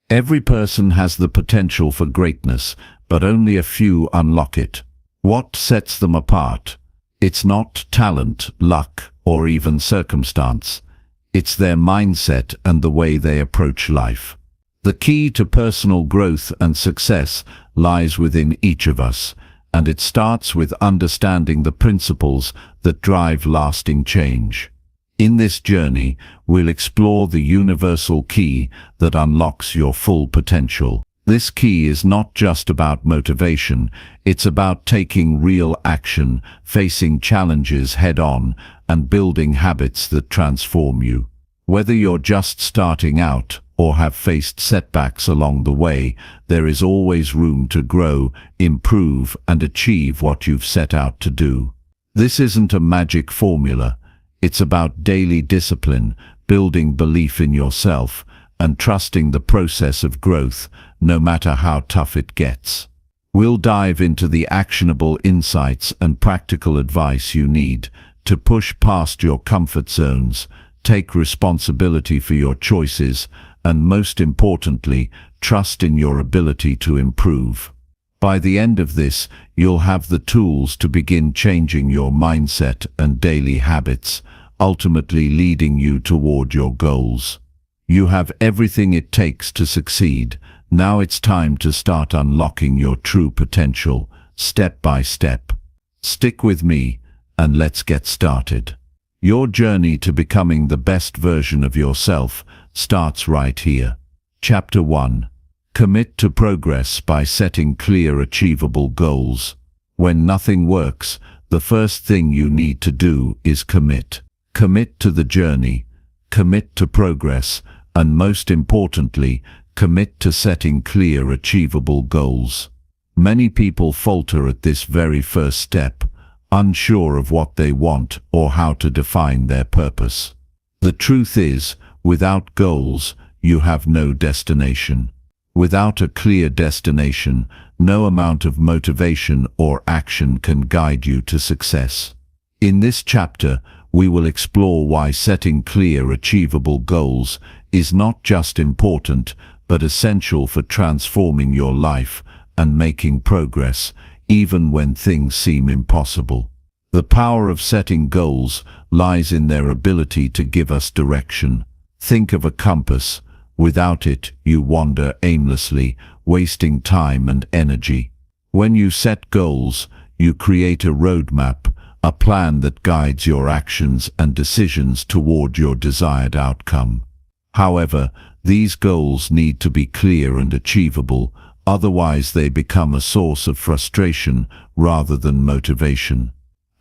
Every person has the potential for greatness, but only a few unlock it. What sets them apart? It's not talent, luck, or even circumstance. It's their mindset and the way they approach life. The key to personal growth and success lies within each of us, and it starts with understanding the principles that drive lasting change. In this journey, we'll explore the universal key that unlocks your full potential. This key is not just about motivation, it's about taking real action, facing challenges head-on, and building habits that transform you. Whether you're just starting out or have faced setbacks along the way, there is always room to grow, improve, and achieve what you've set out to do. This isn't a magic formula. It's about daily discipline, building belief in yourself, and trusting the process of growth, no matter how tough it gets. We'll dive into the actionable insights and practical advice you need to push past your comfort zones, take responsibility for your choices, and most importantly, trust in your ability to improve. By the end of this, you'll have the tools to begin changing your mindset and daily habits, ultimately leading you toward your goals. You have everything it takes to succeed. Now it's time to start unlocking your true potential, step by step. Stick with me, and let's get started. Your journey to becoming the best version of yourself starts right here. Chapter 1. Commit to progress by setting clear, achievable goals. When nothing works, the first thing you need to do is commit. Commit to the journey, commit to progress, and most importantly, commit to setting clear, achievable goals. Many people falter at this very first step, unsure of what they want or how to define their purpose. The truth is, without goals, you have no destination. Without a clear destination, no amount of motivation or action can guide you to success. In this chapter, we will explore why setting clear, achievable goals is not just important, but essential for transforming your life and making progress, even when things seem impossible. The power of setting goals lies in their ability to give us direction. Think of a compass. Without it, you wander aimlessly, wasting time and energy. When you set goals, you create a roadmap, a plan that guides your actions and decisions toward your desired outcome. However, these goals need to be clear and achievable, otherwise they become a source of frustration rather than motivation.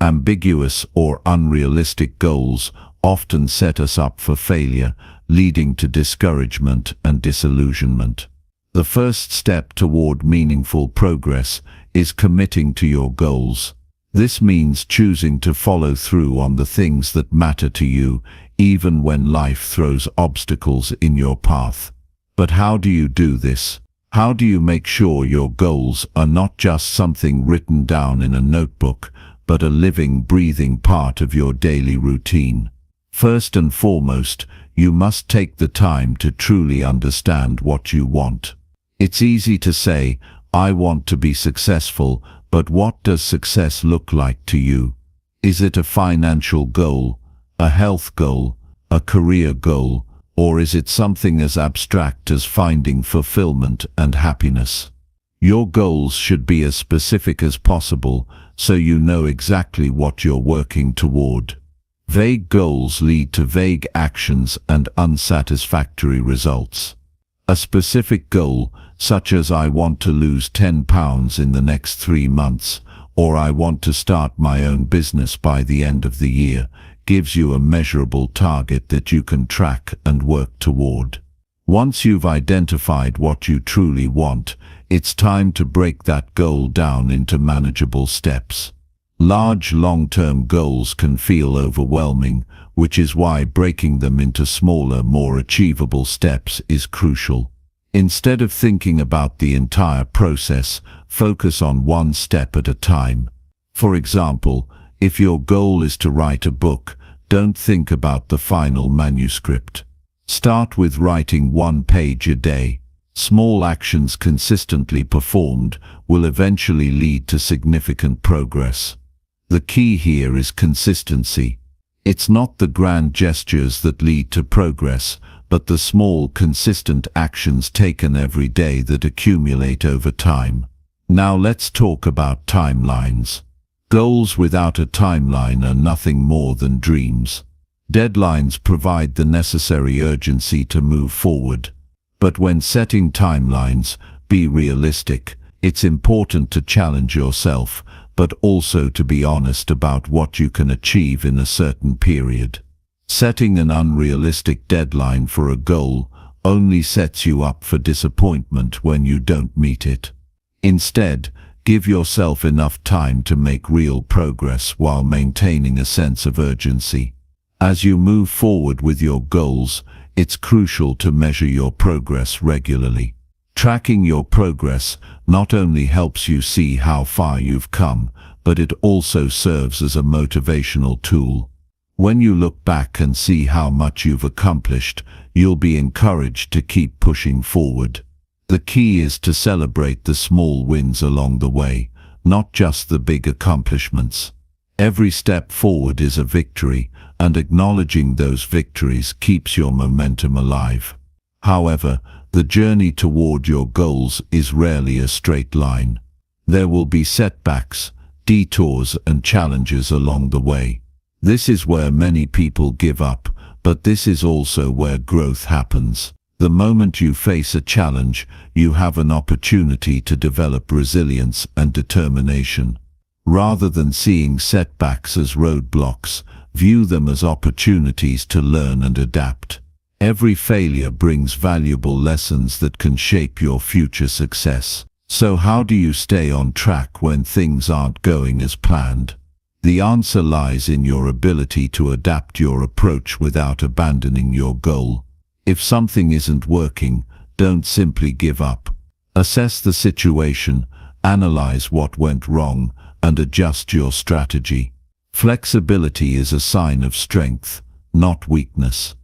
Ambiguous or unrealistic goals often set us up for failure, leading to discouragement and disillusionment. The first step toward meaningful progress is committing to your goals. This means choosing to follow through on the things that matter to you, even when life throws obstacles in your path. But how do you do this? How do you make sure your goals are not just something written down in a notebook, but a living, breathing part of your daily routine? First and foremost, you must take the time to truly understand what you want. It's easy to say, I want to be successful, but what does success look like to you? Is it a financial goal, a health goal, a career goal, or is it something as abstract as finding fulfillment and happiness? Your goals should be as specific as possible, so you know exactly what you're working toward. Vague goals lead to vague actions and unsatisfactory results. A specific goal, such as I want to lose 10 pounds in the next 3 months, or I want to start my own business by the end of the year, gives you a measurable target that you can track and work toward. Once you've identified what you truly want, it's time to break that goal down into manageable steps. Large, long-term goals can feel overwhelming, which is why breaking them into smaller, more achievable steps is crucial. Instead of thinking about the entire process, focus on one step at a time. For example, if your goal is to write a book, don't think about the final manuscript. Start with writing 1 page a day. Small actions consistently performed will eventually lead to significant progress. The key here is consistency. It's not the grand gestures that lead to progress, but the small, consistent actions taken every day that accumulate over time. Now let's talk about timelines. Goals without a timeline are nothing more than dreams. Deadlines provide the necessary urgency to move forward. But when setting timelines, be realistic. It's important to challenge yourself, but also to be honest about what you can achieve in a certain period. Setting an unrealistic deadline for a goal only sets you up for disappointment when you don't meet it. Instead, give yourself enough time to make real progress while maintaining a sense of urgency. As you move forward with your goals, it's crucial to measure your progress regularly. Tracking your progress not only helps you see how far you've come, but it also serves as a motivational tool. When you look back and see how much you've accomplished, you'll be encouraged to keep pushing forward. The key is to celebrate the small wins along the way, not just the big accomplishments. Every step forward is a victory, and acknowledging those victories keeps your momentum alive. However, the journey toward your goals is rarely a straight line. There will be setbacks, detours, and challenges along the way. This is where many people give up, but this is also where growth happens. The moment you face a challenge, you have an opportunity to develop resilience and determination. Rather than seeing setbacks as roadblocks, view them as opportunities to learn and adapt. Every failure brings valuable lessons that can shape your future success. So how do you stay on track when things aren't going as planned? The answer lies in your ability to adapt your approach without abandoning your goal. If something isn't working, don't simply give up. Assess the situation, analyze what went wrong, and adjust your strategy. Flexibility is a sign of strength, not weakness.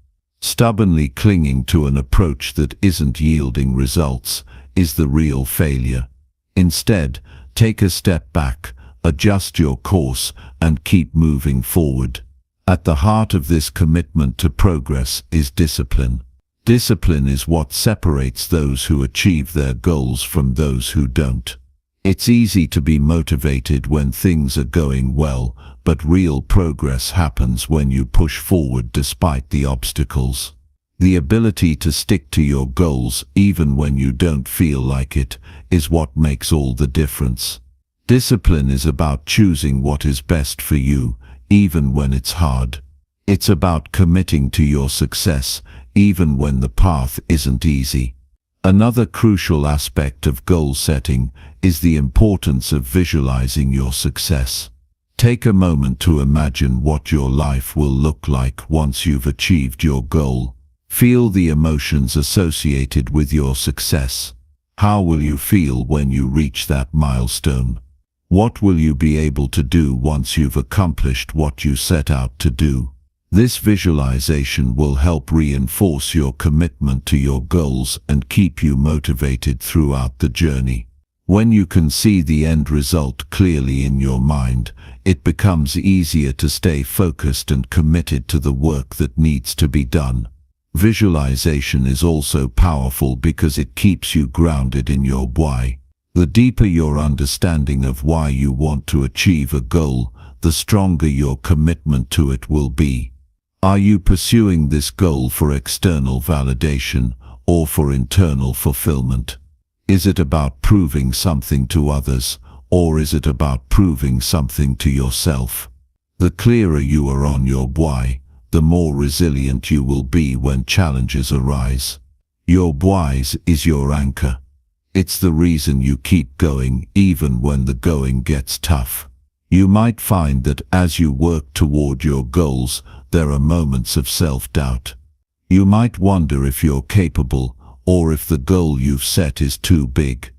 Stubbornly clinging to an approach that isn't yielding results is the real failure. Instead, take a step back, adjust your course, and keep moving forward. At the heart of this commitment to progress is discipline. Discipline is what separates those who achieve their goals from those who don't. It's easy to be motivated when things are going well, but real progress happens when you push forward despite the obstacles. The ability to stick to your goals even when you don't feel like it is what makes all the difference. Discipline is about choosing what is best for you, even when it's hard. It's about committing to your success, even when the path isn't easy. Another crucial aspect of goal setting is the importance of visualizing your success. Take a moment to imagine what your life will look like once you've achieved your goal. Feel the emotions associated with your success. How will you feel when you reach that milestone? What will you be able to do once you've accomplished what you set out to do? This visualization will help reinforce your commitment to your goals and keep you motivated throughout the journey. When you can see the end result clearly in your mind, it becomes easier to stay focused and committed to the work that needs to be done. Visualization is also powerful because it keeps you grounded in your why. The deeper your understanding of why you want to achieve a goal, the stronger your commitment to it will be. Are you pursuing this goal for external validation or for internal fulfillment? Is it about proving something to others, or is it about proving something to yourself? The clearer you are on your why, the more resilient you will be when challenges arise. Your why is your anchor. It's the reason you keep going even when the going gets tough. You might find that as you work toward your goals, there are moments of self-doubt. You might wonder if you're capable, or if the goal you've set is too big.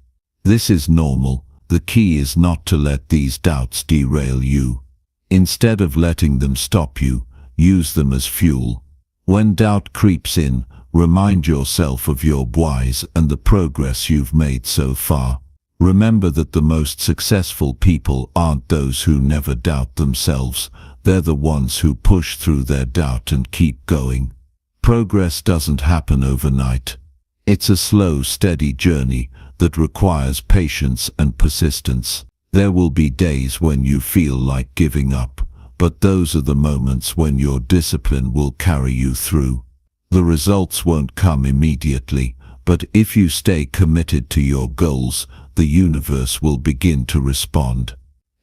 This is normal. The key is not to let these doubts derail you. Instead of letting them stop you, use them as fuel. When doubt creeps in, Remind yourself of your whys and the progress you've made so far. Remember that the most successful people aren't those who never doubt themselves. They're the ones who push through their doubt and keep going. Progress doesn't happen overnight. It's a slow, steady journey that requires patience and persistence. There will be days when you feel like giving up, but those are the moments when your discipline will carry you through. The results won't come immediately, but if you stay committed to your goals, the universe will begin to respond.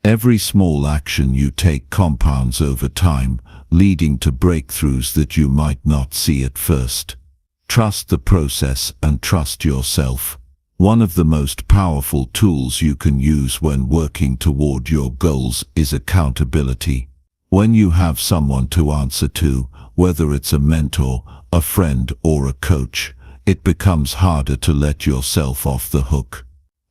Every small action you take compounds over time, leading to breakthroughs that you might not see at first. Trust the process and trust yourself. One of the most powerful tools you can use when working toward your goals is accountability. When you have someone to answer to, whether it's a mentor, a friend, or a coach, it becomes harder to let yourself off the hook.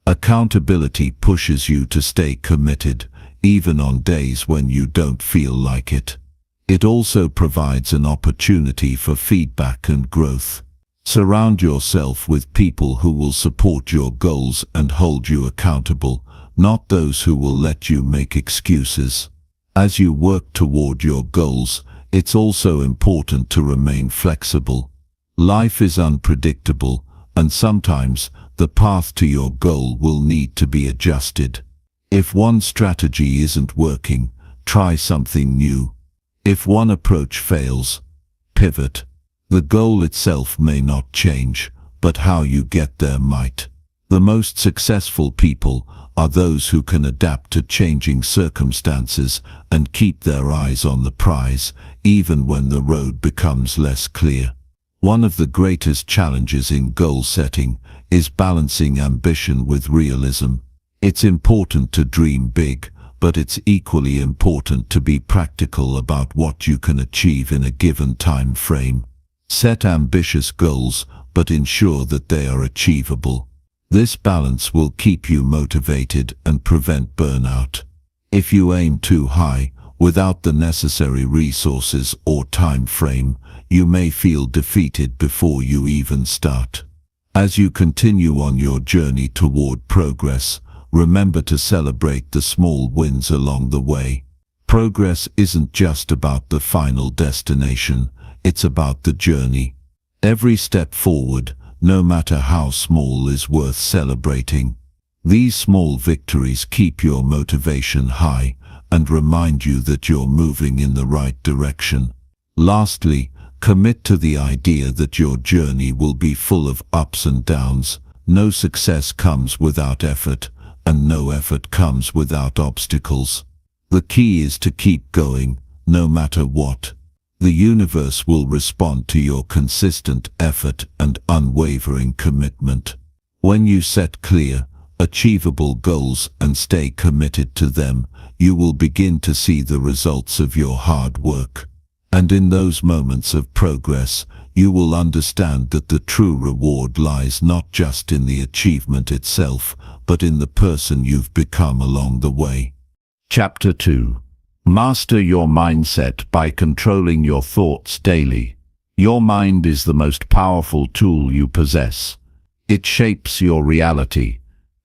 Accountability pushes you to stay committed, even on days when you don't feel like it. It also provides an opportunity for feedback and growth. Surround yourself with people who will support your goals and hold you accountable, not those who will let you make excuses. As you work toward your goals, it's also important to remain flexible. Life is unpredictable, and sometimes the path to your goal will need to be adjusted. If one strategy isn't working, try something new. If one approach fails, pivot. The goal itself may not change, but how you get there might. The most successful people are those who can adapt to changing circumstances and keep their eyes on the prize, even when the road becomes less clear. One of the greatest challenges in goal setting is balancing ambition with realism. It's important to dream big, but it's equally important to be practical about what you can achieve in a given time frame. Set ambitious goals, but ensure that they are achievable. This balance will keep you motivated and prevent burnout. If you aim too high, without the necessary resources or time frame, you may feel defeated before you even start. As you continue on your journey toward progress, remember to celebrate the small wins along the way. Progress isn't just about the final destination, it's about the journey. Every step forward, no matter how small, is worth celebrating. These small victories keep your motivation high and remind you that you're moving in the right direction. Lastly, commit to the idea that your journey will be full of ups and downs. No success comes without effort, and no effort comes without obstacles. The key is to keep going, no matter what. The universe will respond to your consistent effort and unwavering commitment. When you set clear, achievable goals and stay committed to them, you will begin to see the results of your hard work. And in those moments of progress, you will understand that the true reward lies not just in the achievement itself, but in the person you've become along the way. Chapter 2. Master your mindset by controlling your thoughts daily. Your mind is the most powerful tool you possess. It shapes your reality,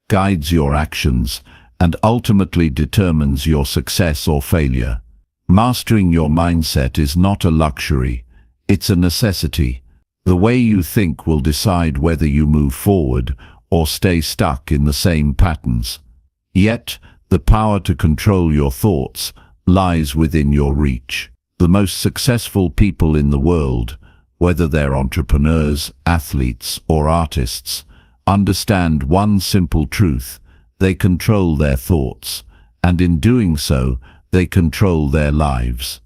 guides your actions, and ultimately determines your success or failure. Mastering your mindset is not a luxury, it's a necessity. The way you think will decide whether you move forward or stay stuck in the same patterns. Yet, the power to control your thoughts lies within your reach. The most successful people in the world, whether they're entrepreneurs, athletes, or artists, understand one simple truth: they control their thoughts, and in doing so, they control their lives.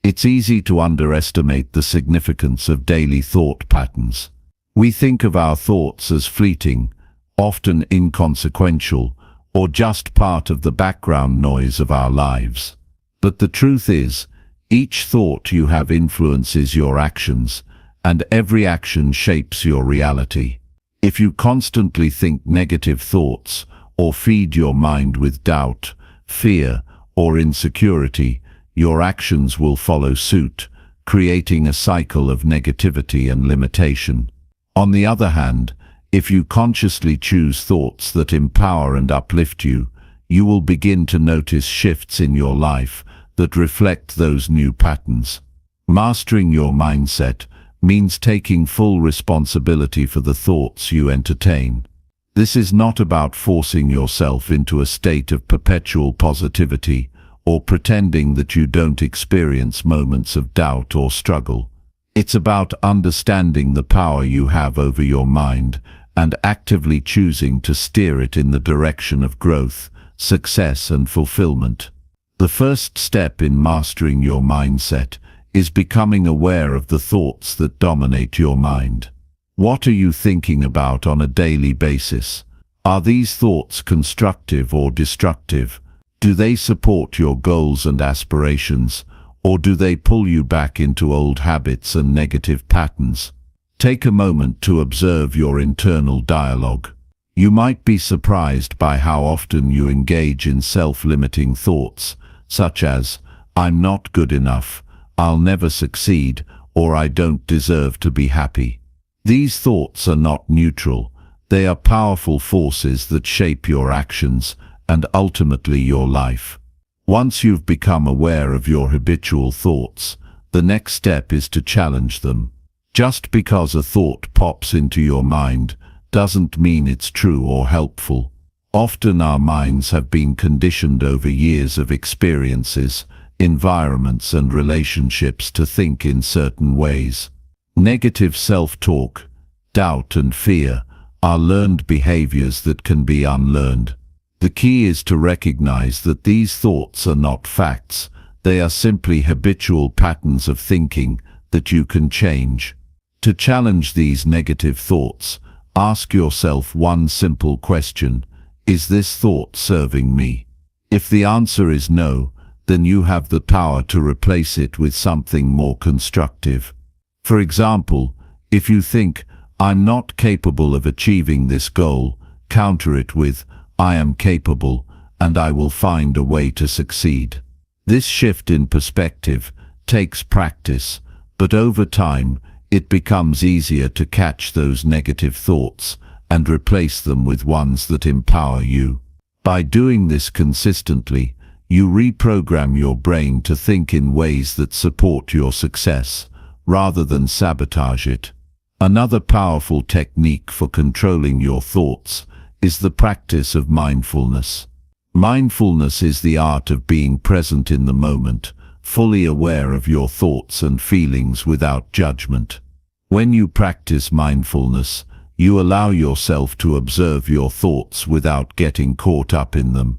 It's easy to underestimate the significance of daily thought patterns. We think of our thoughts as fleeting, often inconsequential, or just part of the background noise of our lives. But the truth is, each thought you have influences your actions, and every action shapes your reality. If you constantly think negative thoughts, or feed your mind with doubt, fear, or insecurity, your actions will follow suit, creating a cycle of negativity and limitation. On the other hand, if you consciously choose thoughts that empower and uplift you, you will begin to notice shifts in your life that reflect those new patterns. Mastering your mindset means taking full responsibility for the thoughts you entertain. This is not about forcing yourself into a state of perpetual positivity or pretending that you don't experience moments of doubt or struggle. It's about understanding the power you have over your mind and actively choosing to steer it in the direction of growth, success, and fulfillment. The first step in mastering your mindset is becoming aware of the thoughts that dominate your mind. What are you thinking about on a daily basis? Are these thoughts constructive or destructive? Do they support your goals and aspirations, or do they pull you back into old habits and negative patterns? Take a moment to observe your internal dialogue. You might be surprised by how often you engage in self-limiting thoughts, such as, "I'm not good enough," "I'll never succeed," or "I don't deserve to be happy." These thoughts are not neutral. They are powerful forces that shape your actions and ultimately your life. Once you've become aware of your habitual thoughts, the next step is to challenge them. Just because a thought pops into your mind doesn't mean it's true or helpful. Often our minds have been conditioned over years of experiences, environments, and relationships to think in certain ways. Negative self-talk, doubt, and fear are learned behaviors that can be unlearned. The key is to recognize that these thoughts are not facts. They are simply habitual patterns of thinking that you can change. To challenge these negative thoughts, ask yourself one simple question: is this thought serving me? If the answer is no, then you have the power to replace it with something more constructive. For example, if you think, "I'm not capable of achieving this goal," counter it with, "I am capable, and I will find a way to succeed." This shift in perspective takes practice, but over time, it becomes easier to catch those negative thoughts and replace them with ones that empower you. By doing this consistently, you reprogram your brain to think in ways that support your success, rather than sabotage it. Another powerful technique for controlling your thoughts is the practice of mindfulness. Mindfulness is the art of being present in the moment, fully aware of your thoughts and feelings without judgment. When you practice mindfulness, you allow yourself to observe your thoughts without getting caught up in them.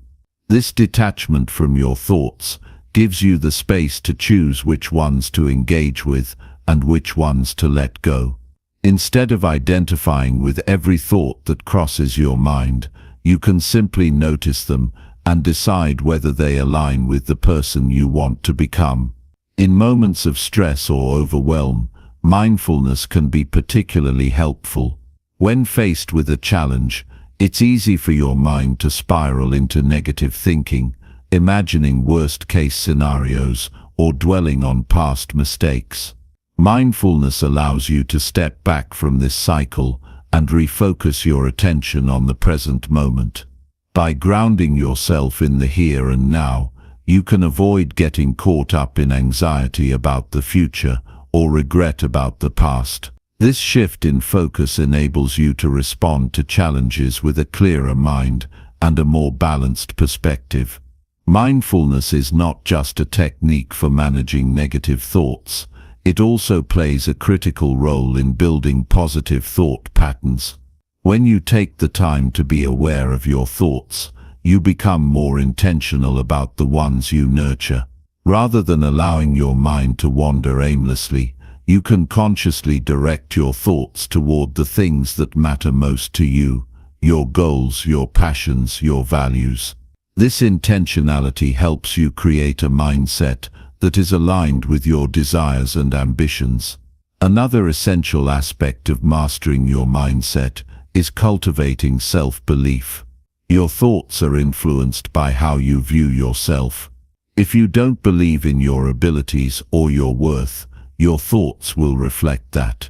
This detachment from your thoughts gives you the space to choose which ones to engage with and which ones to let go. Instead of identifying with every thought that crosses your mind, you can simply notice them and decide whether they align with the person you want to become. In moments of stress or overwhelm, mindfulness can be particularly helpful. When faced with a challenge, it's easy for your mind to spiral into negative thinking, imagining worst-case scenarios or dwelling on past mistakes. Mindfulness allows you to step back from this cycle and refocus your attention on the present moment. By grounding yourself in the here and now, you can avoid getting caught up in anxiety about the future or regret about the past. This shift in focus enables you to respond to challenges with a clearer mind and a more balanced perspective. Mindfulness is not just a technique for managing negative thoughts. It also plays a critical role in building positive thought patterns. When you take the time to be aware of your thoughts, you become more intentional about the ones you nurture. Rather than allowing your mind to wander aimlessly, you can consciously direct your thoughts toward the things that matter most to you, your goals, your passions, your values. This intentionality helps you create a mindset that is aligned with your desires and ambitions. Another essential aspect of mastering your mindset is cultivating self-belief. Your thoughts are influenced by how you view yourself. If you don't believe in your abilities or your worth, your thoughts will reflect that.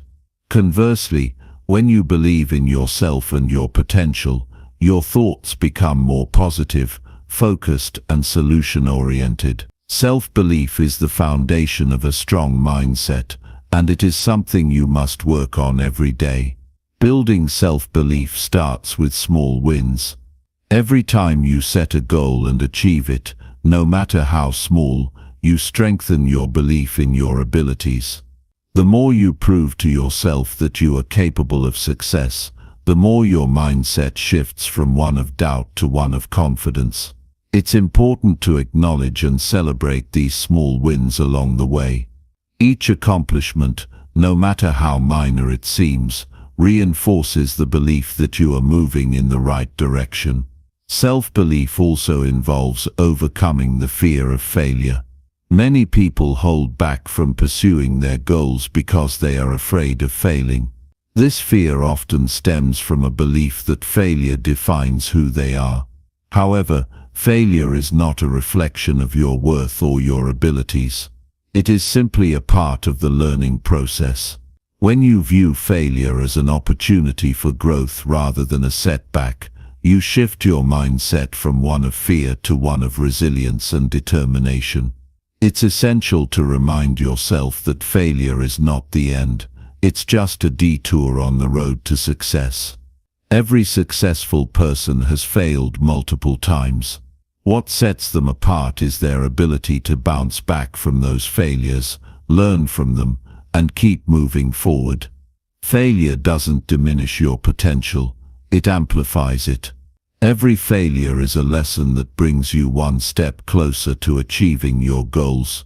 Conversely, when you believe in yourself and your potential, your thoughts become more positive, focused, and solution-oriented. Self-belief is the foundation of a strong mindset, and it is something you must work on every day. Building self-belief starts with small wins. Every time you set a goal and achieve it, no matter how small, you strengthen your belief in your abilities. The more you prove to yourself that you are capable of success, the more your mindset shifts from one of doubt to one of confidence. It's important to acknowledge and celebrate these small wins along the way. Each accomplishment, no matter how minor it seems, reinforces the belief that you are moving in the right direction. Self-belief also involves overcoming the fear of failure. Many people hold back from pursuing their goals because they are afraid of failing. This fear often stems from a belief that failure defines who they are. However, failure is not a reflection of your worth or your abilities. It is simply a part of the learning process. When you view failure as an opportunity for growth rather than a setback, you shift your mindset from one of fear to one of resilience and determination. It's essential to remind yourself that failure is not the end. It's just a detour on the road to success. Every successful person has failed multiple times. What sets them apart is their ability to bounce back from those failures, learn from them, and keep moving forward. Failure doesn't diminish your potential, it amplifies it. Every failure is a lesson that brings you one step closer to achieving your goals.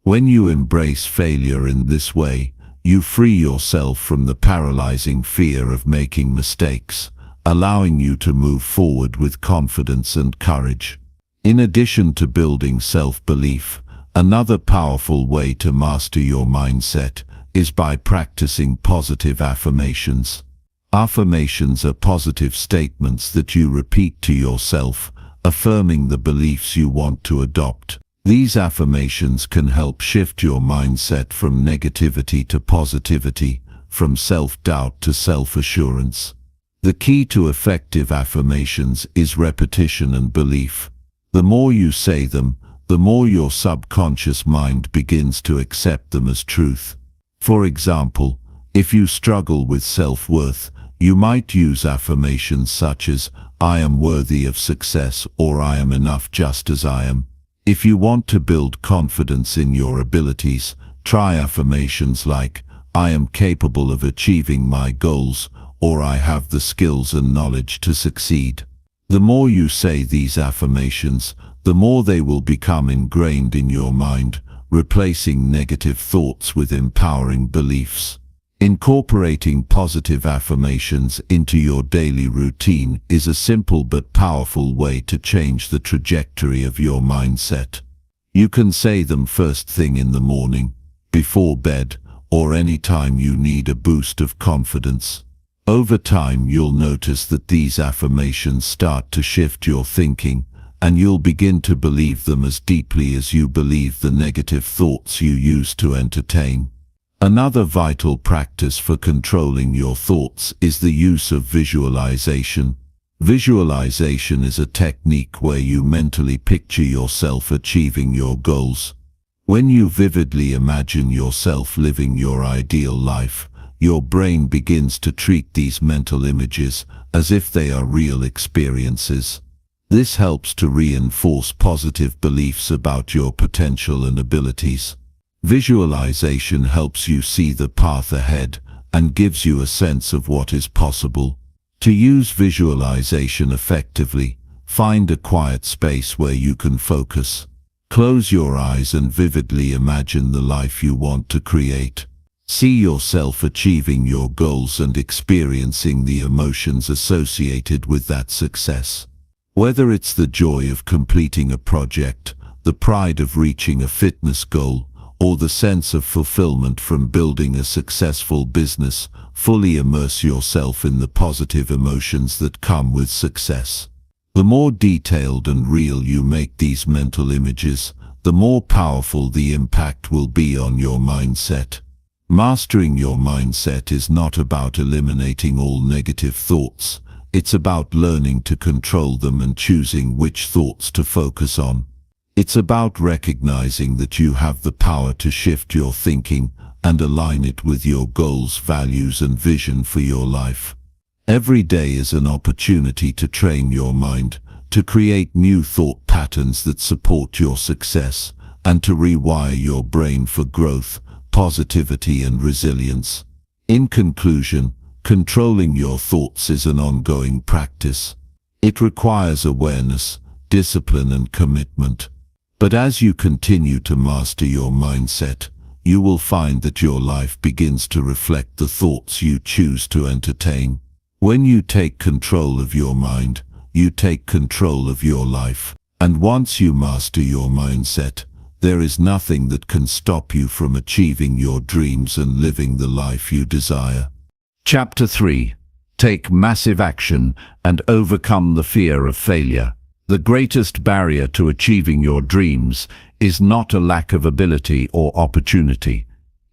When you embrace failure in this way, you free yourself from the paralyzing fear of making mistakes, allowing you to move forward with confidence and courage. In addition to building self-belief, another powerful way to master your mindset is by practicing positive affirmations. Affirmations are positive statements that you repeat to yourself, affirming the beliefs you want to adopt. These affirmations can help shift your mindset from negativity to positivity, from self-doubt to self-assurance. The key to effective affirmations is repetition and belief. The more you say them, the more your subconscious mind begins to accept them as truth. For example, if you struggle with self-worth, you might use affirmations such as, "I am worthy of success," or "I am enough just as I am." If you want to build confidence in your abilities, try affirmations like, "I am capable of achieving my goals," or "I have the skills and knowledge to succeed." The more you say these affirmations, the more they will become ingrained in your mind, replacing negative thoughts with empowering beliefs. Incorporating positive affirmations into your daily routine is a simple but powerful way to change the trajectory of your mindset. You can say them first thing in the morning, before bed, or any time you need a boost of confidence. Over time, you'll notice that these affirmations start to shift your thinking, and you'll begin to believe them as deeply as you believe the negative thoughts you used to entertain. Another vital practice for controlling your thoughts is the use of visualization. Visualization is a technique where you mentally picture yourself achieving your goals. When you vividly imagine yourself living your ideal life, your brain begins to treat these mental images as if they are real experiences. This helps to reinforce positive beliefs about your potential and abilities. Visualization helps you see the path ahead and gives you a sense of what is possible. To use visualization effectively, find a quiet space where you can focus. Close your eyes and vividly imagine the life you want to create. See yourself achieving your goals and experiencing the emotions associated with that success. Whether it's the joy of completing a project, the pride of reaching a fitness goal, or the sense of fulfillment from building a successful business, fully immerse yourself in the positive emotions that come with success. The more detailed and real you make these mental images, the more powerful the impact will be on your mindset. Mastering your mindset is not about eliminating all negative thoughts. It's about learning to control them and choosing which thoughts to focus on. It's about recognizing that you have the power to shift your thinking and align it with your goals, values, and vision for your life. Every day is an opportunity to train your mind, to create new thought patterns that support your success, and to rewire your brain for growth, positivity, and resilience. In conclusion, controlling your thoughts is an ongoing practice. It requires awareness, discipline, and commitment. But as you continue to master your mindset, you will find that your life begins to reflect the thoughts you choose to entertain. When you take control of your mind, you take control of your life. And once you master your mindset, there is nothing that can stop you from achieving your dreams and living the life you desire. Chapter 3. Take massive action and overcome the fear of failure. The greatest barrier to achieving your dreams is not a lack of ability or opportunity.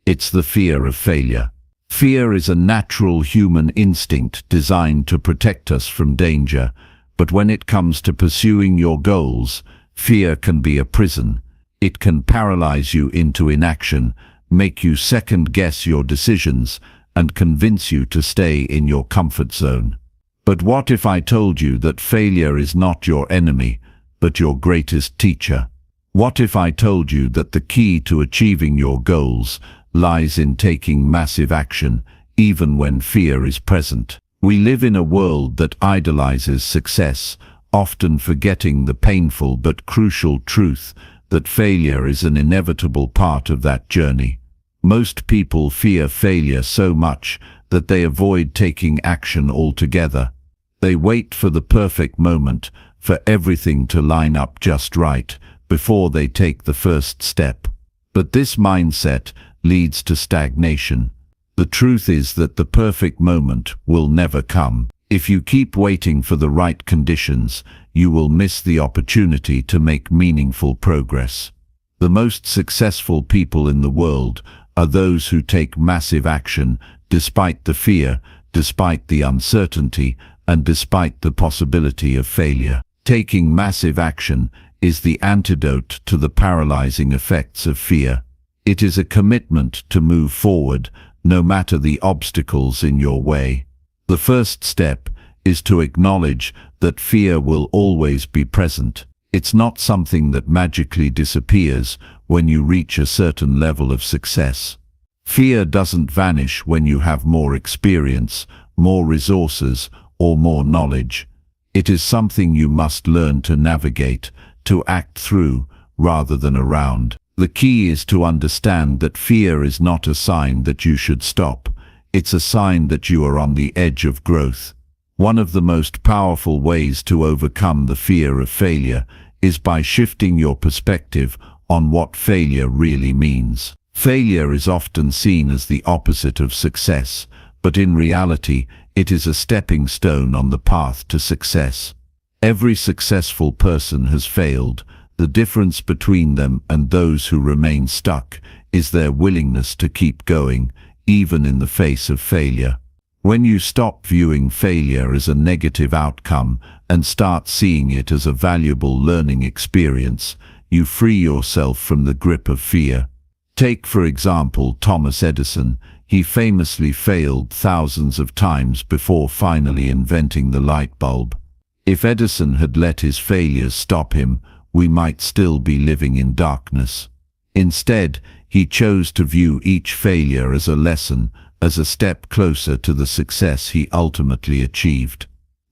It's the fear of failure. Fear is a natural human instinct designed to protect us from danger, but when it comes to pursuing your goals, fear can be a prison. It can paralyze you into inaction, make you second-guess your decisions, and convince you to stay in your comfort zone. But what if I told you that failure is not your enemy, but your greatest teacher? What if I told you that the key to achieving your goals lies in taking massive action, even when fear is present? We live in a world that idolizes success, often forgetting the painful but crucial truth that failure is an inevitable part of that journey. Most people fear failure so much that they avoid taking action altogether. They wait for the perfect moment, for everything to line up just right, before they take the first step. But this mindset leads to stagnation. The truth is that the perfect moment will never come. If you keep waiting for the right conditions, you will miss the opportunity to make meaningful progress. The most successful people in the world are those who take massive action despite the fear, despite the uncertainty, and despite the possibility of failure. Taking massive action is the antidote to the paralyzing effects of fear. It is a commitment to move forward, no matter the obstacles in your way. The first step is to acknowledge that fear will always be present. It's not something that magically disappears when you reach a certain level of success. Fear doesn't vanish when you have more experience, more resources, or more knowledge. It is something you must learn to navigate, to act through, rather than around. The key is to understand that fear is not a sign that you should stop. It's a sign that you are on the edge of growth. One of the most powerful ways to overcome the fear of failure is by shifting your perspective on what failure really means. Failure is often seen as the opposite of success, but in reality, it is a stepping stone on the path to success. Every successful person has failed. The difference between them and those who remain stuck is their willingness to keep going, even in the face of failure. When you stop viewing failure as a negative outcome and start seeing it as a valuable learning experience, you free yourself from the grip of fear. Take, for example, Thomas Edison. He famously failed thousands of times before finally inventing the light bulb. If Edison had let his failures stop him, we might still be living in darkness. Instead, he chose to view each failure as a lesson, as a step closer to the success he ultimately achieved.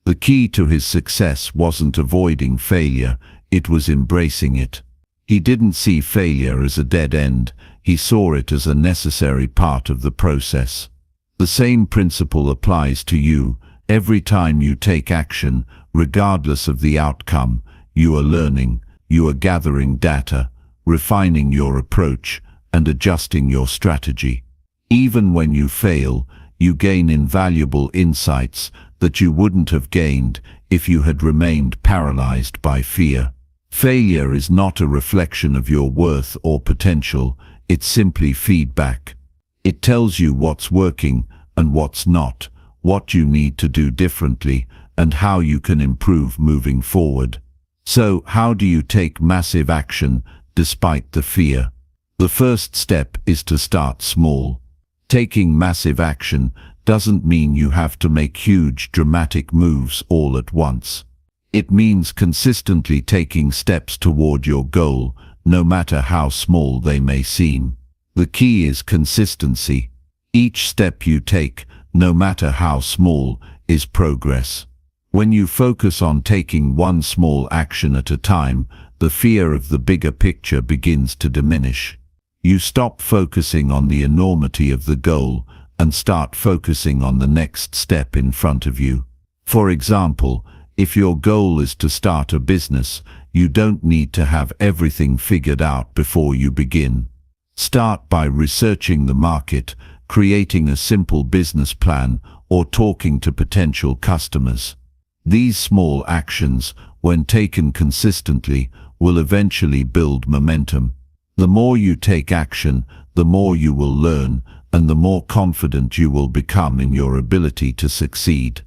The key to his success wasn't avoiding failure, it was embracing it. He didn't see failure as a dead end, he saw it as a necessary part of the process. The same principle applies to you. Every time you take action, regardless of the outcome, you are learning, you are gathering data, refining your approach, and adjusting your strategy. Even when you fail, you gain invaluable insights that you wouldn't have gained if you had remained paralyzed by fear. Failure is not a reflection of your worth or potential, it's simply feedback. It tells you what's working and what's not, what you need to do differently, and how you can improve moving forward. So, how do you take massive action despite the fear? The first step is to start small. Taking massive action doesn't mean you have to make huge, dramatic moves all at once. It means consistently taking steps toward your goal, no matter how small they may seem. The key is consistency. Each step you take, no matter how small, is progress. When you focus on taking one small action at a time, the fear of the bigger picture begins to diminish. You stop focusing on the enormity of the goal and start focusing on the next step in front of you. For example, if your goal is to start a business, you don't need to have everything figured out before you begin. Start by researching the market, creating a simple business plan, or talking to potential customers. These small actions, when taken consistently, will eventually build momentum. The more you take action, the more you will learn, and the more confident you will become in your ability to succeed.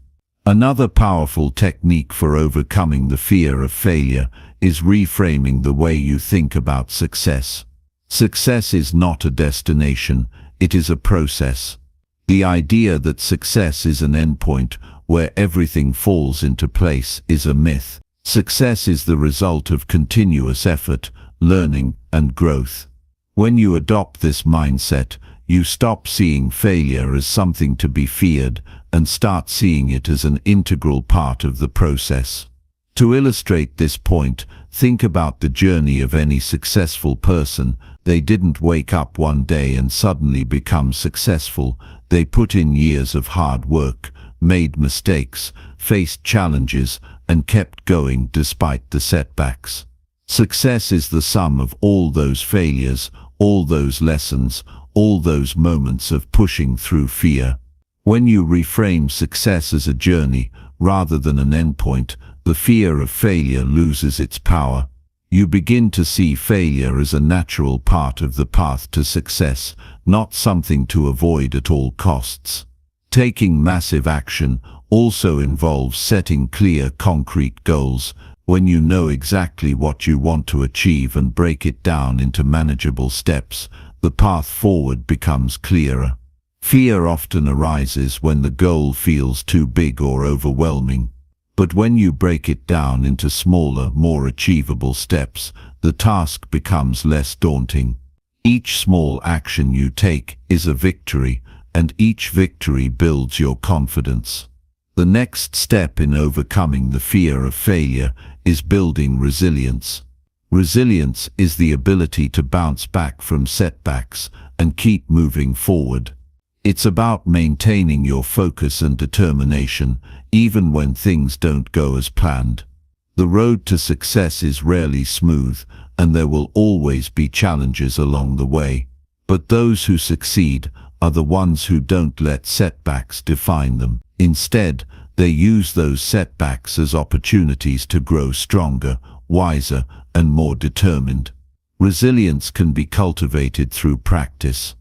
Another powerful technique for overcoming the fear of failure is reframing the way you think about success. Success is not a destination, it is a process. The idea that success is an endpoint where everything falls into place is a myth. Success is the result of continuous effort, learning, and growth. When you adopt this mindset, you stop seeing failure as something to be feared and start seeing it as an integral part of the process. To illustrate this point, think about the journey of any successful person. They didn't wake up one day and suddenly become successful. They put in years of hard work, made mistakes, faced challenges, and kept going despite the setbacks. Success is the sum of all those failures, all those lessons, all those moments of pushing through fear. When you reframe success as a journey rather than an endpoint, the fear of failure loses its power. You begin to see failure as a natural part of the path to success, not something to avoid at all costs. Taking massive action also involves setting clear, concrete goals. When you know exactly what you want to achieve and break it down into manageable steps, the path forward becomes clearer. Fear often arises when the goal feels too big or overwhelming. But when you break it down into smaller, more achievable steps, the task becomes less daunting. Each small action you take is a victory, and each victory builds your confidence. The next step in overcoming the fear of failure is building resilience. Resilience is the ability to bounce back from setbacks and keep moving forward. It's about maintaining your focus and determination, even when things don't go as planned. The road to success is rarely smooth, and there will always be challenges along the way. But those who succeed are the ones who don't let setbacks define them. Instead, they use those setbacks as opportunities to grow stronger, wiser, and more determined. Resilience can be cultivated through practice.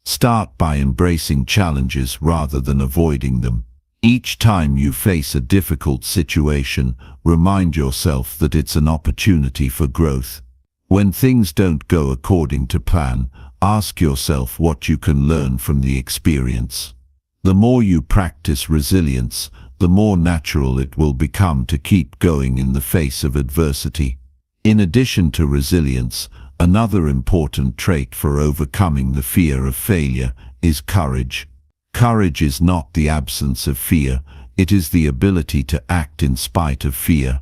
Start by embracing challenges rather than avoiding them. Each time you face a difficult situation, remind yourself that it's an opportunity for growth. When things don't go according to plan, ask yourself what you can learn from the experience. The more you practice resilience, the more natural it will become to keep going in the face of adversity. In addition to resilience, another important trait for overcoming the fear of failure is courage. Courage is not the absence of fear, it is the ability to act in spite of fear.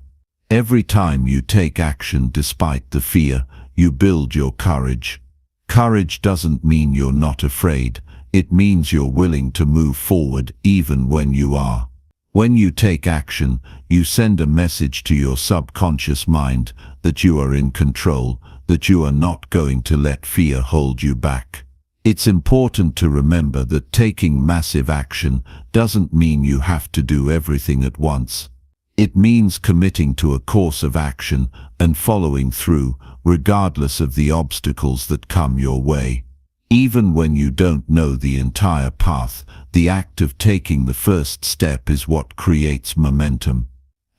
Every time you take action despite the fear, you build your courage. Courage doesn't mean you're not afraid, it means you're willing to move forward even when you are. When you take action, you send a message to your subconscious mind that you are in control, that you are not going to let fear hold you back. It's important to remember that taking massive action doesn't mean you have to do everything at once. It means committing to a course of action and following through, regardless of the obstacles that come your way. Even when you don't know the entire path, the act of taking the first step is what creates momentum.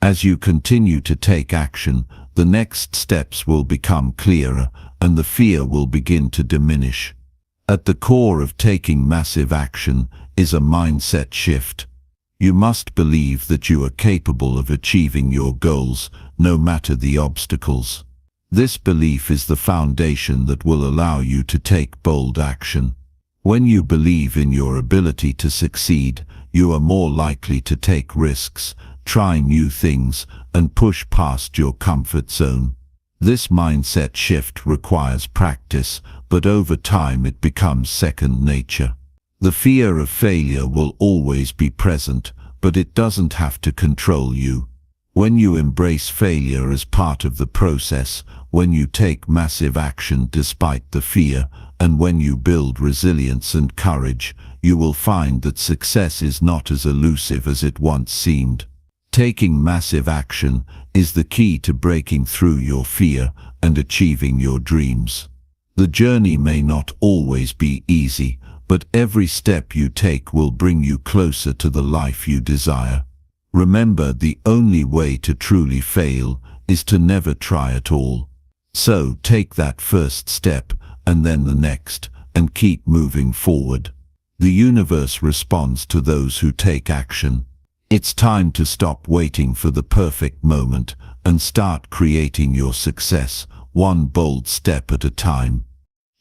As you continue to take action, the next steps will become clearer, and the fear will begin to diminish. At the core of taking massive action is a mindset shift. You must believe that you are capable of achieving your goals, no matter the obstacles. This belief is the foundation that will allow you to take bold action. When you believe in your ability to succeed, you are more likely to take risks, try new things, and push past your comfort zone. This mindset shift requires practice, but over time it becomes second nature. The fear of failure will always be present, but it doesn't have to control you. When you embrace failure as part of the process, when you take massive action despite the fear, and when you build resilience and courage, you will find that success is not as elusive as it once seemed. Taking massive action is the key to breaking through your fear and achieving your dreams. The journey may not always be easy, but every step you take will bring you closer to the life you desire. Remember, the only way to truly fail is to never try at all. So take that first step, and then the next, and keep moving forward. The universe responds to those who take action. It's time to stop waiting for the perfect moment and start creating your success, one bold step at a time.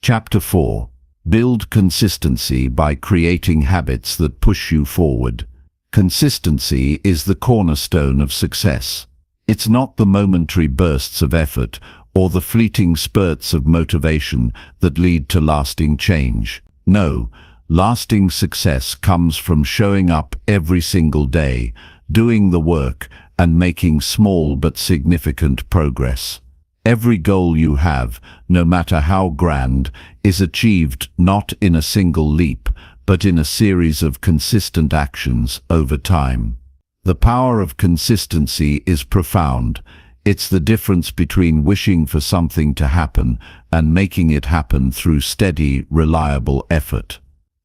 Chapter 4. Build consistency by creating habits that push you forward. Consistency is the cornerstone of success. It's not the momentary bursts of effort or the fleeting spurts of motivation that lead to lasting change. No, lasting success comes from showing up every single day, doing the work, and making small but significant progress. Every goal you have, no matter how grand, is achieved not in a single leap, but in a series of consistent actions over time. The power of consistency is profound. It's the difference between wishing for something to happen and making it happen through steady, reliable effort.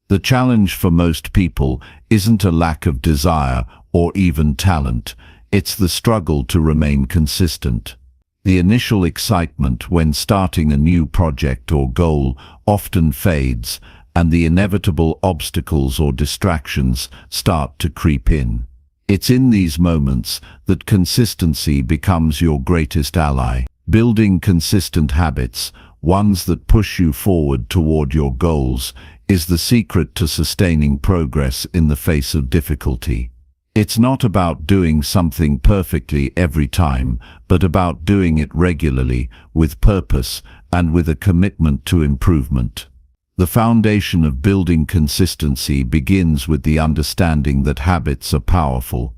The challenge for most people isn't a lack of desire or even talent. It's the struggle to remain consistent. The initial excitement when starting a new project or goal often fades, and the inevitable obstacles or distractions start to creep in. It's in these moments that consistency becomes your greatest ally. Building consistent habits, ones that push you forward toward your goals, is the secret to sustaining progress in the face of difficulty. It's not about doing something perfectly every time, but about doing it regularly, with purpose, and with a commitment to improvement. The foundation of building consistency begins with the understanding that habits are powerful.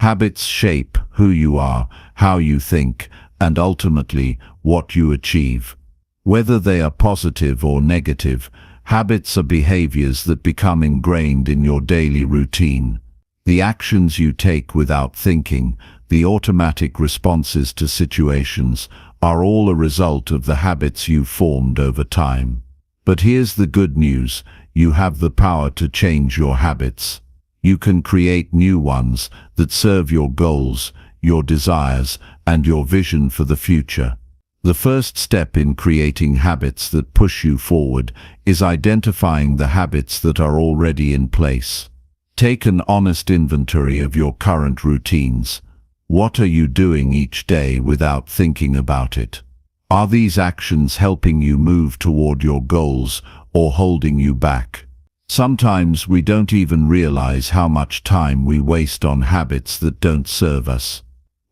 Habits shape who you are, how you think, and ultimately, what you achieve. Whether they are positive or negative, habits are behaviors that become ingrained in your daily routine. The actions you take without thinking, the automatic responses to situations, are all a result of the habits you've formed over time. But here's the good news: you have the power to change your habits. You can create new ones that serve your goals, your desires, and your vision for the future. The first step in creating habits that push you forward is identifying the habits that are already in place. Take an honest inventory of your current routines. What are you doing each day without thinking about it? Are these actions helping you move toward your goals or holding you back? Sometimes we don't even realize how much time we waste on habits that don't serve us.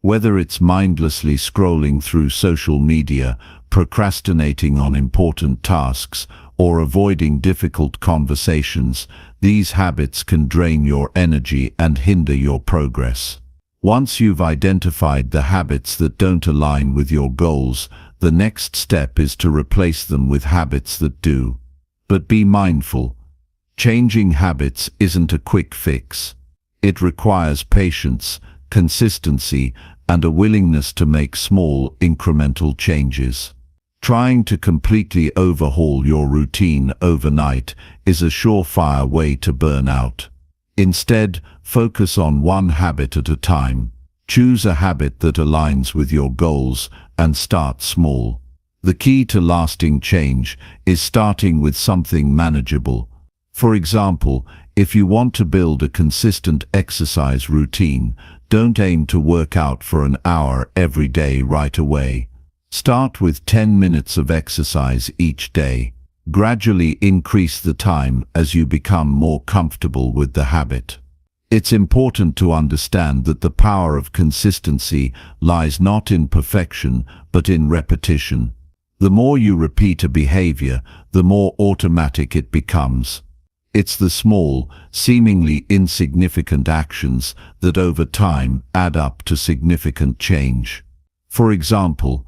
Whether it's mindlessly scrolling through social media, procrastinating on important tasks, or avoiding difficult conversations, these habits can drain your energy and hinder your progress. Once you've identified the habits that don't align with your goals, the next step is to replace them with habits that do. But be mindful. Changing habits isn't a quick fix. It requires patience, consistency, and a willingness to make small, incremental changes. Trying to completely overhaul your routine overnight is a surefire way to burn out. Instead, focus on one habit at a time. Choose a habit that aligns with your goals and start small. The key to lasting change is starting with something manageable. For example, if you want to build a consistent exercise routine, don't aim to work out for an hour every day right away. Start with 10 minutes of exercise each day. Gradually increase the time as you become more comfortable with the habit. It's important to understand that the power of consistency lies not in perfection, but in repetition. The more you repeat a behavior, the more automatic it becomes. It's the small, seemingly insignificant actions that over time add up to significant change. For example,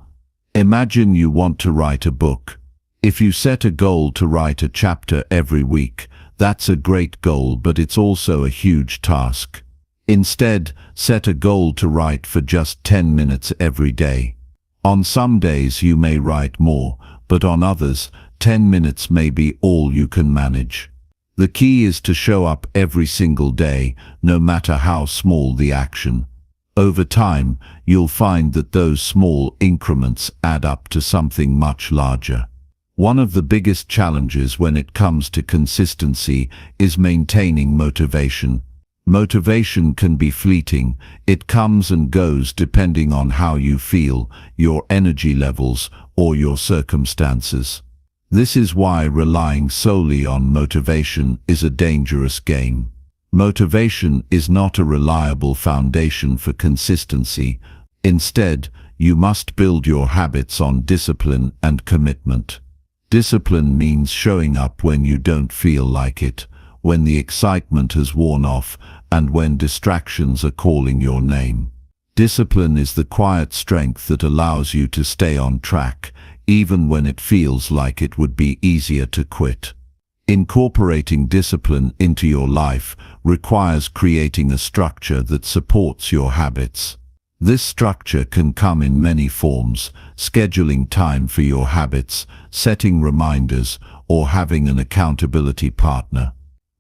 imagine you want to write a book. If you set a goal to write a chapter every week, that's a great goal, but it's also a huge task. Instead, set a goal to write for just 10 minutes every day. On some days you may write more, but on others, 10 minutes may be all you can manage. The key is to show up every single day, no matter how small the action. Over time, you'll find that those small increments add up to something much larger. One of the biggest challenges when it comes to consistency is maintaining motivation. Motivation can be fleeting. It comes and goes depending on how you feel, your energy levels, or your circumstances. This is why relying solely on motivation is a dangerous game. Motivation is not a reliable foundation for consistency. Instead, you must build your habits on discipline and commitment. Discipline means showing up when you don't feel like it, when the excitement has worn off, and when distractions are calling your name. Discipline is the quiet strength that allows you to stay on track, even when it feels like it would be easier to quit. Incorporating discipline into your life requires creating a structure that supports your habits. This structure can come in many forms: scheduling time for your habits, setting reminders, or having an accountability partner.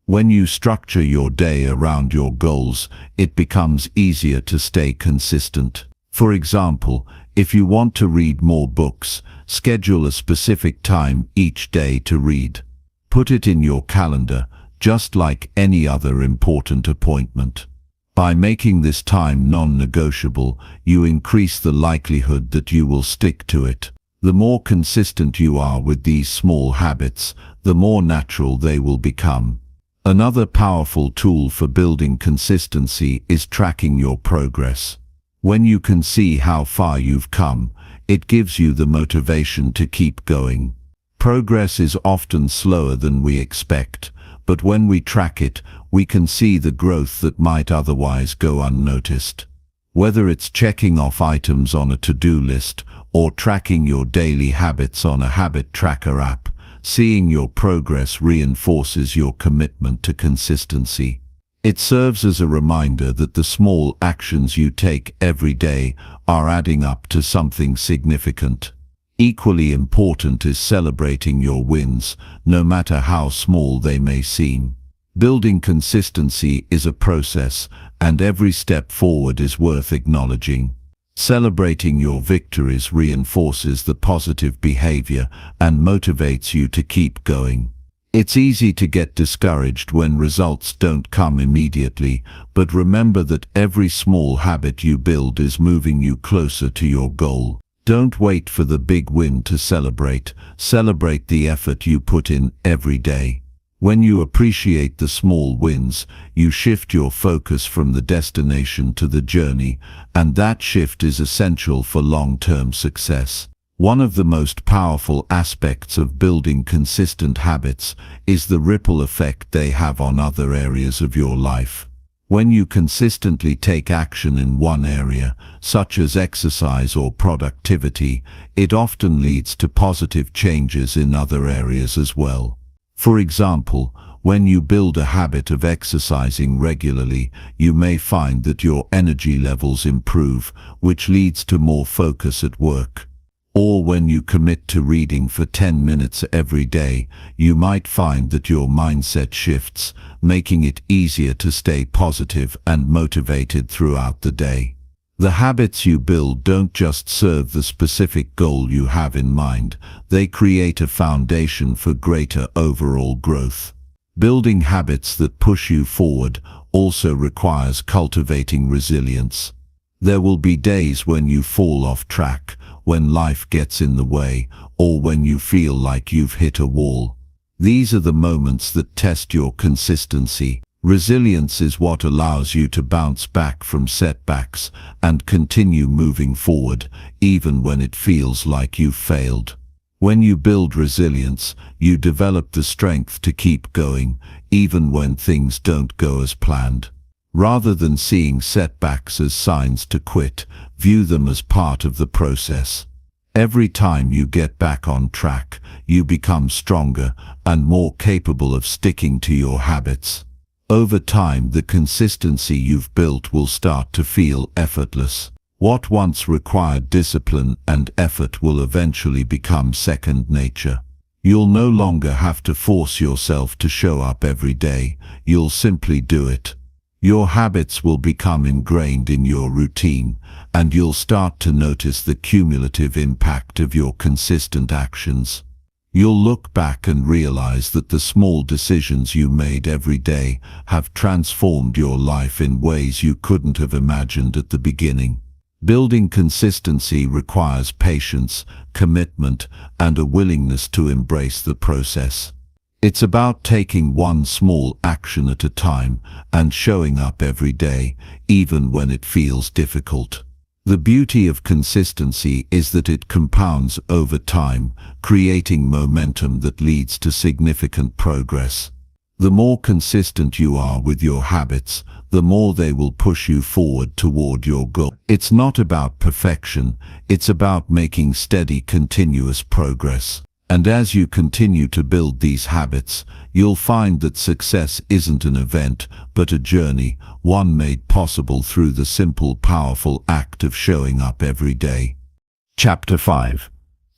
When you structure your day around your goals, it becomes easier to stay consistent. For example, if you want to read more books, schedule a specific time each day to read. Put it in your calendar, just like any other important appointment. By making this time non-negotiable, you increase the likelihood that you will stick to it. The more consistent you are with these small habits, the more natural they will become. Another powerful tool for building consistency is tracking your progress. When you can see how far you've come, it gives you the motivation to keep going. Progress is often slower than we expect, but when we track it, we can see the growth that might otherwise go unnoticed. Whether it's checking off items on a to-do list or tracking your daily habits on a habit tracker app, seeing your progress reinforces your commitment to consistency. It serves as a reminder that the small actions you take every day are adding up to something significant. Equally important is celebrating your wins, no matter how small they may seem. Building consistency is a process, and every step forward is worth acknowledging. Celebrating your victories reinforces the positive behavior and motivates you to keep going. It's easy to get discouraged when results don't come immediately, but remember that every small habit you build is moving you closer to your goal. Don't wait for the big win to celebrate. Celebrate the effort you put in every day. When you appreciate the small wins, you shift your focus from the destination to the journey, and that shift is essential for long-term success. One of the most powerful aspects of building consistent habits is the ripple effect they have on other areas of your life. When you consistently take action in one area, such as exercise or productivity, it often leads to positive changes in other areas as well. For example, When you build a habit of exercising regularly, you may find that your energy levels improve, which leads to more focus at work. Or when you commit to reading for 10 minutes every day, you might find that your mindset shifts, making it easier to stay positive and motivated throughout the day. The habits you build don't just serve the specific goal you have in mind, they create a foundation for greater overall growth. Building habits that push you forward also requires cultivating resilience. There will be days when you fall off track, when life gets in the way, or when you feel like you've hit a wall. These are the moments that test your consistency. Resilience is what allows you to bounce back from setbacks and continue moving forward, even when it feels like you've failed. When you build resilience, you develop the strength to keep going, even when things don't go as planned. Rather than seeing setbacks as signs to quit, view them as part of the process. Every time you get back on track, you become stronger and more capable of sticking to your habits. Over time, the consistency you've built will start to feel effortless. What once required discipline and effort will eventually become second nature. You'll no longer have to force yourself to show up every day, you'll simply do it. Your habits will become ingrained in your routine, and you'll start to notice the cumulative impact of your consistent actions. You'll look back and realize that the small decisions you made every day have transformed your life in ways you couldn't have imagined at the beginning. Building consistency requires patience, commitment, and a willingness to embrace the process. It's about taking one small action at a time and showing up every day, even when it feels difficult. The beauty of consistency is that it compounds over time, creating momentum that leads to significant progress. The more consistent you are with your habits, the more they will push you forward toward your goal. It's not about perfection, it's about making steady, continuous progress. And as you continue to build these habits, you'll find that success isn't an event, but a journey, one made possible through the simple, powerful act of showing up every day. Chapter 5.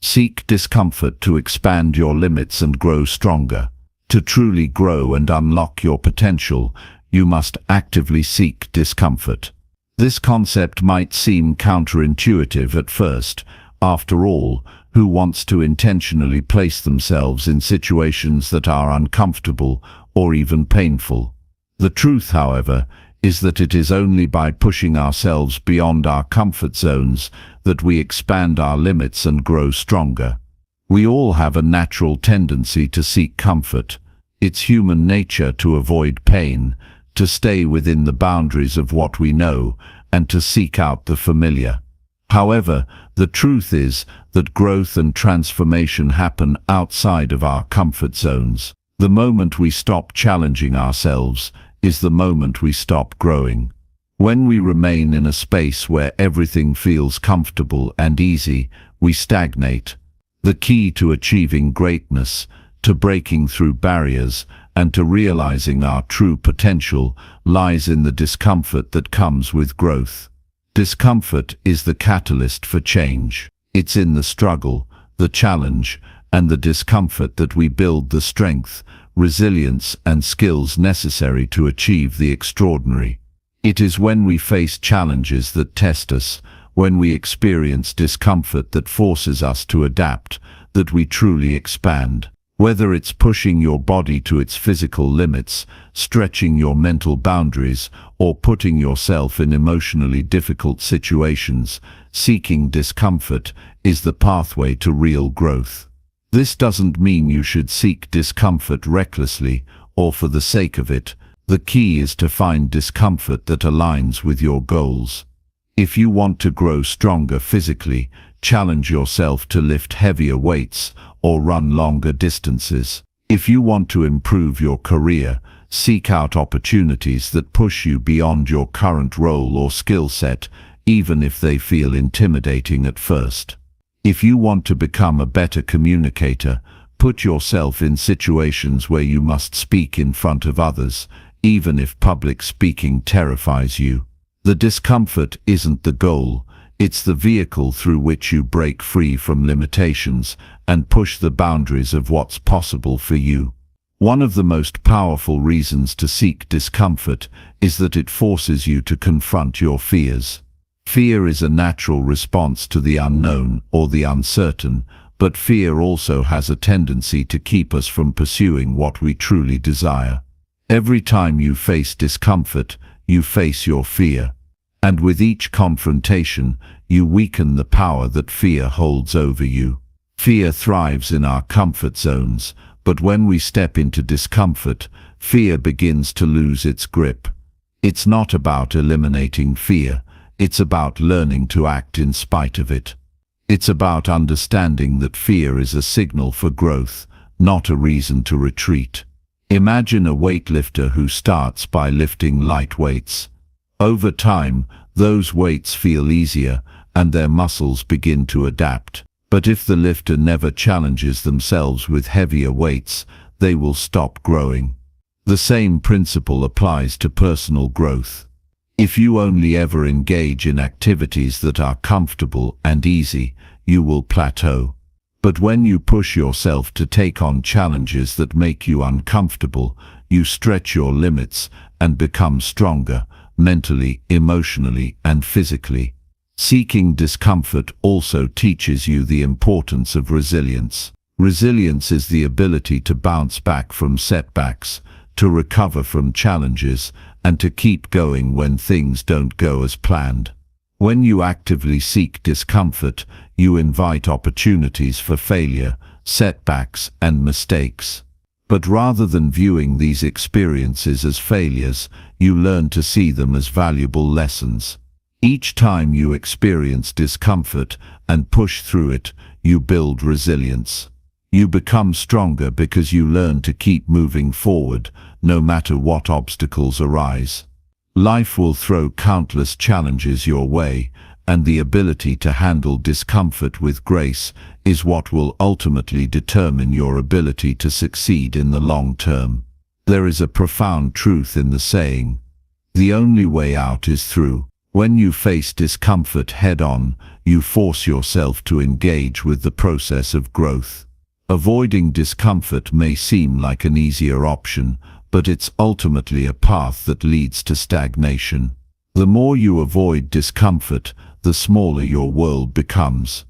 Seek discomfort to expand your limits and grow stronger. To truly grow and unlock your potential, you must actively seek discomfort. This concept might seem counterintuitive at first. After all, who wants to intentionally place themselves in situations that are uncomfortable or even painful? The truth, however, is that it is only by pushing ourselves beyond our comfort zones that we expand our limits and grow stronger. We all have a natural tendency to seek comfort. It's human nature to avoid pain, to stay within the boundaries of what we know, and to seek out the familiar. However, the truth is that growth and transformation happen outside of our comfort zones. The moment we stop challenging ourselves is the moment we stop growing. When we remain in a space where everything feels comfortable and easy, we stagnate. The key to achieving greatness, to breaking through barriers, and to realizing our true potential lies in the discomfort that comes with growth. Discomfort is the catalyst for change. It's in the struggle, the challenge, and the discomfort that we build the strength, resilience, and skills necessary to achieve the extraordinary. It is when we face challenges that test us, when we experience discomfort that forces us to adapt, that we truly expand. Whether it's pushing your body to its physical limits, stretching your mental boundaries, or putting yourself in emotionally difficult situations, seeking discomfort is the pathway to real growth. This doesn't mean you should seek discomfort recklessly or for the sake of it. The key is to find discomfort that aligns with your goals. If you want to grow stronger physically, challenge yourself to lift heavier weights or run longer distances. If you want to improve your career, seek out opportunities that push you beyond your current role or skill set, even if they feel intimidating at first. If you want to become a better communicator, Put yourself in situations where you must speak in front of others, even if public speaking terrifies you. The discomfort isn't the goal, it's the vehicle through which you break free from limitations and push the boundaries of what's possible for you. One of the most powerful reasons to seek discomfort is that it forces you to confront your fears. Fear is a natural response to the unknown or the uncertain, but fear also has a tendency to keep us from pursuing what we truly desire. Every time you face discomfort, you face your fear. And with each confrontation, you weaken the power that fear holds over you. Fear thrives in our comfort zones, but when we step into discomfort, fear begins to lose its grip. It's not about eliminating fear, it's about learning to act in spite of it. It's about understanding that fear is a signal for growth, not a reason to retreat. Imagine a weightlifter who starts by lifting light weights. Over time, those weights feel easier and their muscles begin to adapt. But if the lifter never challenges themselves with heavier weights, they will stop growing. The same principle applies to personal growth. If you only ever engage in activities that are comfortable and easy, you will plateau. But when you push yourself to take on challenges that make you uncomfortable, you stretch your limits and become stronger, mentally, emotionally, and physically. Seeking discomfort also teaches you the importance of resilience. Resilience is the ability to bounce back from setbacks, to recover from challenges, and to keep going when things don't go as planned. When you actively seek discomfort, you invite opportunities for failure, setbacks, and mistakes. But rather than viewing these experiences as failures, you learn to see them as valuable lessons. Each time you experience discomfort and push through it, you build resilience. You become stronger because you learn to keep moving forward, no matter what obstacles arise. Life will throw countless challenges your way, and the ability to handle discomfort with grace is what will ultimately determine your ability to succeed in the long term. There is a profound truth in the saying, "The only way out is through." When you face discomfort head-on, you force yourself to engage with the process of growth. Avoiding discomfort may seem like an easier option, but it's ultimately a path that leads to stagnation. The more you avoid discomfort, the smaller your world becomes.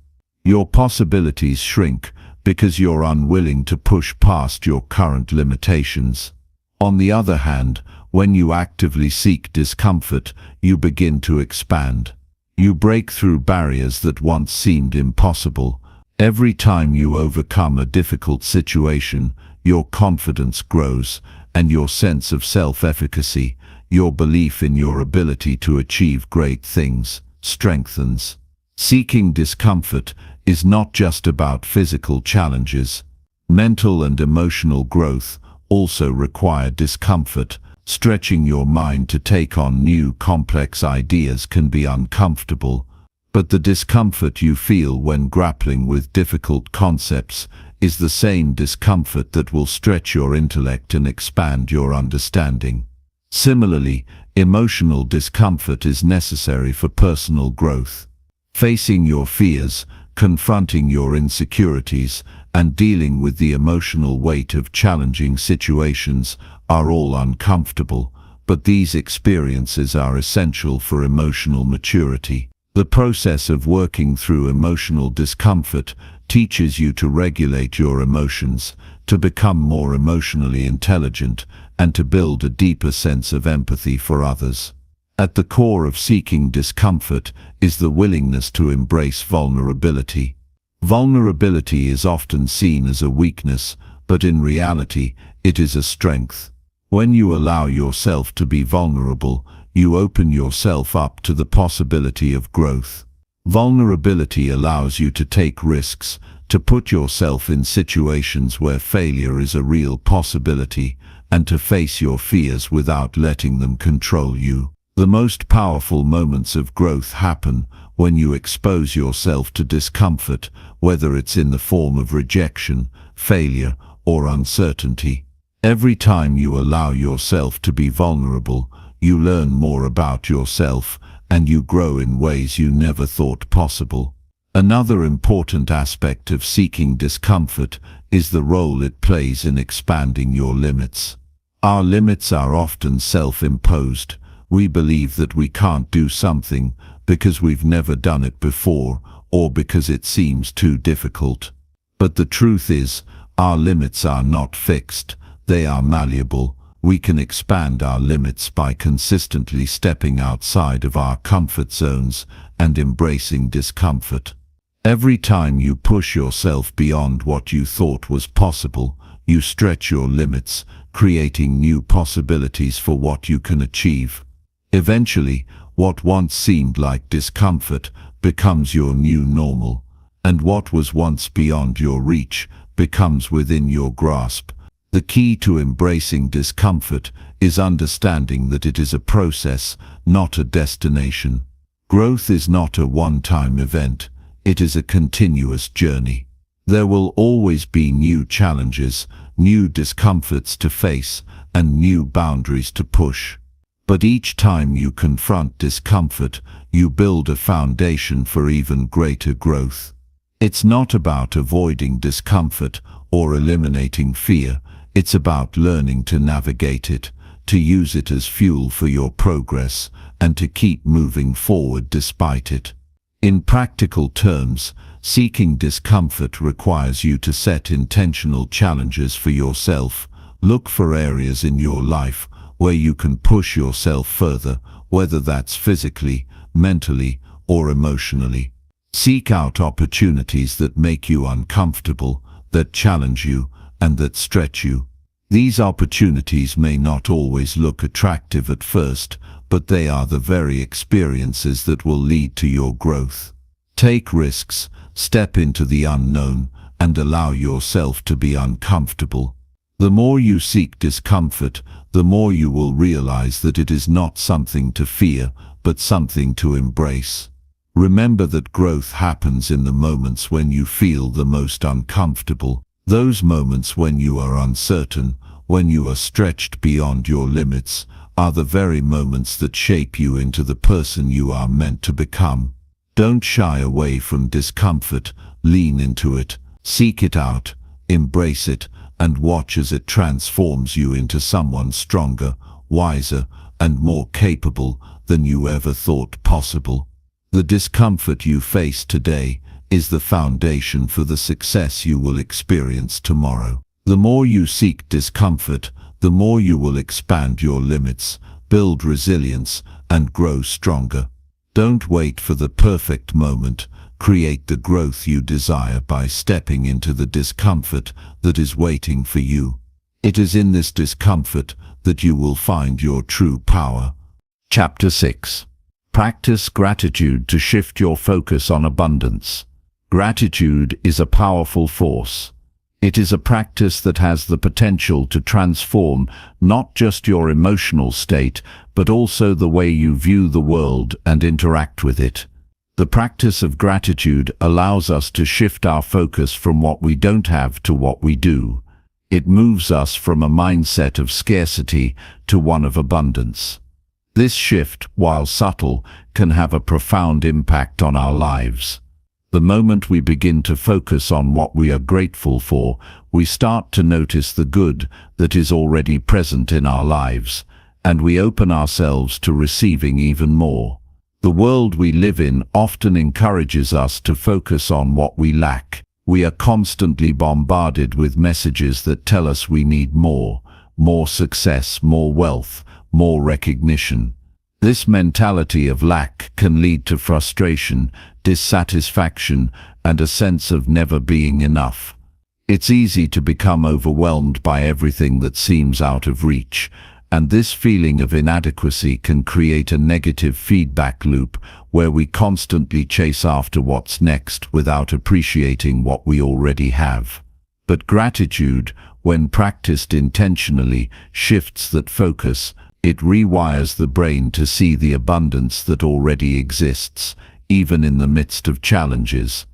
Your possibilities shrink because you're unwilling to push past your current limitations. On the other hand, when you actively seek discomfort, you begin to expand. You break through barriers that once seemed impossible. Every time you overcome a difficult situation, your confidence grows, and your sense of self-efficacy, your belief in your ability to achieve great things, strengthens. Seeking discomfort is not just about physical challenges. Mental and emotional growth also require discomfort. Stretching your mind to take on new complex ideas can be uncomfortable, but the discomfort you feel when grappling with difficult concepts is the same discomfort that will stretch your intellect and expand your understanding. Similarly, emotional discomfort is necessary for personal growth. Facing your fears, confronting your insecurities, and dealing with the emotional weight of challenging situations are all uncomfortable, but these experiences are essential for emotional maturity. The process of working through emotional discomfort teaches you to regulate your emotions, to become more emotionally intelligent, and to build a deeper sense of empathy for others. At the core of seeking discomfort is the willingness to embrace vulnerability. Vulnerability is often seen as a weakness, but in reality, it is a strength. When you allow yourself to be vulnerable, you open yourself up to the possibility of growth. Vulnerability allows you to take risks, to put yourself in situations where failure is a real possibility, and to face your fears without letting them control you. The most powerful moments of growth happen when you expose yourself to discomfort, whether it's in the form of rejection, failure, or uncertainty. Every time you allow yourself to be vulnerable, you learn more about yourself, and you grow in ways you never thought possible. Another important aspect of seeking discomfort is the role it plays in expanding your limits. Our limits are often self-imposed. We believe that we can't do something because we've never done it before or because it seems too difficult. But the truth is, our limits are not fixed. They are malleable. We can expand our limits by consistently stepping outside of our comfort zones and embracing discomfort. Every time you push yourself beyond what you thought was possible, you stretch your limits, creating new possibilities for what you can achieve. Eventually, what once seemed like discomfort becomes your new normal, and what was once beyond your reach becomes within your grasp. The key to embracing discomfort is understanding that it is a process, not a destination. Growth is not a one-time event. It is a continuous journey. There will always be new challenges, new discomforts to face, and new boundaries to push. But each time you confront discomfort, you build a foundation for even greater growth. It's not about avoiding discomfort or eliminating fear. It's about learning to navigate it, to use it as fuel for your progress, and to keep moving forward despite it. In practical terms, seeking discomfort requires you to set intentional challenges for yourself. Look for areas in your life where you can push yourself further, whether that's physically, mentally, or emotionally. Seek out opportunities that make you uncomfortable, that challenge you, and that stretch you. These opportunities may not always look attractive at first, but they are the very experiences that will lead to your growth. Take risks, step into the unknown, and allow yourself to be uncomfortable. The more you seek discomfort, the more you will realize that it is not something to fear, but something to embrace. Remember that growth happens in the moments when you feel the most uncomfortable, those moments when you are uncertain, when you are stretched beyond your limits, are the very moments that shape you into the person you are meant to become. Don't shy away from discomfort, lean into it, seek it out, embrace it, and watch as it transforms you into someone stronger, wiser, and more capable than you ever thought possible. The discomfort you face today is the foundation for the success you will experience tomorrow. The more you seek discomfort, the more you will expand your limits, build resilience, and grow stronger. Don't wait for the perfect moment. Create the growth you desire by stepping into the discomfort that is waiting for you. It is in this discomfort that you will find your true power. Chapter 6. Practice gratitude to shift your focus on abundance. Gratitude is a powerful force. It is a practice that has the potential to transform not just your emotional state, but also the way you view the world and interact with it. The practice of gratitude allows us to shift our focus from what we don't have to what we do. It moves us from a mindset of scarcity to one of abundance. This shift, while subtle, can have a profound impact on our lives. The moment we begin to focus on what we are grateful for, we start to notice the good that is already present in our lives, and we open ourselves to receiving even more. The world we live in often encourages us to focus on what we lack. We are constantly bombarded with messages that tell us we need more success, more wealth, more recognition. This mentality of lack can lead to frustration, dissatisfaction, and a sense of never being enough. It's easy to become overwhelmed by everything that seems out of reach, and this feeling of inadequacy can create a negative feedback loop where we constantly chase after what's next without appreciating what we already have. But gratitude, when practiced intentionally, shifts that focus. It rewires the brain to see the abundance that already exists, even in the midst of challenges.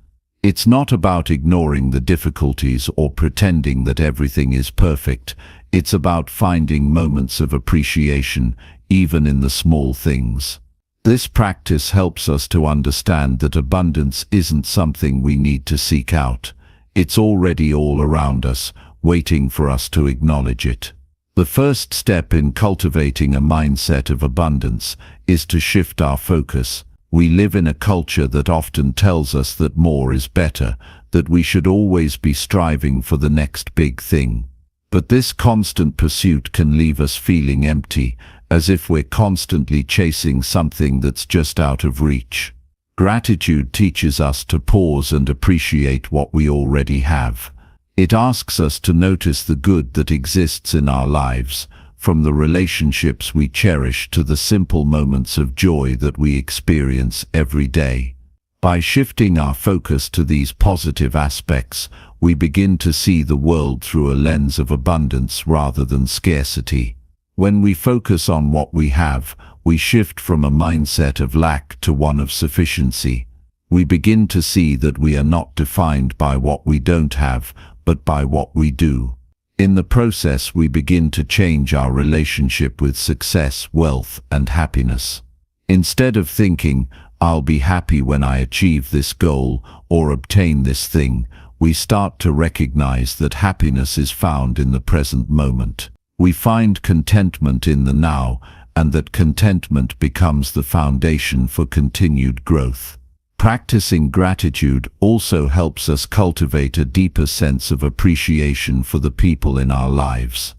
It's not about ignoring the difficulties or pretending that everything is perfect. It's about finding moments of appreciation, even in the small things. This practice helps us to understand that abundance isn't something we need to seek out. It's already all around us, waiting for us to acknowledge it. The first step in cultivating a mindset of abundance is to shift our focus. We live in a culture that often tells us that more is better, that we should always be striving for the next big thing. But this constant pursuit can leave us feeling empty, as if we're constantly chasing something that's just out of reach. Gratitude teaches us to pause and appreciate what we already have. It asks us to notice the good that exists in our lives, from the relationships we cherish to the simple moments of joy that we experience every day. By shifting our focus to these positive aspects, we begin to see the world through a lens of abundance rather than scarcity. When we focus on what we have, we shift from a mindset of lack to one of sufficiency. We begin to see that we are not defined by what we don't have, but by what we do. In the process, we begin to change our relationship with success, wealth, and happiness. Instead of thinking, "I'll be happy when I achieve this goal or obtain this thing," we start to recognize that happiness is found in the present moment. We find contentment in the now, and that contentment becomes the foundation for continued growth. Practicing gratitude also helps us cultivate a deeper sense of appreciation for the people in our lives.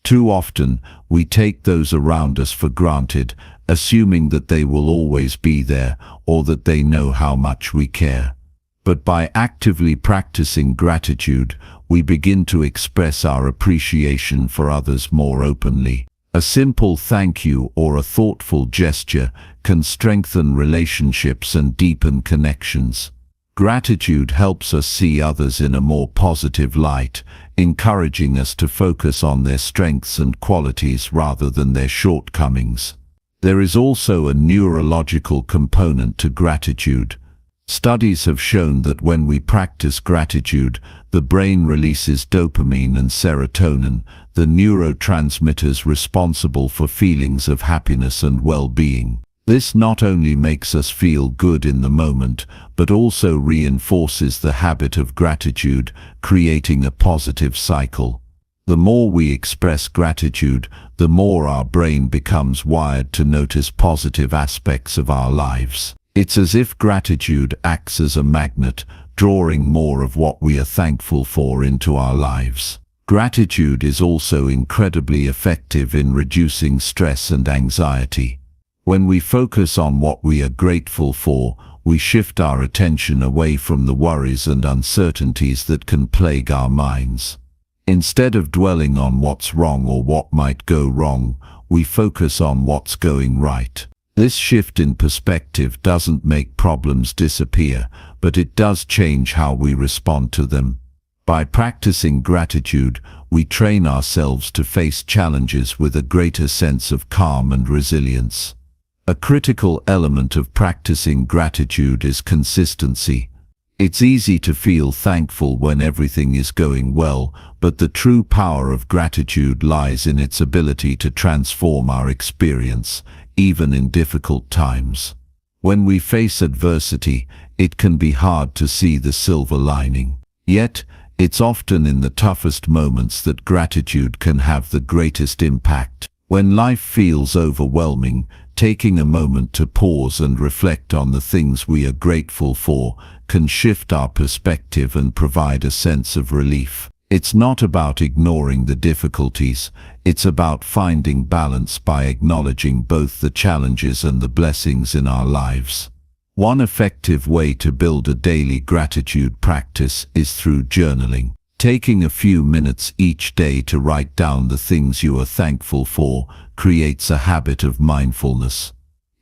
Too often, we take those around us for granted, assuming that they will always be there or that they know how much we care. But by actively practicing gratitude, we begin to express our appreciation for others more openly. A simple thank you or a thoughtful gesture can strengthen relationships and deepen connections. Gratitude helps us see others in a more positive light, encouraging us to focus on their strengths and qualities rather than their shortcomings. There is also a neurological component to gratitude. Studies have shown that when we practice gratitude, the brain releases dopamine and serotonin, the neurotransmitters responsible for feelings of happiness and well-being. This not only makes us feel good in the moment, but also reinforces the habit of gratitude, creating a positive cycle. The more we express gratitude, the more our brain becomes wired to notice positive aspects of our lives. It's as if gratitude acts as a magnet, drawing more of what we are thankful for into our lives. Gratitude is also incredibly effective in reducing stress and anxiety. When we focus on what we are grateful for, we shift our attention away from the worries and uncertainties that can plague our minds. Instead of dwelling on what's wrong or what might go wrong, we focus on what's going right. This shift in perspective doesn't make problems disappear, but it does change how we respond to them. By practicing gratitude, we train ourselves to face challenges with a greater sense of calm and resilience. A critical element of practicing gratitude is consistency. It's easy to feel thankful when everything is going well, but the true power of gratitude lies in its ability to transform our experience, even in difficult times. When we face adversity, it can be hard to see the silver lining. Yet, it's often in the toughest moments that gratitude can have the greatest impact. When life feels overwhelming, taking a moment to pause and reflect on the things we are grateful for can shift our perspective and provide a sense of relief. It's not about ignoring the difficulties, it's about finding balance by acknowledging both the challenges and the blessings in our lives. One effective way to build a daily gratitude practice is through journaling. Taking a few minutes each day to write down the things you are thankful for creates a habit of mindfulness.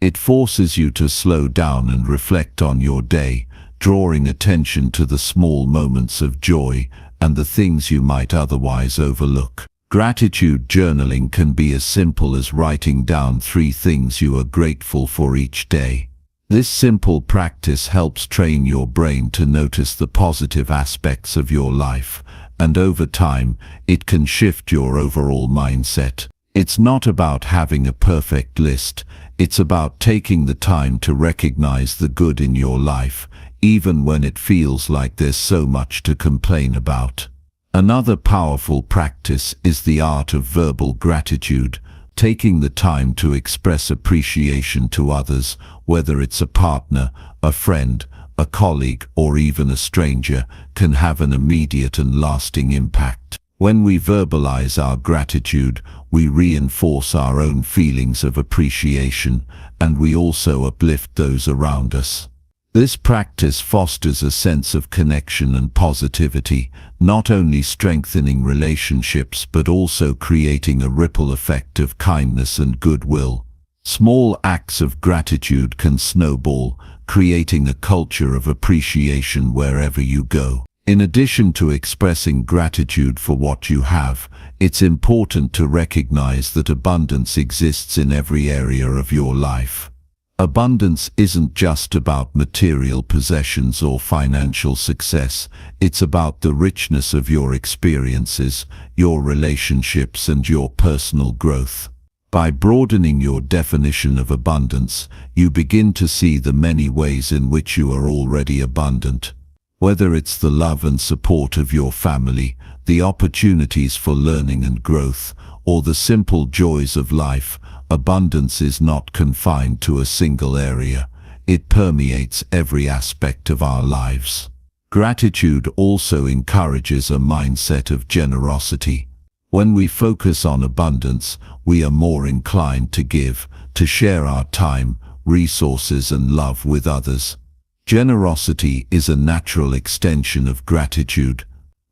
It forces you to slow down and reflect on your day, drawing attention to the small moments of joy and the things you might otherwise overlook. Gratitude journaling can be as simple as writing down 3 things you are grateful for each day. This simple practice helps train your brain to notice the positive aspects of your life, and over time, it can shift your overall mindset. It's not about having a perfect list, it's about taking the time to recognize the good in your life, even when it feels like there's so much to complain about. Another powerful practice is the art of verbal gratitude, taking the time to express appreciation to others, whether it's a partner, a friend, a colleague, or even a stranger, can have an immediate and lasting impact. When we verbalize our gratitude, we reinforce our own feelings of appreciation, and we also uplift those around us. This practice fosters a sense of connection and positivity, not only strengthening relationships but also creating a ripple effect of kindness and goodwill. Small acts of gratitude can snowball, creating a culture of appreciation wherever you go. In addition to expressing gratitude for what you have, it's important to recognize that abundance exists in every area of your life. Abundance isn't just about material possessions or financial success, it's about the richness of your experiences, your relationships, and your personal growth. By broadening your definition of abundance, you begin to see the many ways in which you are already abundant. Whether it's the love and support of your family, the opportunities for learning and growth, or the simple joys of life, abundance is not confined to a single area. It permeates every aspect of our lives. Gratitude also encourages a mindset of generosity. When we focus on abundance, we are more inclined to give, to share our time, resources, and love with others. Generosity is a natural extension of gratitude.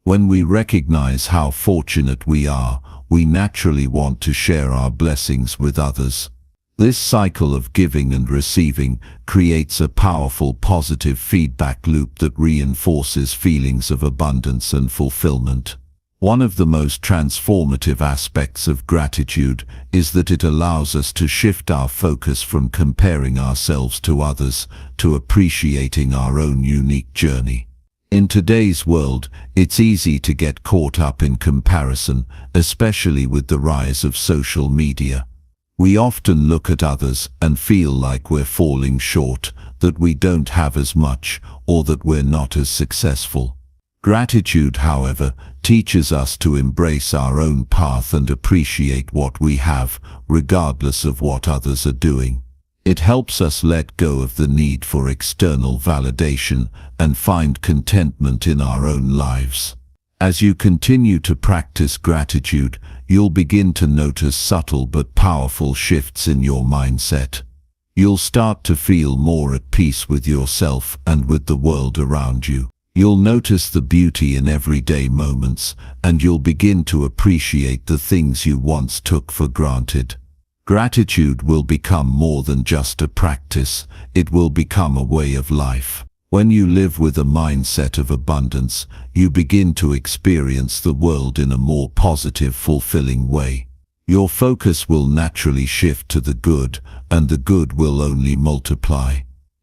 When we recognize how fortunate we are, we naturally want to share our blessings with others. This cycle of giving and receiving creates a powerful positive feedback loop that reinforces feelings of abundance and fulfillment. One of the most transformative aspects of gratitude is that it allows us to shift our focus from comparing ourselves to others to appreciating our own unique journey. In today's world, it's easy to get caught up in comparison, especially with the rise of social media. We often look at others and feel like we're falling short, that we don't have as much, or that we're not as successful. Gratitude, however, teaches us to embrace our own path and appreciate what we have, regardless of what others are doing. It helps us let go of the need for external validation and find contentment in our own lives. As you continue to practice gratitude, you'll begin to notice subtle but powerful shifts in your mindset. You'll start to feel more at peace with yourself and with the world around you. You'll notice the beauty in everyday moments, and you'll begin to appreciate the things you once took for granted. Gratitude will become more than just a practice, it will become a way of life. When you live with a mindset of abundance, you begin to experience the world in a more positive, fulfilling way. Your focus will naturally shift to the good, and the good will only multiply.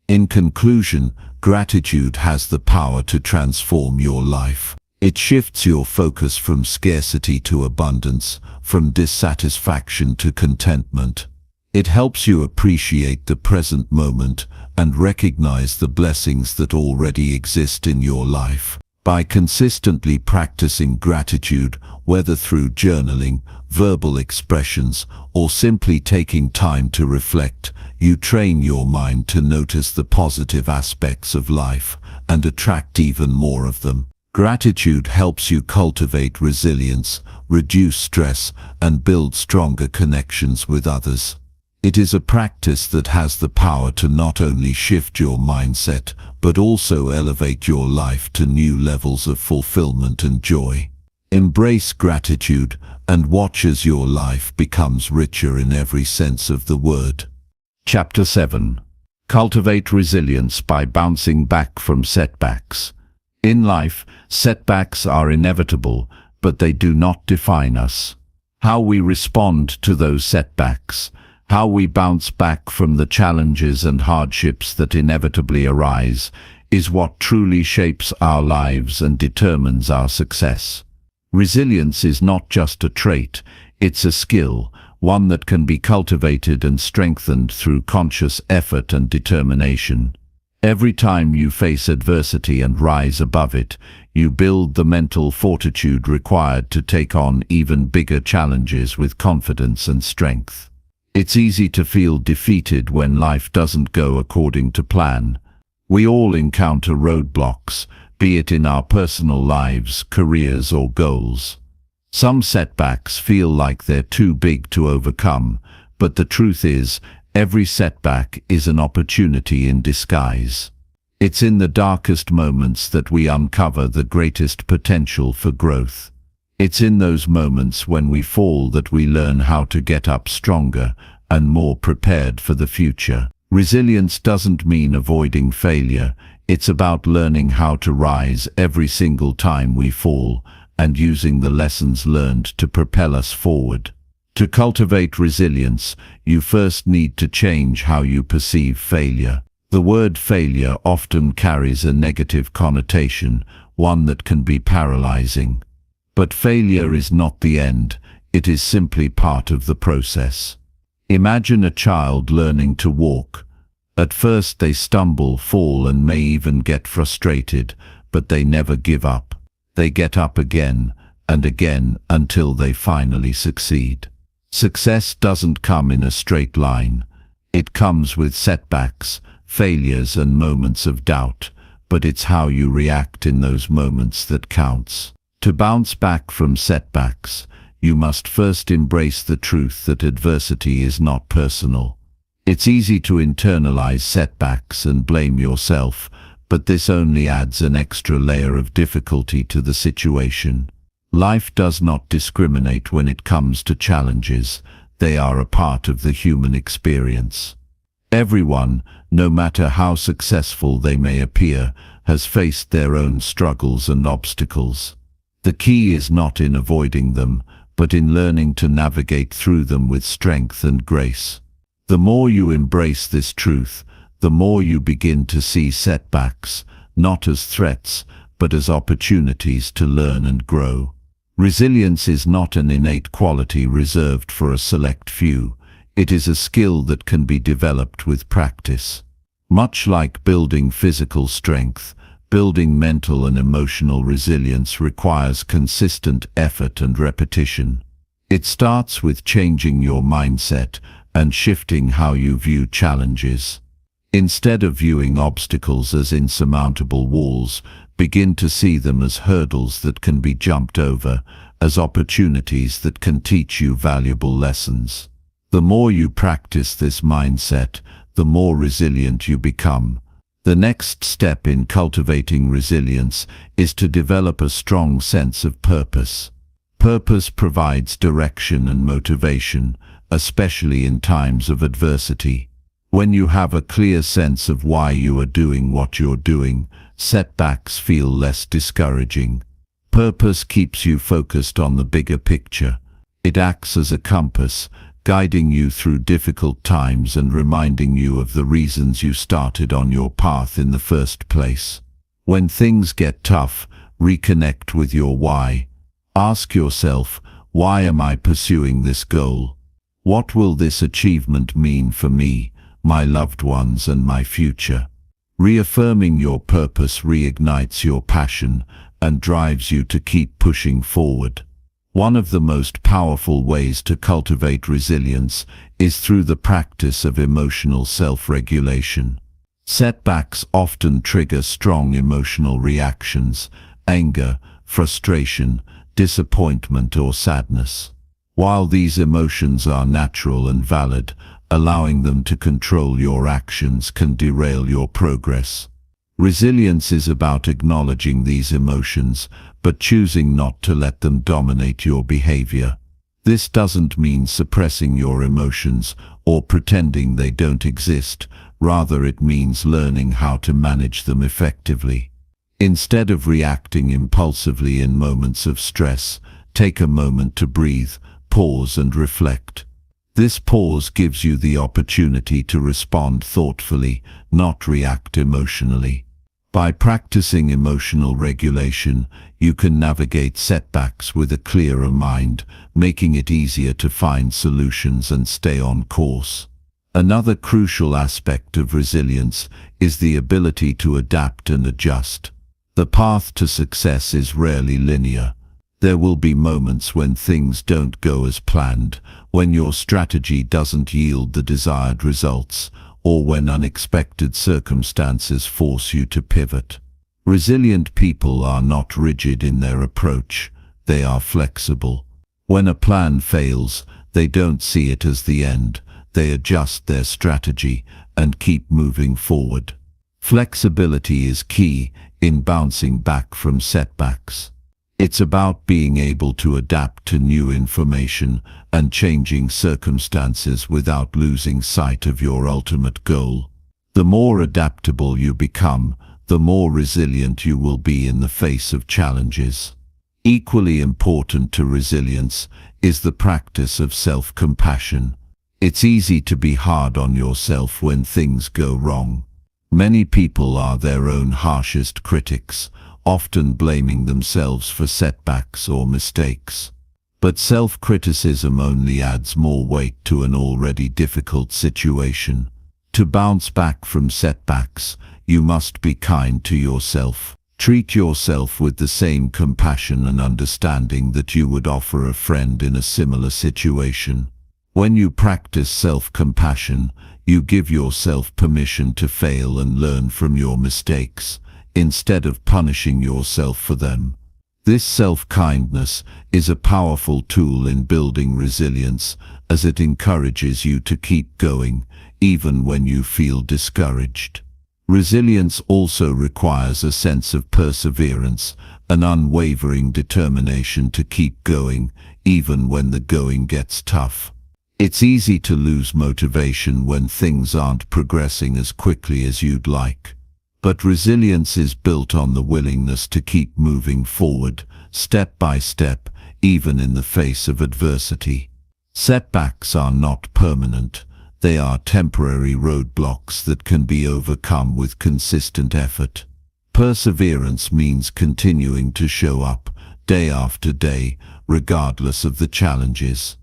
In conclusion, gratitude has the power to transform your life. It shifts your focus from scarcity to abundance, from dissatisfaction to contentment. It helps you appreciate the present moment and recognize the blessings that already exist in your life. By consistently practicing gratitude, whether through journaling, verbal expressions, or simply taking time to reflect, you train your mind to notice the positive aspects of life and attract even more of them. Gratitude helps you cultivate resilience, reduce stress, and build stronger connections with others. It is a practice that has the power to not only shift your mindset, but also elevate your life to new levels of fulfillment and joy. Embrace gratitude and watch as your life becomes richer in every sense of the word. Chapter 7. Cultivate resilience by bouncing back from setbacks. In life, setbacks are inevitable, but they do not define us. How we respond to those setbacks, how we bounce back from the challenges and hardships that inevitably arise, is what truly shapes our lives and determines our success. Resilience is not just a trait, it's a skill, one that can be cultivated and strengthened through conscious effort and determination. Every time you face adversity and rise above it, you build the mental fortitude required to take on even bigger challenges with confidence and strength. It's easy to feel defeated when life doesn't go according to plan. We all encounter roadblocks, be it in our personal lives, careers, or goals. Some setbacks feel like they're too big to overcome, but the truth is, every setback is an opportunity in disguise. It's in the darkest moments that we uncover the greatest potential for growth. It's in those moments when we fall that we learn how to get up stronger and more prepared for the future. Resilience doesn't mean avoiding failure. It's about learning how to rise every single time we fall and using the lessons learned to propel us forward. To cultivate resilience, you first need to change how you perceive failure. The word failure often carries a negative connotation, one that can be paralyzing. But failure is not the end, it is simply part of the process. Imagine a child learning to walk. At first they stumble, fall, and may even get frustrated, but they never give up. They get up again and again until they finally succeed. Success doesn't come in a straight line. It comes with setbacks, failures, and moments of doubt, but it's how you react in those moments that counts. To bounce back from setbacks, you must first embrace the truth that adversity is not personal. It's easy to internalize setbacks and blame yourself, but this only adds an extra layer of difficulty to the situation. Life does not discriminate when it comes to challenges. They are a part of the human experience. Everyone, no matter how successful they may appear, has faced their own struggles and obstacles. The key is not in avoiding them, but in learning to navigate through them with strength and grace. The more you embrace this truth, the more you begin to see setbacks, not as threats, but as opportunities to learn and grow. Resilience is not an innate quality reserved for a select few. It is a skill that can be developed with practice. Much like building physical strength, building mental and emotional resilience requires consistent effort and repetition. It starts with changing your mindset and shifting how you view challenges. Instead of viewing obstacles as insurmountable walls, begin to see them as hurdles that can be jumped over, as opportunities that can teach you valuable lessons. The more you practice this mindset, the more resilient you become. The next step in cultivating resilience is to develop a strong sense of purpose. Purpose provides direction and motivation, especially in times of adversity. When you have a clear sense of why you are doing what you're doing, setbacks feel less discouraging. Purpose keeps you focused on the bigger picture. It acts as a compass, guiding you through difficult times and reminding you of the reasons you started on your path in the first place. When things get tough, reconnect with your why. Ask yourself, why am I pursuing this goal? What will this achievement mean for me, my loved ones, and my future? Reaffirming your purpose reignites your passion and drives you to keep pushing forward. One of the most powerful ways to cultivate resilience is through the practice of emotional self-regulation. Setbacks often trigger strong emotional reactions: anger, frustration, disappointment, or sadness. While these emotions are natural and valid, allowing them to control your actions can derail your progress. Resilience is about acknowledging these emotions, but choosing not to let them dominate your behavior. This doesn't mean suppressing your emotions or pretending they don't exist. Rather, it means learning how to manage them effectively. Instead of reacting impulsively in moments of stress, take a moment to breathe, pause and reflect. This pause gives you the opportunity to respond thoughtfully, not react emotionally. By practicing emotional regulation, you can navigate setbacks with a clearer mind, making it easier to find solutions and stay on course. Another crucial aspect of resilience is the ability to adapt and adjust. The path to success is rarely linear. There will be moments when things don't go as planned, when your strategy doesn't yield the desired results, or when unexpected circumstances force you to pivot. Resilient people are not rigid in their approach, they are flexible. When a plan fails, they don't see it as the end, they adjust their strategy and keep moving forward. Flexibility is key in bouncing back from setbacks. It's about being able to adapt to new information and changing circumstances without losing sight of your ultimate goal. The more adaptable you become, the more resilient you will be in the face of challenges. Equally important to resilience is the practice of self-compassion. It's easy to be hard on yourself when things go wrong. Many people are their own harshest critics, often blaming themselves for setbacks or mistakes. But self-criticism only adds more weight to an already difficult situation. To bounce back from setbacks, you must be kind to yourself. Treat yourself with the same compassion and understanding that you would offer a friend in a similar situation. When you practice self-compassion, you give yourself permission to fail and learn from your mistakes, instead of punishing yourself for them. This self-kindness is a powerful tool in building resilience, as it encourages you to keep going, even when you feel discouraged. Resilience also requires a sense of perseverance, an unwavering determination to keep going, even when the going gets tough. It's easy to lose motivation when things aren't progressing as quickly as you'd like. But resilience is built on the willingness to keep moving forward, step by step, even in the face of adversity. Setbacks are not permanent. They are temporary roadblocks that can be overcome with consistent effort. Perseverance means continuing to show up, day after day, regardless of the challenges.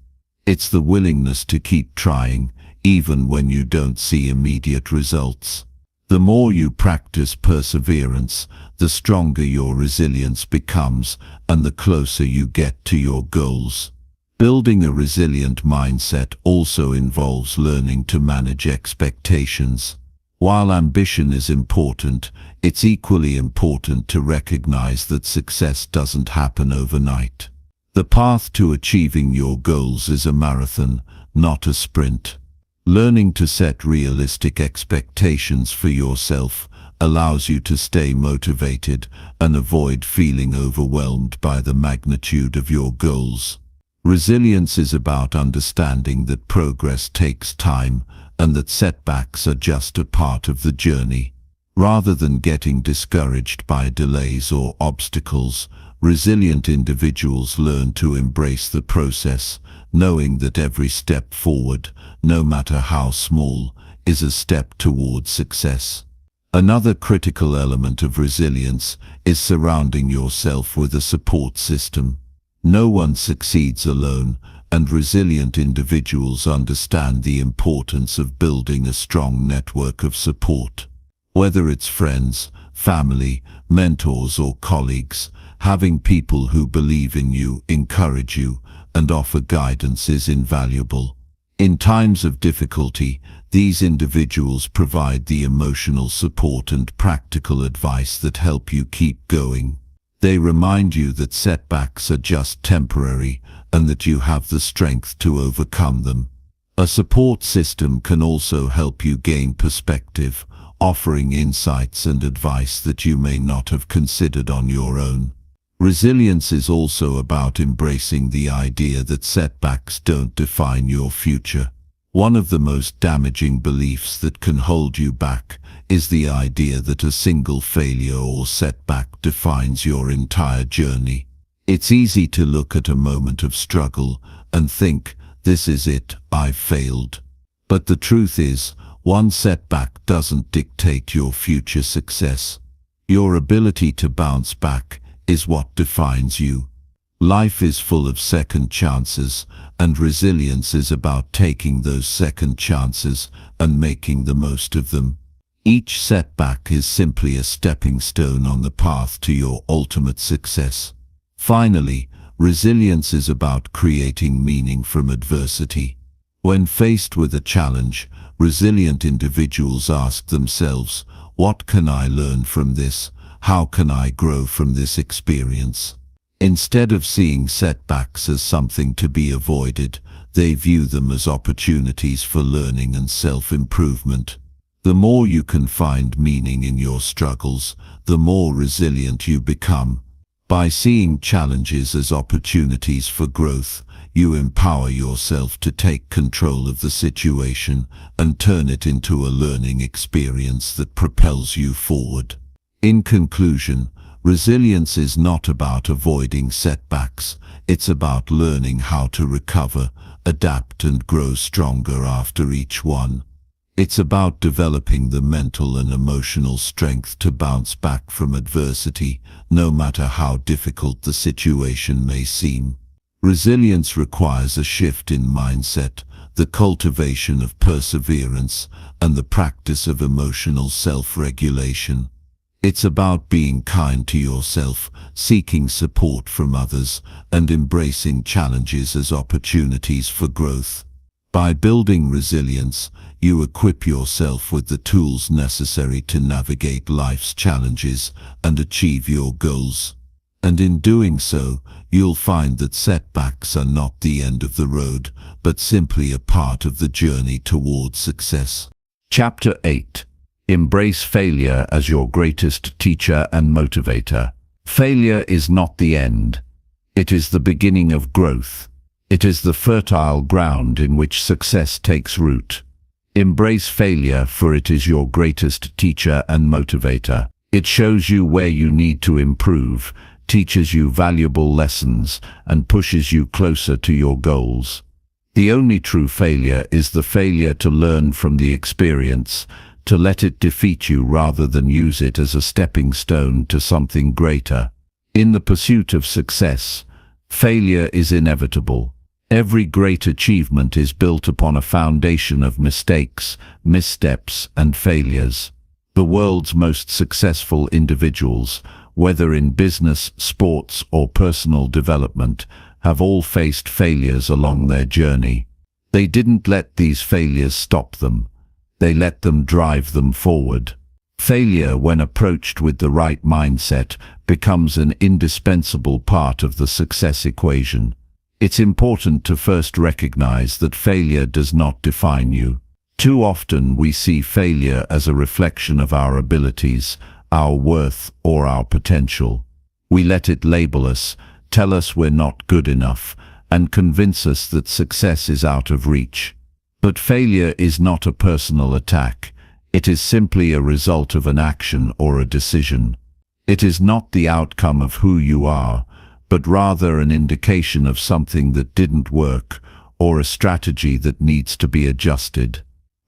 It's the willingness to keep trying, even when you don't see immediate results. The more you practice perseverance, the stronger your resilience becomes and the closer you get to your goals. Building a resilient mindset also involves learning to manage expectations. While ambition is important, it's equally important to recognize that success doesn't happen overnight. The path to achieving your goals is a marathon, not a sprint. Learning to set realistic expectations for yourself allows you to stay motivated and avoid feeling overwhelmed by the magnitude of your goals. Resilience is about understanding that progress takes time and that setbacks are just a part of the journey. Rather than getting discouraged by delays or obstacles, resilient individuals learn to embrace the process, knowing that every step forward, no matter how small, is a step towards success. Another critical element of resilience is surrounding yourself with a support system. No one succeeds alone, and resilient individuals understand the importance of building a strong network of support. Whether it's friends, family, mentors, or colleagues, having people who believe in you, encourage you, and offer guidance is invaluable. In times of difficulty, these individuals provide the emotional support and practical advice that help you keep going. They remind you that setbacks are just temporary and that you have the strength to overcome them. A support system can also help you gain perspective, offering insights and advice that you may not have considered on your own. Resilience is also about embracing the idea that setbacks don't define your future. One of the most damaging beliefs that can hold you back is the idea that a single failure or setback defines your entire journey. It's easy to look at a moment of struggle and think, this is it, I've failed. But the truth is, one setback doesn't dictate your future success. Your ability to bounce back is what defines you. Life is full of second chances, and resilience is about taking those second chances and making the most of them. Each setback is simply a stepping stone on the path to your ultimate success. Finally, resilience is about creating meaning from adversity. When faced with a challenge, resilient individuals ask themselves, what can I learn from this? How can I grow from this experience? Instead of seeing setbacks as something to be avoided, they view them as opportunities for learning and self-improvement. The more you can find meaning in your struggles, the more resilient you become. By seeing challenges as opportunities for growth, you empower yourself to take control of the situation and turn it into a learning experience that propels you forward. In conclusion, resilience is not about avoiding setbacks, it's about learning how to recover, adapt and grow stronger after each one. It's about developing the mental and emotional strength to bounce back from adversity, no matter how difficult the situation may seem. Resilience requires a shift in mindset, the cultivation of perseverance, and the practice of emotional self-regulation. It's about being kind to yourself, seeking support from others, and embracing challenges as opportunities for growth. By building resilience, you equip yourself with the tools necessary to navigate life's challenges and achieve your goals. And in doing so, you'll find that setbacks are not the end of the road, but simply a part of the journey towards success. Chapter 8. Embrace failure as your greatest teacher and motivator. Failure is not the end. It is the beginning of growth. It is the fertile ground in which success takes root. Embrace failure, for it is your greatest teacher and motivator. It shows you where you need to improve, teaches you valuable lessons, and pushes you closer to your goals. The only true failure is the failure to learn from the experience, to let it defeat you rather than use it as a stepping stone to something greater. In the pursuit of success, failure is inevitable. Every great achievement is built upon a foundation of mistakes, missteps, and failures. The world's most successful individuals, whether in business, sports, or personal development, have all faced failures along their journey. They didn't let these failures stop them. They let them drive them forward. Failure, when approached with the right mindset, becomes an indispensable part of the success equation. It's important to first recognize that failure does not define you. Too often we see failure as a reflection of our abilities, our worth, or our potential. We let it label us, tell us we're not good enough, and convince us that success is out of reach. But failure is not a personal attack. It is simply a result of an action or a decision. It is not the outcome of who you are, but rather an indication of something that didn't work, or a strategy that needs to be adjusted.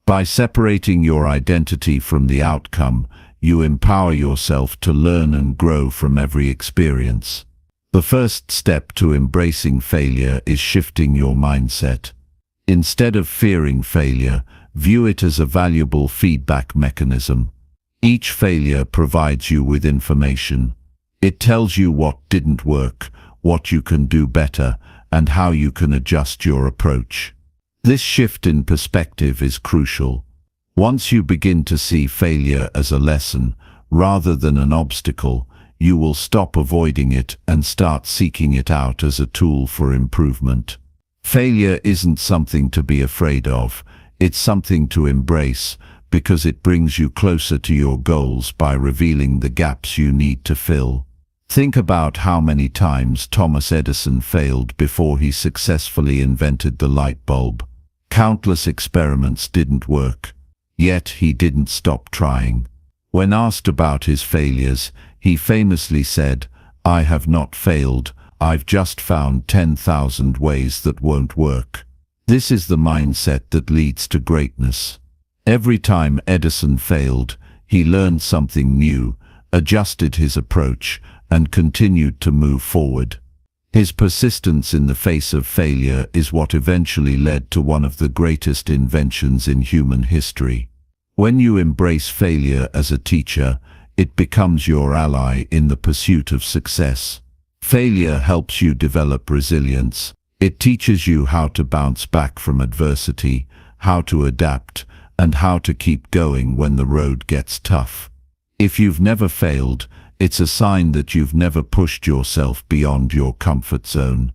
By separating your identity from the outcome, you empower yourself to learn and grow from every experience. The first step to embracing failure is shifting your mindset. Instead of fearing failure, view it as a valuable feedback mechanism. Each failure provides you with information. It tells you what didn't work, what you can do better, and how you can adjust your approach. This shift in perspective is crucial. Once you begin to see failure as a lesson, rather than an obstacle, you will stop avoiding it and start seeking it out as a tool for improvement. Failure isn't something to be afraid of, it's something to embrace, because it brings you closer to your goals by revealing the gaps you need to fill. Think about how many times Thomas Edison failed before he successfully invented the light bulb. Countless experiments didn't work, yet he didn't stop trying. When asked about his failures, he famously said, "I have not failed, "I've just found 10,000 ways that won't work." This is the mindset that leads to greatness. Every time Edison failed, he learned something new, adjusted his approach, and continued to move forward. His persistence in the face of failure is what eventually led to one of the greatest inventions in human history. When you embrace failure as a teacher, it becomes your ally in the pursuit of success. Failure helps you develop resilience. It teaches you how to bounce back from adversity, how to adapt, and how to keep going when the road gets tough. If you've never failed, it's a sign that you've never pushed yourself beyond your comfort zone.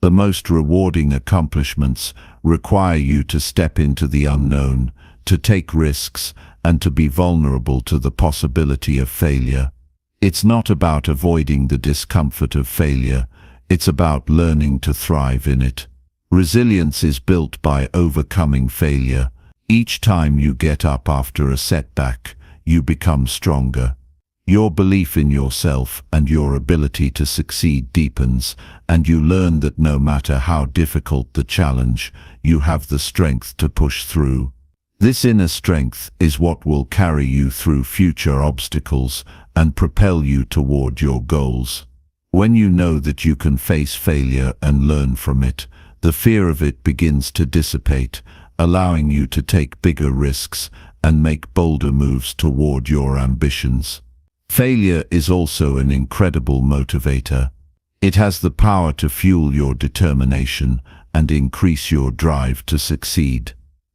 The most rewarding accomplishments require you to step into the unknown, to take risks, and to be vulnerable to the possibility of failure. It's not about avoiding the discomfort of failure, it's about learning to thrive in it. Resilience is built by overcoming failure. Each time you get up after a setback, you become stronger. Your belief in yourself and your ability to succeed deepens, and you learn that no matter how difficult the challenge, you have the strength to push through. This inner strength is what will carry you through future obstacles and propel you toward your goals. When you know that you can face failure and learn from it, the fear of it begins to dissipate, allowing you to take bigger risks and make bolder moves toward your ambitions. Failure is also an incredible motivator. It has the power to fuel your determination and increase your drive to succeed.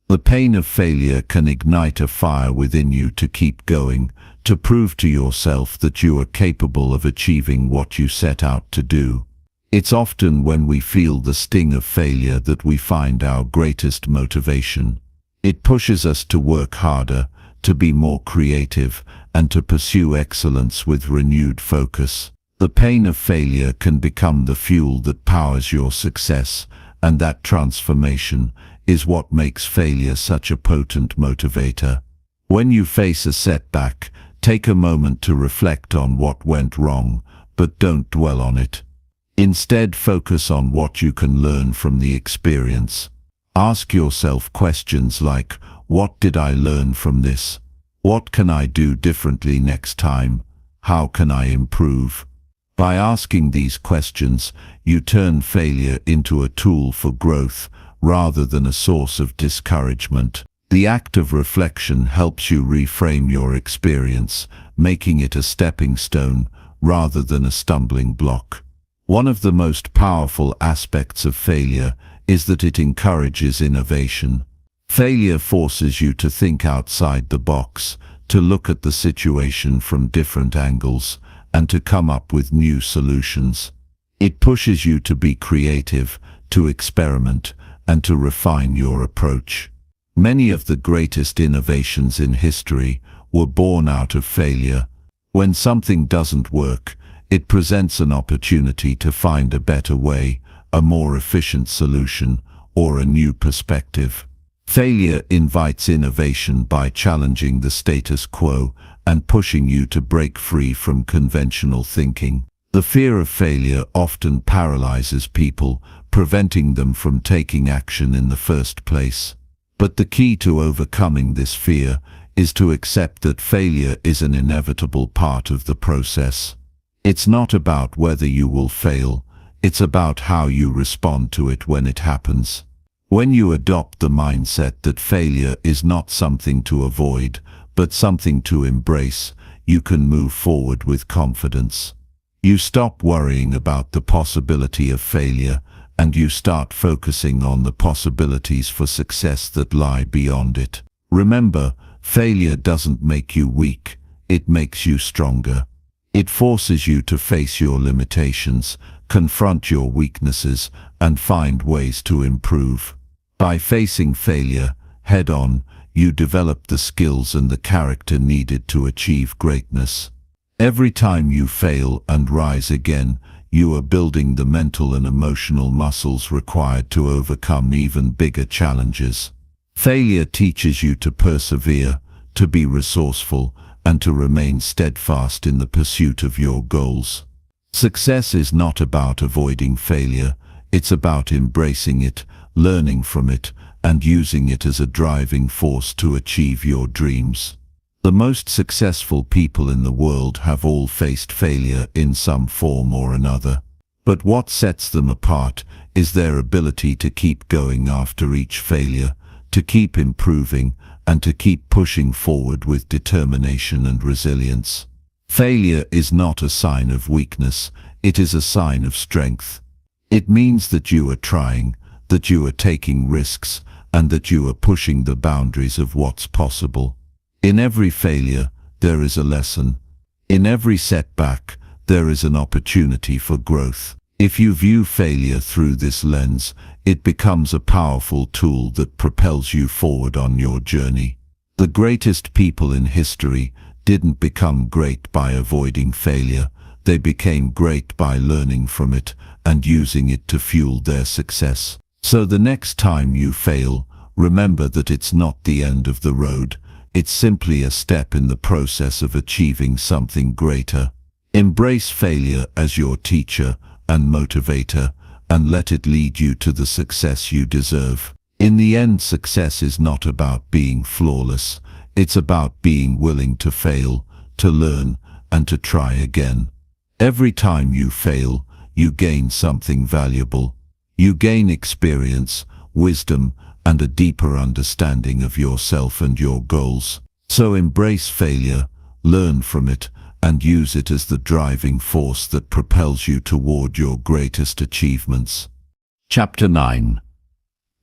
The pain of failure can ignite a fire within you to keep going, to prove to yourself that you are capable of achieving what you set out to do. It's often when we feel the sting of failure that we find our greatest motivation. It pushes us to work harder, to be more creative, and to pursue excellence with renewed focus. The pain of failure can become the fuel that powers your success, and that transformation is what makes failure such a potent motivator. When you face a setback, take a moment to reflect on what went wrong, but don't dwell on it. Instead, focus on what you can learn from the experience. Ask yourself questions like, what did I learn from this? What can I do differently next time? How can I improve? By asking these questions, you turn failure into a tool for growth rather than a source of discouragement. The act of reflection helps you reframe your experience, making it a stepping stone rather than a stumbling block. One of the most powerful aspects of failure is that it encourages innovation. Failure forces you to think outside the box, to look at the situation from different angles, and to come up with new solutions. It pushes you to be creative, to experiment, and to refine your approach. Many of the greatest innovations in history were born out of failure. When something doesn't work, it presents an opportunity to find a better way, a more efficient solution, or a new perspective. Failure invites innovation by challenging the status quo and pushing you to break free from conventional thinking. The fear of failure often paralyzes people, preventing them from taking action in the first place. But the key to overcoming this fear is to accept that failure is an inevitable part of the process. It's not about whether you will fail, it's about how you respond to it when it happens. When you adopt the mindset that failure is not something to avoid, but something to embrace, you can move forward with confidence. You stop worrying about the possibility of failure, and you start focusing on the possibilities for success that lie beyond it. Remember, failure doesn't make you weak, it makes you stronger. It forces you to face your limitations, confront your weaknesses, and find ways to improve. By facing failure head-on, you develop the skills and the character needed to achieve greatness. Every time you fail and rise again, you are building the mental and emotional muscles required to overcome even bigger challenges. Failure teaches you to persevere, to be resourceful, and to remain steadfast in the pursuit of your goals. Success is not about avoiding failure. It's about embracing it, learning from it, and using it as a driving force to achieve your dreams. The most successful people in the world have all faced failure in some form or another. But what sets them apart is their ability to keep going after each failure, to keep improving, and to keep pushing forward with determination and resilience. Failure is not a sign of weakness, it is a sign of strength. It means that you are trying, that you are taking risks, and that you are pushing the boundaries of what's possible. In every failure, there is a lesson. In every setback, there is an opportunity for growth. If you view failure through this lens, it becomes a powerful tool that propels you forward on your journey. The greatest people in history didn't become great by avoiding failure. They became great by learning from it and using it to fuel their success. So the next time you fail, remember that it's not the end of the road. It's simply a step in the process of achieving something greater. Embrace failure as your teacher and motivator, and let it lead you to the success you deserve. In the end, success is not about being flawless. It's about being willing to fail, to learn, and to try again. Every time you fail, you gain something valuable. You gain experience, wisdom, and a deeper understanding of yourself and your goals. So embrace failure, learn from it, and use it as the driving force that propels you toward your greatest achievements. Chapter 9.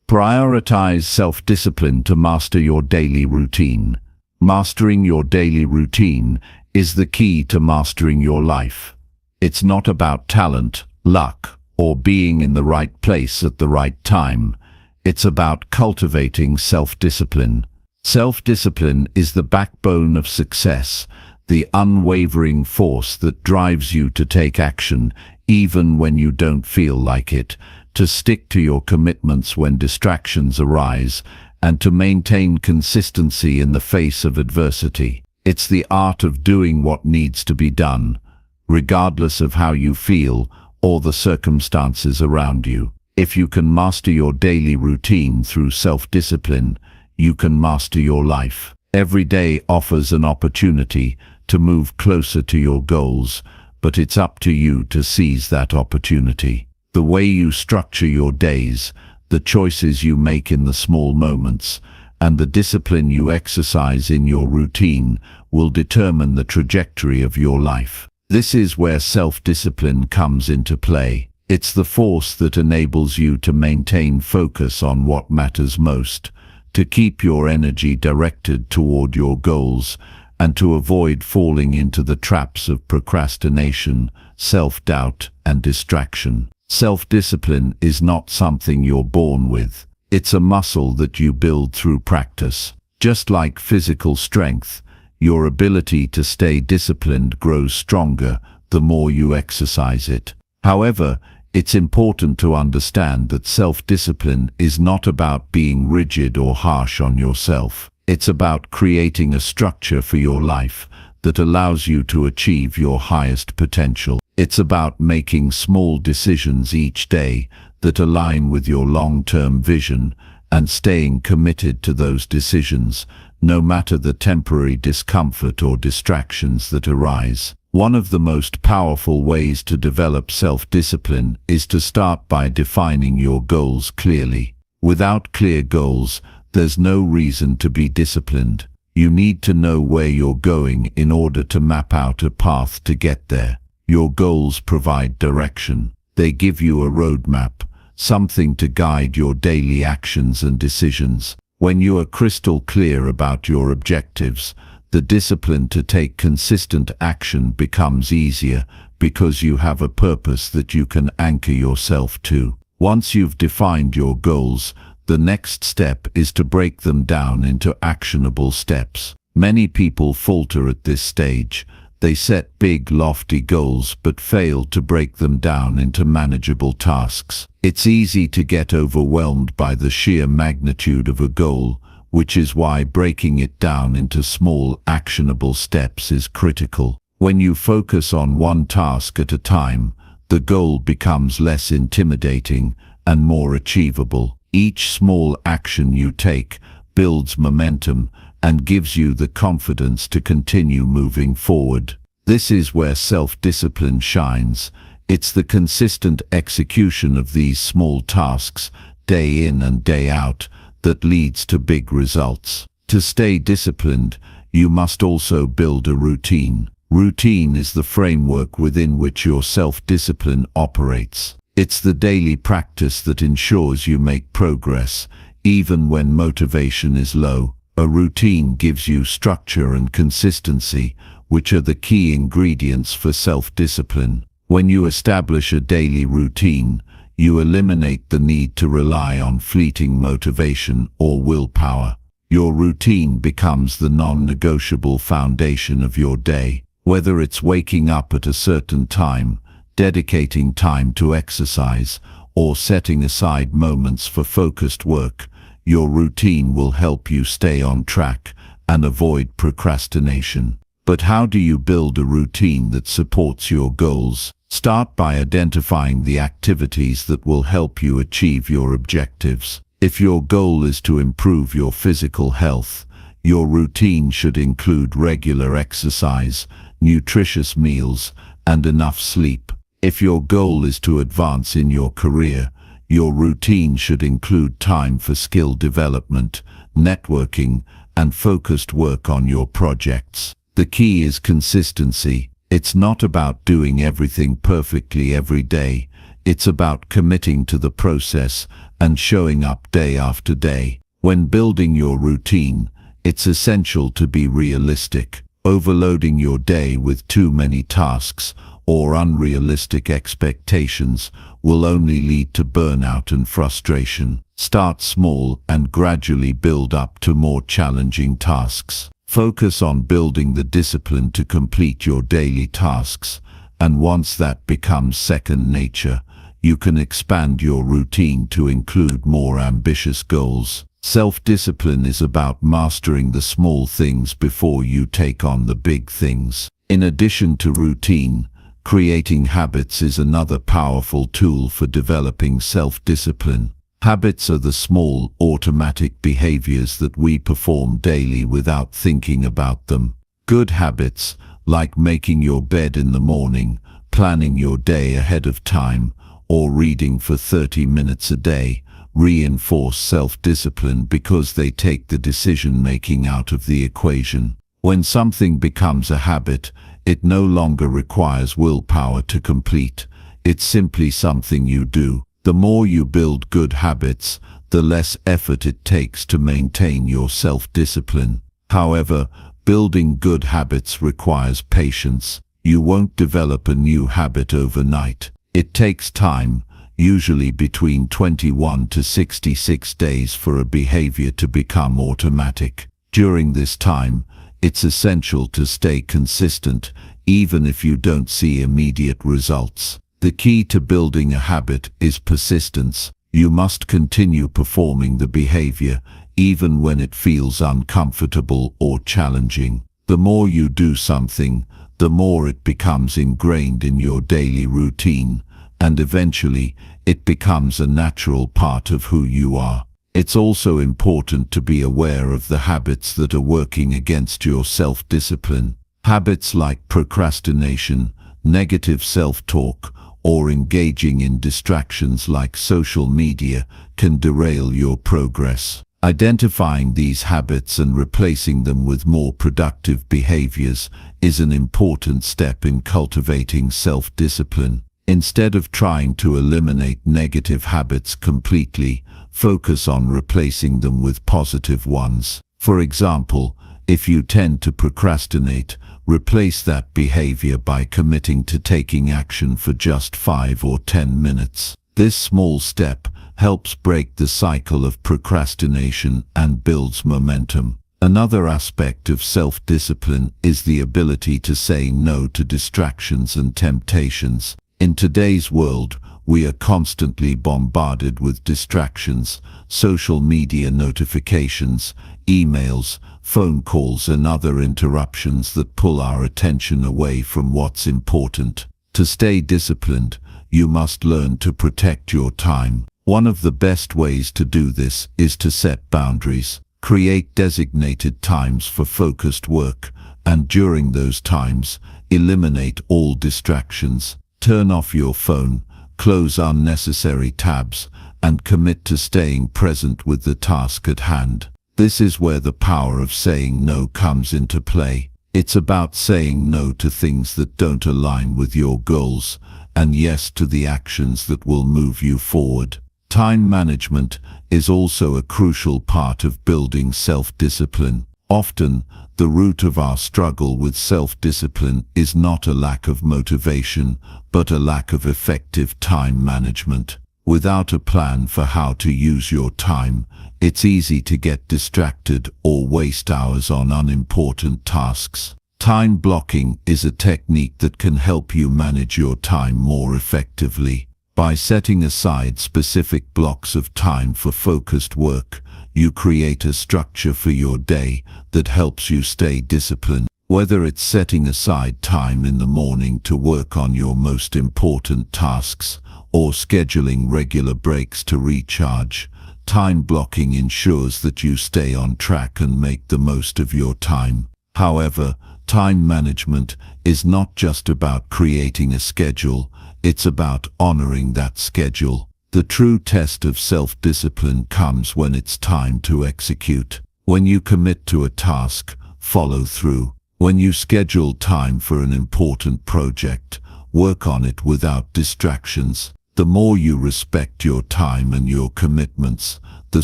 Prioritize self-discipline to master your daily routine. Mastering your daily routine is the key to mastering your life. It's not about talent, luck, or being in the right place at the right time. It's about cultivating self-discipline. Self-discipline is the backbone of success, the unwavering force that drives you to take action even when you don't feel like it, to stick to your commitments when distractions arise, and to maintain consistency in the face of adversity. It's the art of doing what needs to be done, regardless of how you feel or the circumstances around you. If you can master your daily routine through self-discipline, you can master your life. Every day offers an opportunity to move closer to your goals, but it's up to you to seize that opportunity. The way you structure your days, the choices you make in the small moments, and the discipline you exercise in your routine will determine the trajectory of your life. This is where self-discipline comes into play. It's the force that enables you to maintain focus on what matters most, to keep your energy directed toward your goals, and to avoid falling into the traps of procrastination, self-doubt, and distraction. Self-discipline is not something you're born with. It's a muscle that you build through practice. Just like physical strength, your ability to stay disciplined grows stronger the more you exercise it. However, it's important to understand that self-discipline is not about being rigid or harsh on yourself. It's about creating a structure for your life that allows you to achieve your highest potential. It's about making small decisions each day that align with your long-term vision and staying committed to those decisions, no matter the temporary discomfort or distractions that arise. One of the most powerful ways to develop self-discipline is to start by defining your goals clearly. Without clear goals, there's no reason to be disciplined. You need to know where you're going in order to map out a path to get there. Your goals provide direction. They give you a roadmap, something to guide your daily actions and decisions. When you are crystal clear about your objectives, the discipline to take consistent action becomes easier because you have a purpose that you can anchor yourself to. Once you've defined your goals, the next step is to break them down into actionable steps. Many people falter at this stage. They set big, lofty goals but fail to break them down into manageable tasks. It's easy to get overwhelmed by the sheer magnitude of a goal, which is why breaking it down into small, actionable steps is critical. When you focus on one task at a time, the goal becomes less intimidating and more achievable. Each small action you take builds momentum and gives you the confidence to continue moving forward. This is where self-discipline shines. It's the consistent execution of these small tasks, day in and day out, that leads to big results. To stay disciplined, you must also build a routine. Routine is the framework within which your self-discipline operates. It's the daily practice that ensures you make progress, even when motivation is low. A routine gives you structure and consistency, which are the key ingredients for self-discipline. When you establish a daily routine, you eliminate the need to rely on fleeting motivation or willpower. Your routine becomes the non-negotiable foundation of your day. Whether it's waking up at a certain time, dedicating time to exercise, or setting aside moments for focused work, your routine will help you stay on track and avoid procrastination. But how do you build a routine that supports your goals? Start by identifying the activities that will help you achieve your objectives. If your goal is to improve your physical health, your routine should include regular exercise, nutritious meals, and enough sleep. If your goal is to advance in your career, your routine should include time for skill development, networking, and focused work on your projects. The key is consistency. It's not about doing everything perfectly every day. It's about committing to the process and showing up day after day. When building your routine, it's essential to be realistic. Overloading your day with too many tasks or unrealistic expectations will only lead to burnout and frustration. Start small and gradually build up to more challenging tasks. Focus on building the discipline to complete your daily tasks, and once that becomes second nature, you can expand your routine to include more ambitious goals. Self-discipline is about mastering the small things before you take on the big things. In addition to routine, creating habits is another powerful tool for developing self-discipline. Habits are the small, automatic behaviors that we perform daily without thinking about them. Good habits, like making your bed in the morning, planning your day ahead of time, or reading for 30 minutes a day, reinforce self-discipline because they take the decision-making out of the equation. When something becomes a habit, it no longer requires willpower to complete. It's simply something you do. The more you build good habits, the less effort it takes to maintain your self-discipline. However, building good habits requires patience. You won't develop a new habit overnight. It takes time, usually between 21 to 66 days for a behavior to become automatic. During this time, it's essential to stay consistent, even if you don't see immediate results. The key to building a habit is persistence. You must continue performing the behavior, even when it feels uncomfortable or challenging. The more you do something, the more it becomes ingrained in your daily routine, and eventually, it becomes a natural part of who you are. It's also important to be aware of the habits that are working against your self-discipline. Habits like procrastination, negative self-talk, or engaging in distractions like social media can derail your progress. Identifying these habits and replacing them with more productive behaviors is an important step in cultivating self-discipline. Instead of trying to eliminate negative habits completely, focus on replacing them with positive ones. For example, if you tend to procrastinate, replace that behavior by committing to taking action for just 5 or 10 minutes. This small step helps break the cycle of procrastination and builds momentum. Another aspect of self-discipline is the ability to say no to distractions and temptations. In today's world, We are constantly bombarded with distractions, social media notifications, emails, phone calls and other interruptions that pull our attention away from what's important. To stay disciplined, you must learn to protect your time. One of the best ways to do this is to set boundaries. Create designated times for focused work, and during those times, eliminate all distractions. Turn off your phone, close unnecessary tabs, and commit to staying present with the task at hand. This is where the power of saying no comes into play. It's about saying no to things that don't align with your goals, and yes to the actions that will move you forward. Time management is also a crucial part of building self-discipline. Often, the root of our struggle with self-discipline is not a lack of motivation, but a lack of effective time management. Without a plan for how to use your time, it's easy to get distracted or waste hours on unimportant tasks. Time blocking is a technique that can help you manage your time more effectively. By setting aside specific blocks of time for focused work, you create a structure for your day that helps you stay disciplined. Whether it's setting aside time in the morning to work on your most important tasks, or scheduling regular breaks to recharge, time blocking ensures that you stay on track and make the most of your time. However, time management is not just about creating a schedule, it's about honoring that schedule. The true test of self-discipline comes when it's time to execute. When you commit to a task, follow through. When you schedule time for an important project, work on it without distractions. The more you respect your time and your commitments, the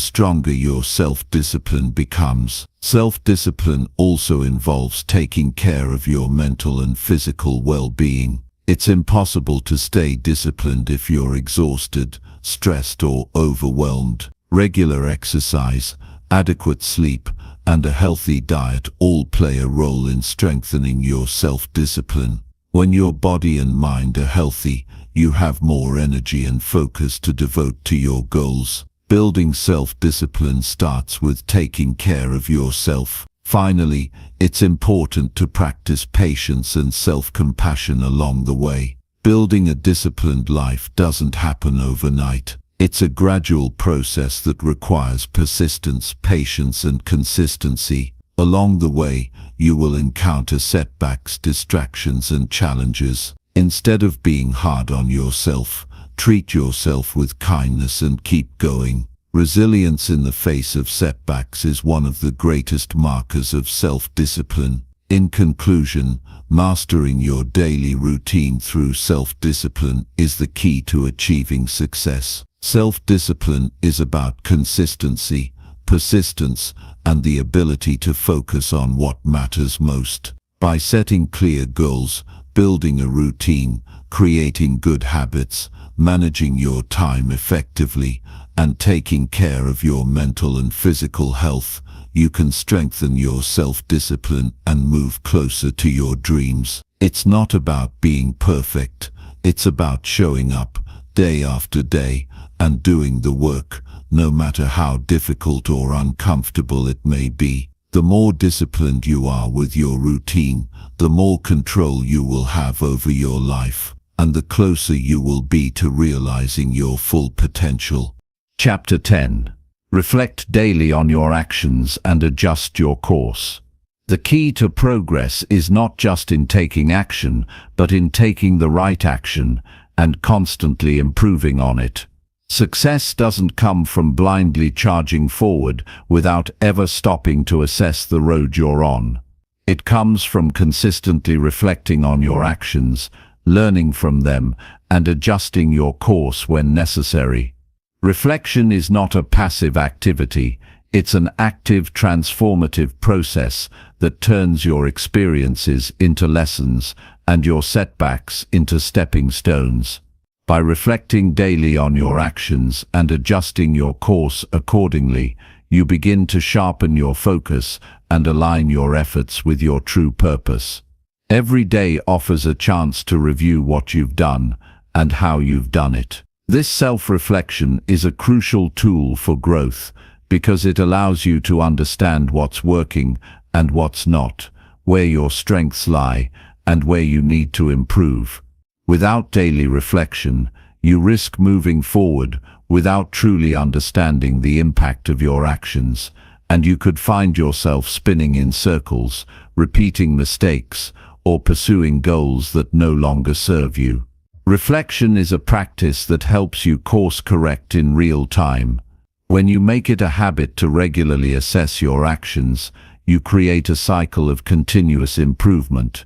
stronger your self-discipline becomes. Self-discipline also involves taking care of your mental and physical well-being. It's impossible to stay disciplined if you're exhausted, stressed or overwhelmed. Regular exercise, adequate sleep, and a healthy diet all play a role in strengthening your self-discipline. When your body and mind are healthy, you have more energy and focus to devote to your goals. Building self-discipline starts with taking care of yourself. Finally, it's important to practice patience and self-compassion along the way. Building a disciplined life doesn't happen overnight. It's a gradual process that requires persistence, patience, and consistency. Along the way, you will encounter setbacks, distractions, and challenges. Instead of being hard on yourself, treat yourself with kindness and keep going. Resilience in the face of setbacks is one of the greatest markers of self-discipline. In conclusion, mastering your daily routine through self-discipline is the key to achieving success. Self-discipline is about consistency, persistence, and the ability to focus on what matters most. By setting clear goals, building a routine, creating good habits, managing your time effectively, and taking care of your mental and physical health, you can strengthen your self-discipline and move closer to your dreams. It's not about being perfect, it's about showing up day after day and doing the work, no matter how difficult or uncomfortable it may be. The more disciplined you are with your routine, the more control you will have over your life, and the closer you will be to realizing your full potential. Chapter 10. Reflect daily on your actions and adjust your course. The key to progress is not just in taking action, but in taking the right action and constantly improving on it. Success doesn't come from blindly charging forward without ever stopping to assess the road you're on. It comes from consistently reflecting on your actions, learning from them, and adjusting your course when necessary. Reflection is not a passive activity, it's an active, transformative process that turns your experiences into lessons and your setbacks into stepping stones. By reflecting daily on your actions and adjusting your course accordingly, you begin to sharpen your focus and align your efforts with your true purpose. Every day offers a chance to review what you've done and how you've done it. This self-reflection is a crucial tool for growth because it allows you to understand what's working and what's not, where your strengths lie, and where you need to improve. Without daily reflection, you risk moving forward without truly understanding the impact of your actions, and you could find yourself spinning in circles, repeating mistakes, or pursuing goals that no longer serve you. Reflection is a practice that helps you course correct in real time. When you make it a habit to regularly assess your actions, you create a cycle of continuous improvement.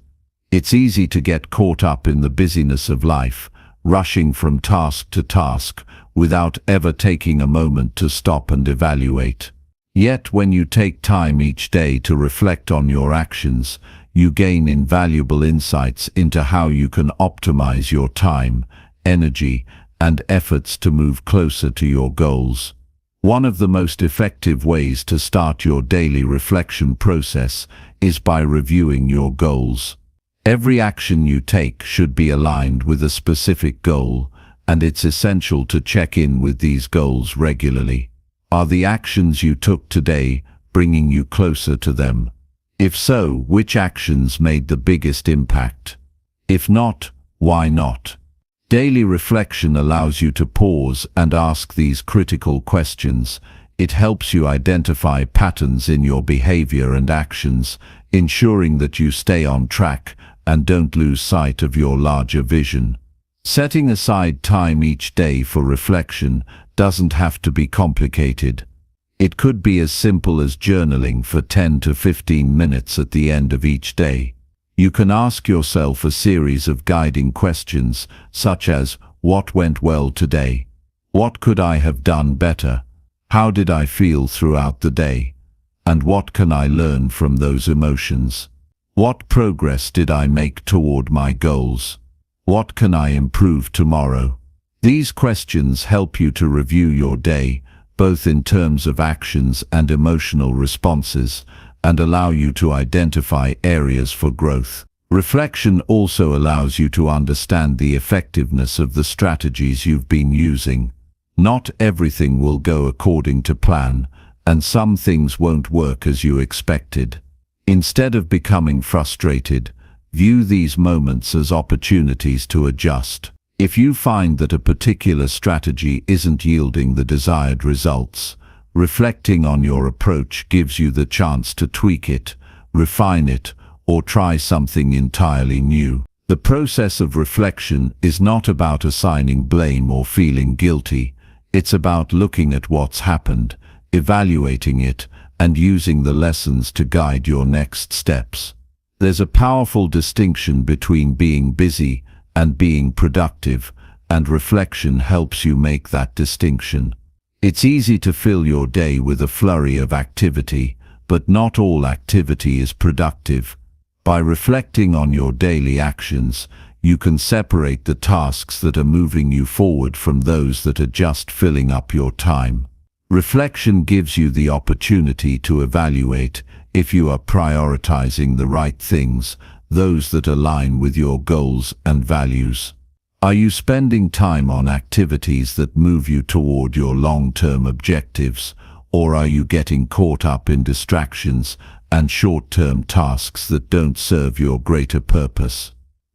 It's easy to get caught up in the busyness of life, rushing from task to task, without ever taking a moment to stop and evaluate. Yet when you take time each day to reflect on your actions, you gain invaluable insights into how you can optimize your time, energy, and efforts to move closer to your goals. One of the most effective ways to start your daily reflection process is by reviewing your goals. Every action you take should be aligned with a specific goal, and it's essential to check in with these goals regularly. Are the actions you took today bringing you closer to them? If so, which actions made the biggest impact? If not, why not? Daily reflection allows you to pause and ask these critical questions. It helps you identify patterns in your behavior and actions, ensuring that you stay on track and don't lose sight of your larger vision. Setting aside time each day for reflection doesn't have to be complicated. It could be as simple as journaling for 10 to 15 minutes at the end of each day. You can ask yourself a series of guiding questions, such as, what went well today? What could I have done better? How did I feel throughout the day? And what can I learn from those emotions? What progress did I make toward my goals? What can I improve tomorrow? These questions help you to review your day, both in terms of actions and emotional responses, and allow you to identify areas for growth. Reflection also allows you to understand the effectiveness of the strategies you've been using. Not everything will go according to plan, and some things won't work as you expected. Instead of becoming frustrated, view these moments as opportunities to adjust. If you find that a particular strategy isn't yielding the desired results, reflecting on your approach gives you the chance to tweak it, refine it, or try something entirely new. The process of reflection is not about assigning blame or feeling guilty. It's about looking at what's happened, evaluating it, and using the lessons to guide your next steps. There's a powerful distinction between being busy and being productive, and reflection helps you make that distinction. It's easy to fill your day with a flurry of activity, but not all activity is productive. By reflecting on your daily actions, you can separate the tasks that are moving you forward from those that are just filling up your time. Reflection gives you the opportunity to evaluate if you are prioritizing the right things, those that align with your goals and values. Are you spending time on activities that move you toward your long-term objectives, or are you getting caught up in distractions and short-term tasks that don't serve your greater purpose?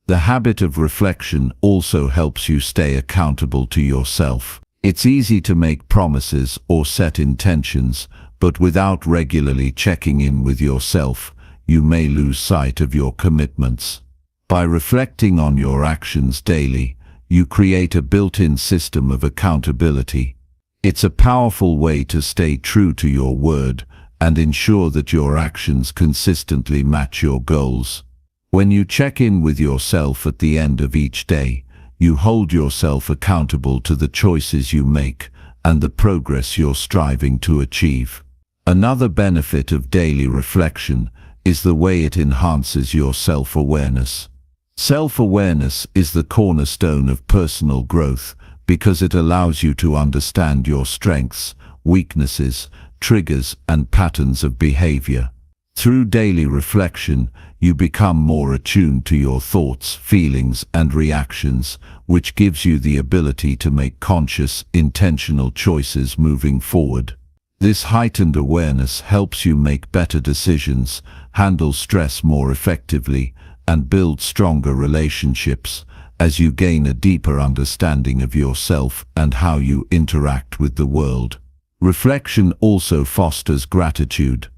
The habit of reflection also helps you stay accountable to yourself. It's easy to make promises or set intentions, but without regularly checking in with yourself, you may lose sight of your commitments. By reflecting on your actions daily, you create a built-in system of accountability. It's a powerful way to stay true to your word and ensure that your actions consistently match your goals. When you check in with yourself at the end of each day, you hold yourself accountable to the choices you make and the progress you're striving to achieve. Another benefit of daily reflection is the way it enhances your self-awareness. Self-awareness is the cornerstone of personal growth because it allows you to understand your strengths, weaknesses, triggers, and patterns of behavior. Through daily reflection, you become more attuned to your thoughts, feelings, and reactions, which gives you the ability to make conscious, intentional choices moving forward. This heightened awareness helps you make better decisions, handle stress more effectively, and build stronger relationships, as you gain a deeper understanding of yourself and how you interact with the world. Reflection also fosters gratitude.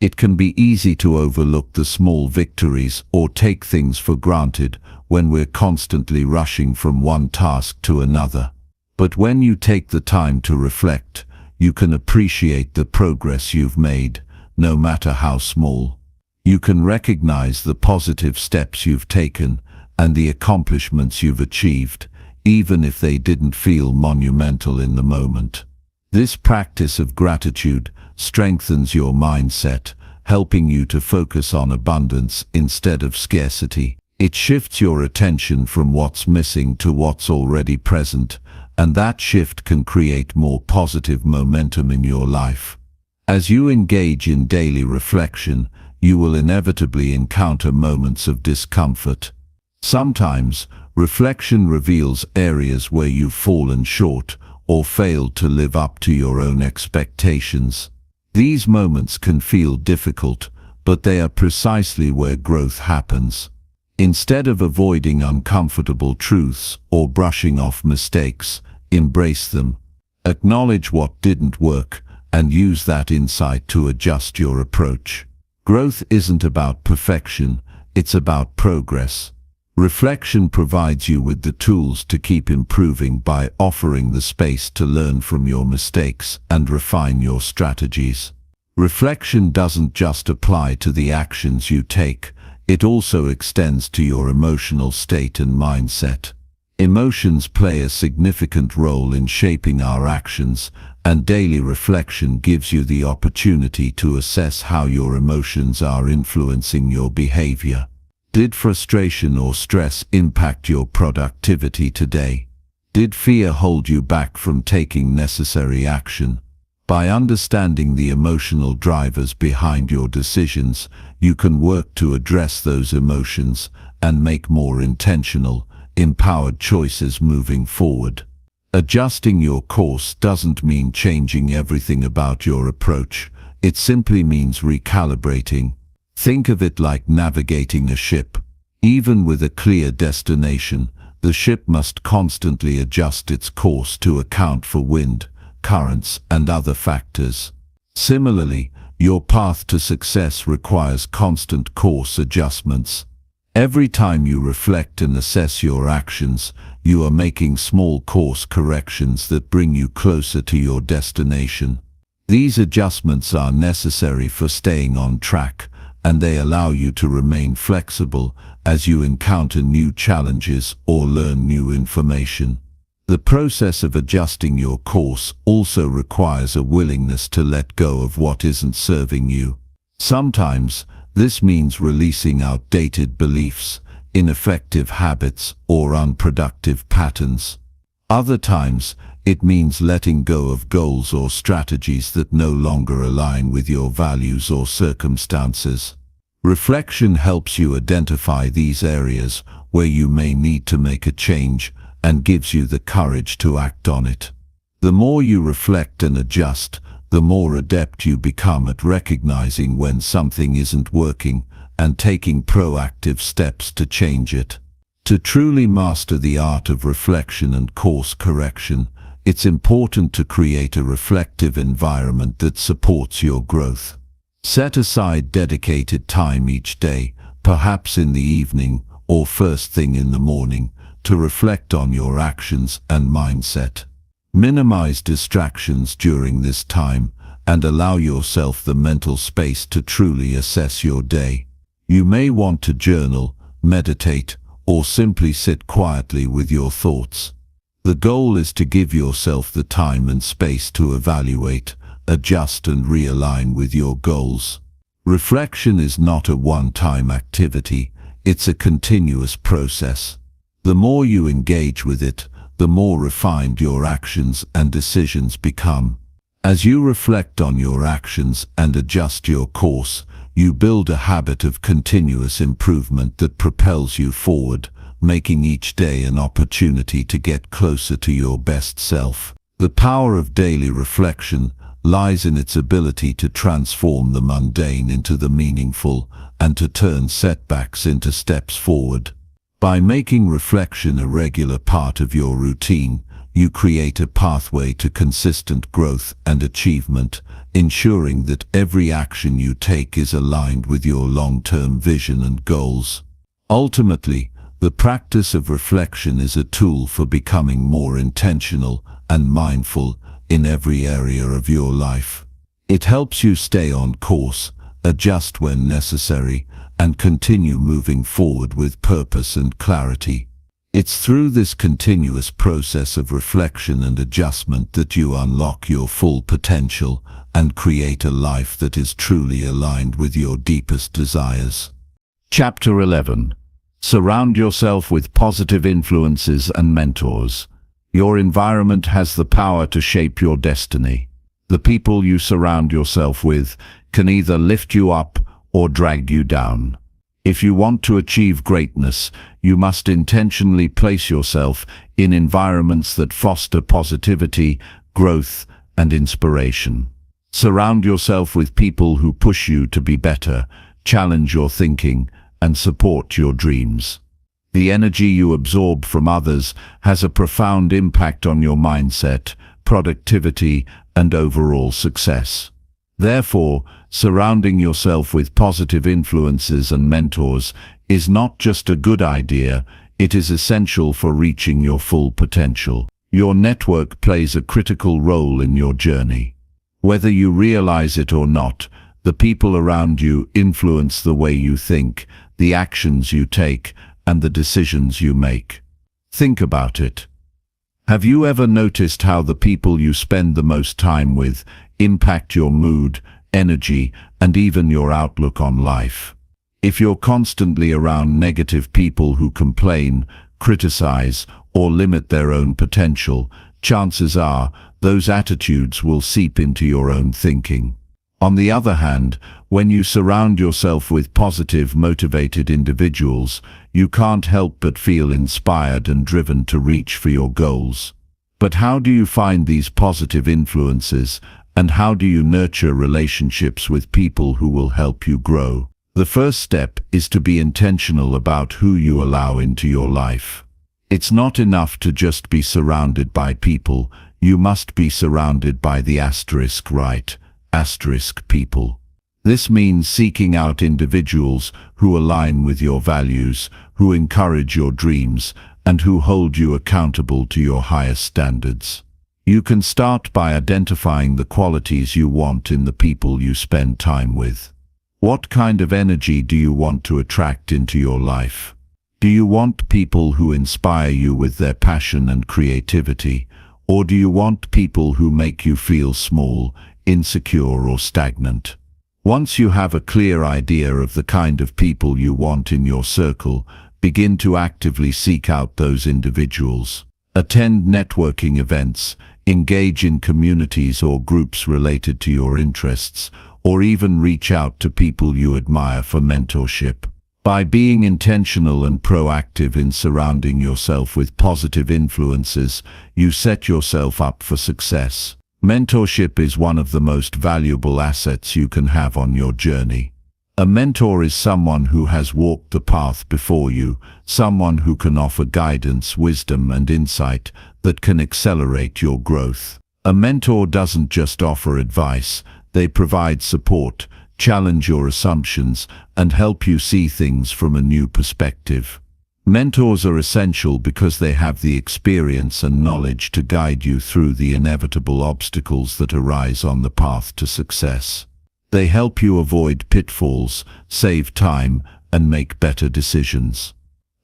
It can be easy to overlook the small victories or take things for granted when we're constantly rushing from one task to another. But when you take the time to reflect, you can appreciate the progress you've made, no matter how small. You can recognize the positive steps you've taken and the accomplishments you've achieved, even if they didn't feel monumental in the moment. This practice of gratitude strengthens your mindset, helping you to focus on abundance instead of scarcity. It shifts your attention from what's missing to what's already present, and that shift can create more positive momentum in your life. As you engage in daily reflection, you will inevitably encounter moments of discomfort. Sometimes, reflection reveals areas where you've fallen short or failed to live up to your own expectations. These moments can feel difficult, but they are precisely where growth happens. Instead of avoiding uncomfortable truths or brushing off mistakes, embrace them. Acknowledge what didn't work and use that insight to adjust your approach. Growth isn't about perfection, it's about progress. Reflection provides you with the tools to keep improving by offering the space to learn from your mistakes and refine your strategies. Reflection doesn't just apply to the actions you take, it also extends to your emotional state and mindset. Emotions play a significant role in shaping our actions, and daily reflection gives you the opportunity to assess how your emotions are influencing your behavior. Did frustration or stress impact your productivity today? Did fear hold you back from taking necessary action? By understanding the emotional drivers behind your decisions, you can work to address those emotions and make more intentional, empowered choices moving forward. Adjusting your course doesn't mean changing everything about your approach. It simply means recalibrating. Think of it like navigating a ship. Even with a clear destination, the ship must constantly adjust its course to account for wind, currents, and other factors. Similarly, your path to success requires constant course adjustments. Every time you reflect and assess your actions, you are making small course corrections that bring you closer to your destination. These adjustments are necessary for staying on track, and they allow you to remain flexible as you encounter new challenges or learn new information. The process of adjusting your course also requires a willingness to let go of what isn't serving you. Sometimes, this means releasing outdated beliefs, ineffective habits, or unproductive patterns. Other times, it means letting go of goals or strategies that no longer align with your values or circumstances. Reflection helps you identify these areas where you may need to make a change and gives you the courage to act on it. The more you reflect and adjust, the more adept you become at recognizing when something isn't working and taking proactive steps to change it. To truly master the art of reflection and course correction, it's important to create a reflective environment that supports your growth. Set aside dedicated time each day, perhaps in the evening or first thing in the morning, to reflect on your actions and mindset. Minimize distractions during this time and allow yourself the mental space to truly assess your day. You may want to journal, meditate, or simply sit quietly with your thoughts. The goal is to give yourself the time and space to evaluate, adjust, and realign with your goals. Reflection is not a one-time activity, it's a continuous process. The more you engage with it, the more refined your actions and decisions become. As you reflect on your actions and adjust your course, you build a habit of continuous improvement that propels you forward, making each day an opportunity to get closer to your best self. The power of daily reflection lies in its ability to transform the mundane into the meaningful and to turn setbacks into steps forward. By making reflection a regular part of your routine, you create a pathway to consistent growth and achievement, ensuring that every action you take is aligned with your long-term vision and goals. Ultimately, the practice of reflection is a tool for becoming more intentional and mindful in every area of your life. It helps you stay on course, adjust when necessary, and continue moving forward with purpose and clarity. It's through this continuous process of reflection and adjustment that you unlock your full potential and create a life that is truly aligned with your deepest desires. Chapter 11. Surround yourself with positive influences and mentors. Your environment has the power to shape your destiny. The people you surround yourself with can either lift you up or drag you down. If you want to achieve greatness, you must intentionally place yourself in environments that foster positivity, growth, and inspiration. Surround yourself with people who push you to be better, challenge your thinking, and support your dreams. The energy you absorb from others has a profound impact on your mindset, productivity, and overall success. Therefore, surrounding yourself with positive influences and mentors is not just a good idea, it is essential for reaching your full potential. Your network plays a critical role in your journey. Whether you realize it or not, the people around you influence the way you think, the actions you take, and the decisions you make. Think about it. Have you ever noticed how the people you spend the most time with impact your mood, energy, and even your outlook on life? If you're constantly around negative people who complain, criticize, or limit their own potential, chances are those attitudes will seep into your own thinking. On the other hand, when you surround yourself with positive, motivated individuals, you can't help but feel inspired and driven to reach for your goals. But how do you find these positive influences, and how do you nurture relationships with people who will help you grow? The first step is to be intentional about who you allow into your life. It's not enough to just be surrounded by people, you must be surrounded by the *right* people. This means seeking out individuals who align with your values, who encourage your dreams, and who hold you accountable to your highest standards. You can start by identifying the qualities you want in the people you spend time with. What kind of energy do you want to attract into your life? Do you want people who inspire you with their passion and creativity, or do you want people who make you feel small, insecure, or stagnant? Once you have a clear idea of the kind of people you want in your circle, begin to actively seek out those individuals. Attend networking events, engage in communities or groups related to your interests, or even reach out to people you admire for mentorship. By being intentional and proactive in surrounding yourself with positive influences, you set yourself up for success. Mentorship is one of the most valuable assets you can have on your journey. A mentor is someone who has walked the path before you, someone who can offer guidance, wisdom, and insight that can accelerate your growth. A mentor doesn't just offer advice, they provide support, challenge your assumptions, and help you see things from a new perspective. Mentors are essential because they have the experience and knowledge to guide you through the inevitable obstacles that arise on the path to success. They help you avoid pitfalls, save time, and make better decisions.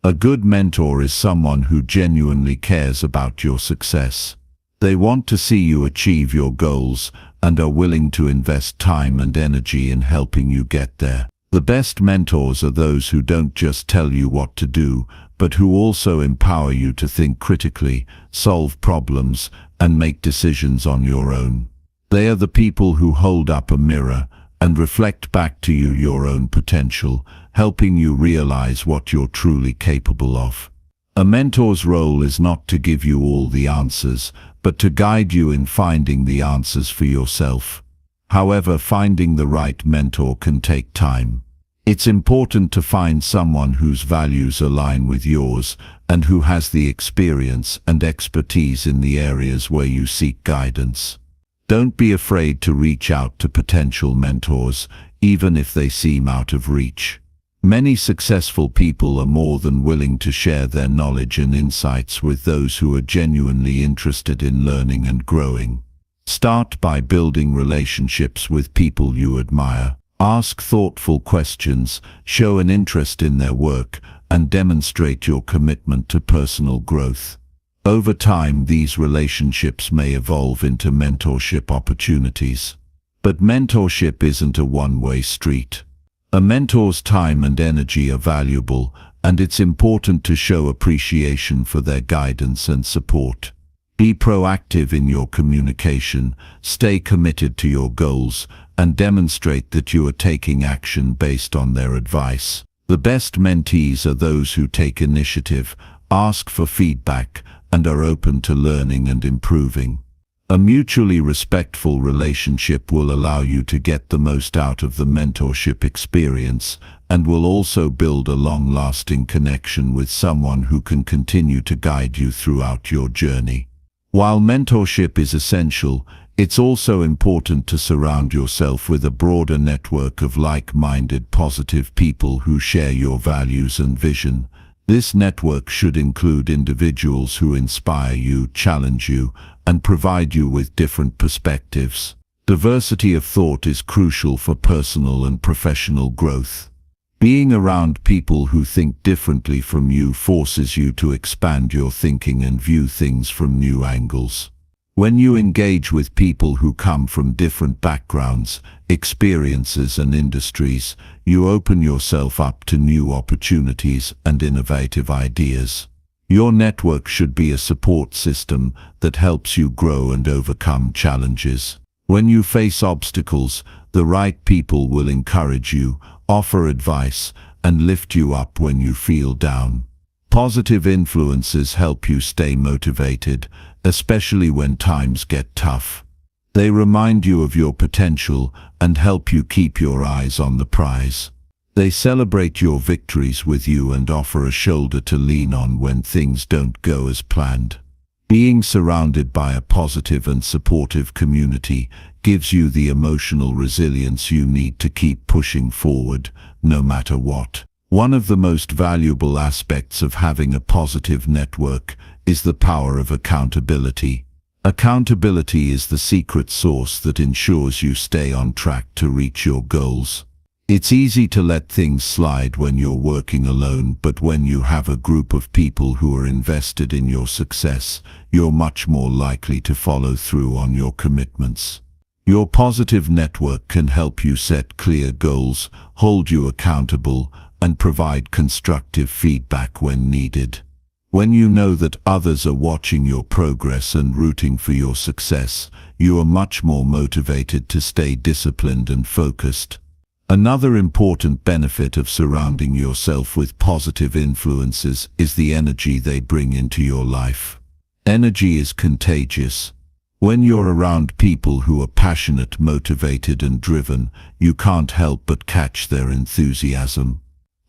A good mentor is someone who genuinely cares about your success. They want to see you achieve your goals and are willing to invest time and energy in helping you get there. The best mentors are those who don't just tell you what to do, but who also empower you to think critically, solve problems, and make decisions on your own. They are the people who hold up a mirror and reflect back to you your own potential, helping you realize what you're truly capable of. A mentor's role is not to give you all the answers, but to guide you in finding the answers for yourself. However, finding the right mentor can take time. It's important to find someone whose values align with yours and who has the experience and expertise in the areas where you seek guidance. Don't be afraid to reach out to potential mentors, even if they seem out of reach. Many successful people are more than willing to share their knowledge and insights with those who are genuinely interested in learning and growing. Start by building relationships with people you admire. Ask thoughtful questions, show an interest in their work, and demonstrate your commitment to personal growth. Over time, these relationships may evolve into mentorship opportunities. But mentorship isn't a one-way street. A mentor's time and energy are valuable, and it's important to show appreciation for their guidance and support. Be proactive in your communication, stay committed to your goals, and demonstrate that you are taking action based on their advice. The best mentees are those who take initiative, ask for feedback, and are open to learning and improving. A mutually respectful relationship will allow you to get the most out of the mentorship experience and will also build a long-lasting connection with someone who can continue to guide you throughout your journey. While mentorship is essential, it's also important to surround yourself with a broader network of like-minded, positive people who share your values and vision. This network should include individuals who inspire you, challenge you, and provide you with different perspectives. Diversity of thought is crucial for personal and professional growth. Being around people who think differently from you forces you to expand your thinking and view things from new angles. When you engage with people who come from different backgrounds, experiences, and industries, you open yourself up to new opportunities and innovative ideas. Your network should be a support system that helps you grow and overcome challenges. When you face obstacles, the right people will encourage you, offer advice, and lift you up when you feel down. Positive influences help you stay motivated, especially when times get tough. They remind you of your potential and help you keep your eyes on the prize. They celebrate your victories with you and offer a shoulder to lean on when things don't go as planned. Being surrounded by a positive and supportive community gives you the emotional resilience you need to keep pushing forward, no matter what. One of the most valuable aspects of having a positive network is the power of accountability. Accountability is the secret sauce that ensures you stay on track to reach your goals. It's easy to let things slide when you're working alone, but when you have a group of people who are invested in your success, you're much more likely to follow through on your commitments. Your positive network can help you set clear goals, hold you accountable, and provide constructive feedback when needed. When you know that others are watching your progress and rooting for your success, you are much more motivated to stay disciplined and focused. Another important benefit of surrounding yourself with positive influences is the energy they bring into your life. Energy is contagious. When you're around people who are passionate, motivated, and driven, you can't help but catch their enthusiasm.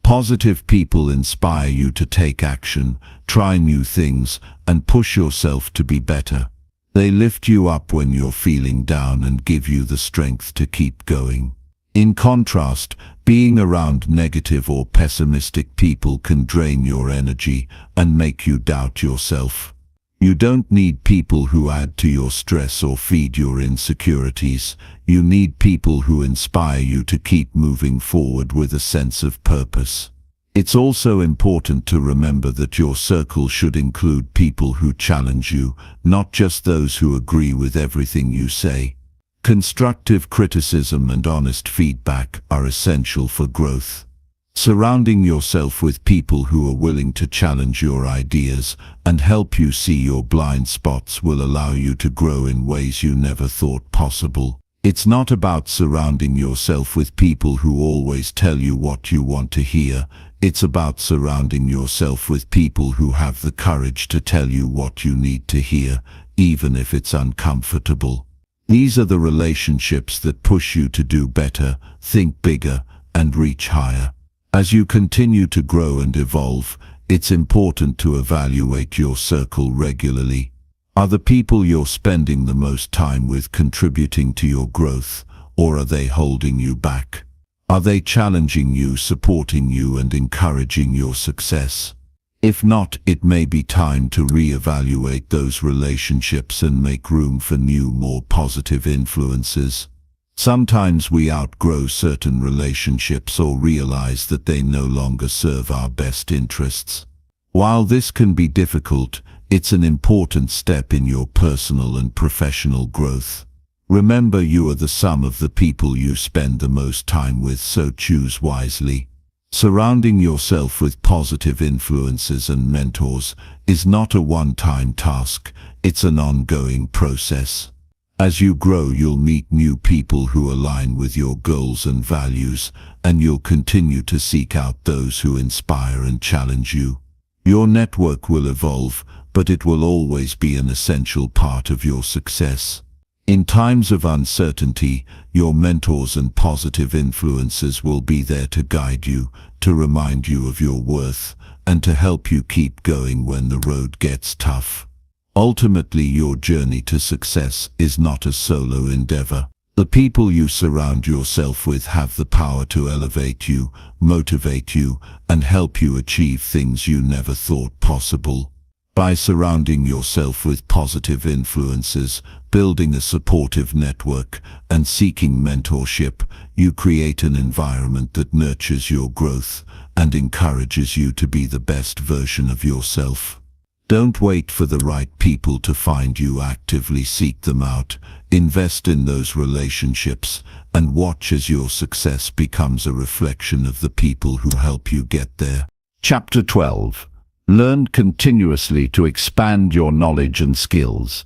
Positive people inspire you to take action, try new things, and push yourself to be better. They lift you up when you're feeling down and give you the strength to keep going. In contrast, being around negative or pessimistic people can drain your energy and make you doubt yourself. You don't need people who add to your stress or feed your insecurities. You need people who inspire you to keep moving forward with a sense of purpose. It's also important to remember that your circle should include people who challenge you, not just those who agree with everything you say. Constructive criticism and honest feedback are essential for growth. Surrounding yourself with people who are willing to challenge your ideas and help you see your blind spots will allow you to grow in ways you never thought possible. It's not about surrounding yourself with people who always tell you what you want to hear. It's about surrounding yourself with people who have the courage to tell you what you need to hear, even if it's uncomfortable. These are the relationships that push you to do better, think bigger, and reach higher. As you continue to grow and evolve, it's important to evaluate your circle regularly. Are the people you're spending the most time with contributing to your growth, or are they holding you back? Are they challenging you, supporting you, and encouraging your success? If not, it may be time to reevaluate those relationships and make room for new, more positive influences. Sometimes we outgrow certain relationships or realize that they no longer serve our best interests. While this can be difficult, it's an important step in your personal and professional growth. Remember, you are the sum of the people you spend the most time with, so choose wisely. Surrounding yourself with positive influences and mentors is not a one-time task, it's an ongoing process. As you grow, you'll meet new people who align with your goals and values, and you'll continue to seek out those who inspire and challenge you. Your network will evolve, but it will always be an essential part of your success. In times of uncertainty, your mentors and positive influences will be there to guide you, to remind you of your worth, and to help you keep going when the road gets tough. Ultimately, your journey to success is not a solo endeavor. The people you surround yourself with have the power to elevate you, motivate you, and help you achieve things you never thought possible. By surrounding yourself with positive influences, building a supportive network, and seeking mentorship, you create an environment that nurtures your growth and encourages you to be the best version of yourself. Don't wait for the right people to find you. Actively seek them out, invest in those relationships, and watch as your success becomes a reflection of the people who help you get there. Chapter 12. Learn continuously to expand your knowledge and skills.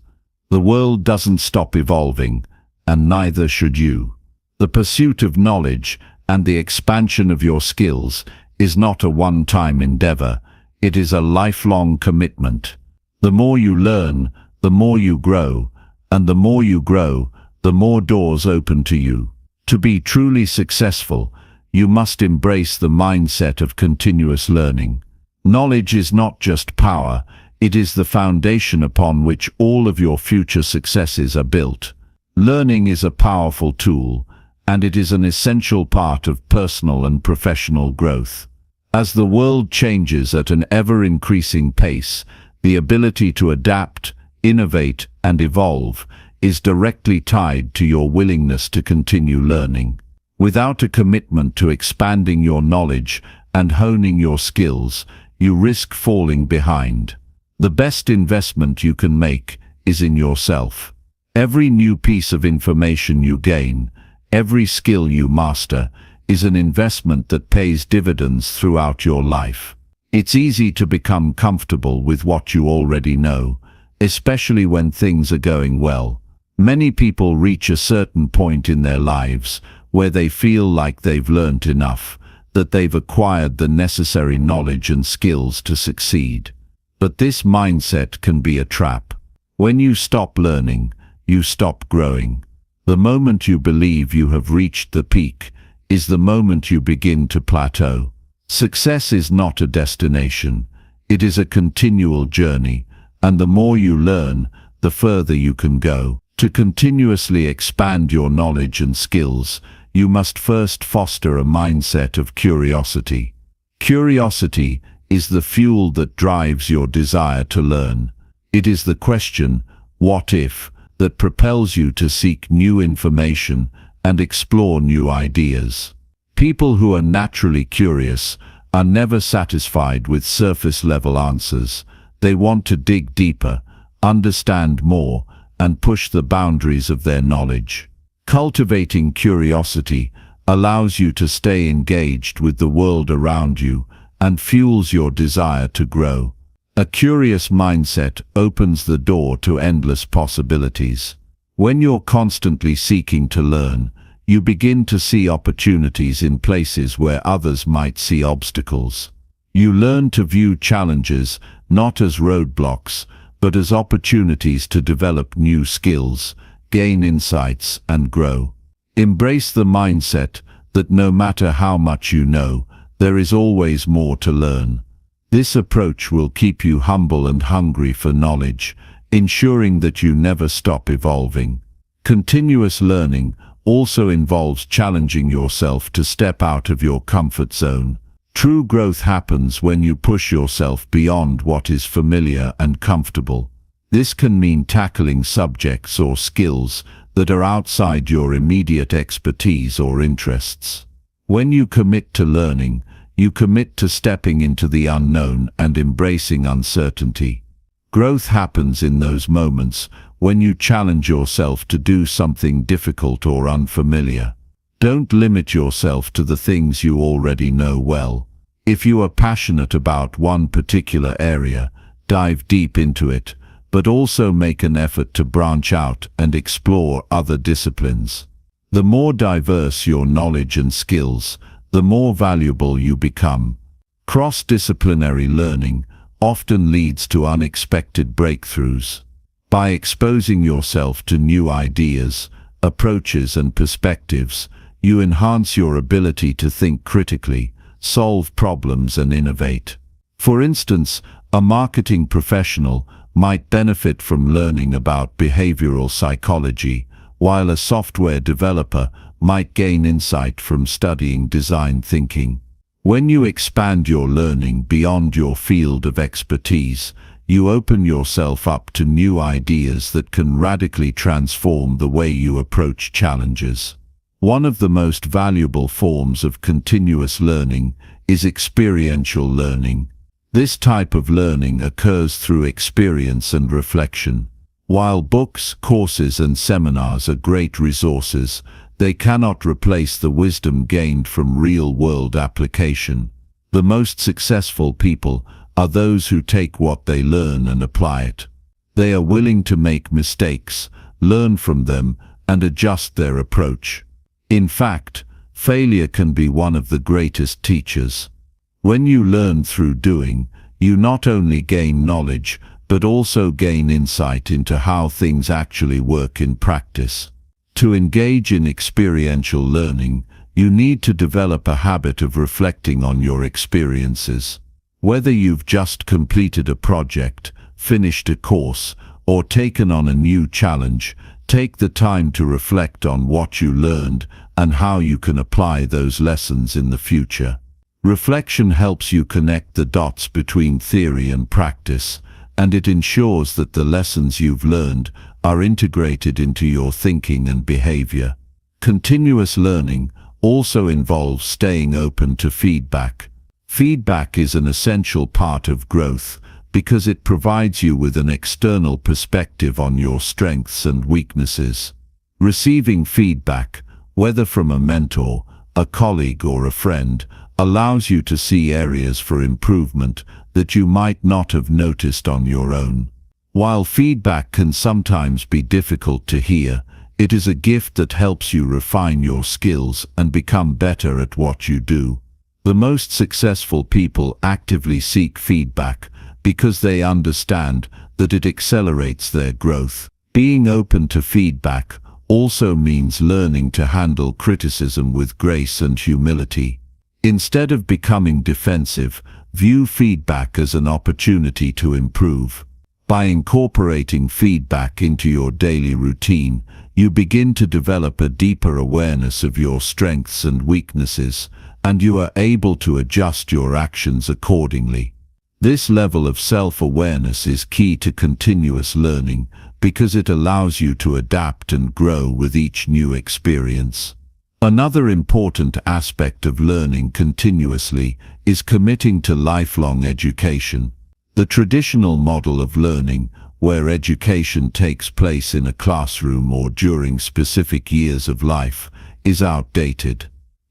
The world doesn't stop evolving, and neither should you. The pursuit of knowledge and the expansion of your skills is not a one-time endeavor. It is a lifelong commitment. The more you learn, the more you grow, and the more you grow, the more doors open to you. To be truly successful, you must embrace the mindset of continuous learning. Knowledge is not just power, it is the foundation upon which all of your future successes are built. Learning is a powerful tool, and it is an essential part of personal and professional growth. As the world changes at an ever-increasing pace, the ability to adapt, innovate, and evolve is directly tied to your willingness to continue learning. Without a commitment to expanding your knowledge and honing your skills, you risk falling behind. The best investment you can make is in yourself. Every new piece of information you gain, every skill you master, is an investment that pays dividends throughout your life. It's easy to become comfortable with what you already know, especially when things are going well. Many people reach a certain point in their lives where they feel like they've learned enough, that they've acquired the necessary knowledge and skills to succeed. But this mindset can be a trap. When you stop learning, you stop growing. The moment you believe you have reached the peak is the moment you begin to plateau. Success is not a destination, it is a continual journey, and the more you learn, the further you can go. To continuously expand your knowledge and skills, you must first foster a mindset of curiosity. Curiosity is the fuel that drives your desire to learn. It is the question, "What if?" that propels you to seek new information and explore new ideas. People who are naturally curious are never satisfied with surface-level answers. They want to dig deeper, understand more, and push the boundaries of their knowledge. Cultivating curiosity allows you to stay engaged with the world around you and fuels your desire to grow. A curious mindset opens the door to endless possibilities. When you're constantly seeking to learn, you begin to see opportunities in places where others might see obstacles. You learn to view challenges not as roadblocks, but as opportunities to develop new skills, gain insights, and grow. Embrace the mindset that no matter how much you know, there is always more to learn. This approach will keep you humble and hungry for knowledge, ensuring that you never stop evolving. Continuous learning also involves challenging yourself to step out of your comfort zone. True growth happens when you push yourself beyond what is familiar and comfortable. This can mean tackling subjects or skills that are outside your immediate expertise or interests. When you commit to learning, you commit to stepping into the unknown and embracing uncertainty. Growth happens in those moments when you challenge yourself to do something difficult or unfamiliar. Don't limit yourself to the things you already know well. If you are passionate about one particular area, dive deep into it, but also make an effort to branch out and explore other disciplines. The more diverse your knowledge and skills, the more valuable you become. Cross-disciplinary learning often leads to unexpected breakthroughs. By exposing yourself to new ideas, approaches, and perspectives, you enhance your ability to think critically, solve problems, and innovate. For instance, a marketing professional might benefit from learning about behavioral psychology, while a software developer might gain insight from studying design thinking. When you expand your learning beyond your field of expertise, you open yourself up to new ideas that can radically transform the way you approach challenges. One of the most valuable forms of continuous learning is experiential learning. This type of learning occurs through experience and reflection. While books, courses, and seminars are great resources, they cannot replace the wisdom gained from real-world application. The most successful people are those who take what they learn and apply it. They are willing to make mistakes, learn from them, and adjust their approach. In fact, failure can be one of the greatest teachers. When you learn through doing, you not only gain knowledge, but also gain insight into how things actually work in practice. To engage in experiential learning, you need to develop a habit of reflecting on your experiences. Whether you've just completed a project, finished a course, or taken on a new challenge, take the time to reflect on what you learned and how you can apply those lessons in the future. Reflection helps you connect the dots between theory and practice, and it ensures that the lessons you've learned are integrated into your thinking and behavior. Continuous learning also involves staying open to feedback. Feedback is an essential part of growth because it provides you with an external perspective on your strengths and weaknesses. Receiving feedback, whether from a mentor, a colleague, or a friend, allows you to see areas for improvement that you might not have noticed on your own. While feedback can sometimes be difficult to hear, it is a gift that helps you refine your skills and become better at what you do. The most successful people actively seek feedback because they understand that it accelerates their growth. Being open to feedback also means learning to handle criticism with grace and humility. Instead of becoming defensive, view feedback as an opportunity to improve. By incorporating feedback into your daily routine, you begin to develop a deeper awareness of your strengths and weaknesses, and you are able to adjust your actions accordingly. This level of self-awareness is key to continuous learning because it allows you to adapt and grow with each new experience. Another important aspect of learning continuously is committing to lifelong education. The traditional model of learning, where education takes place in a classroom or during specific years of life, is outdated.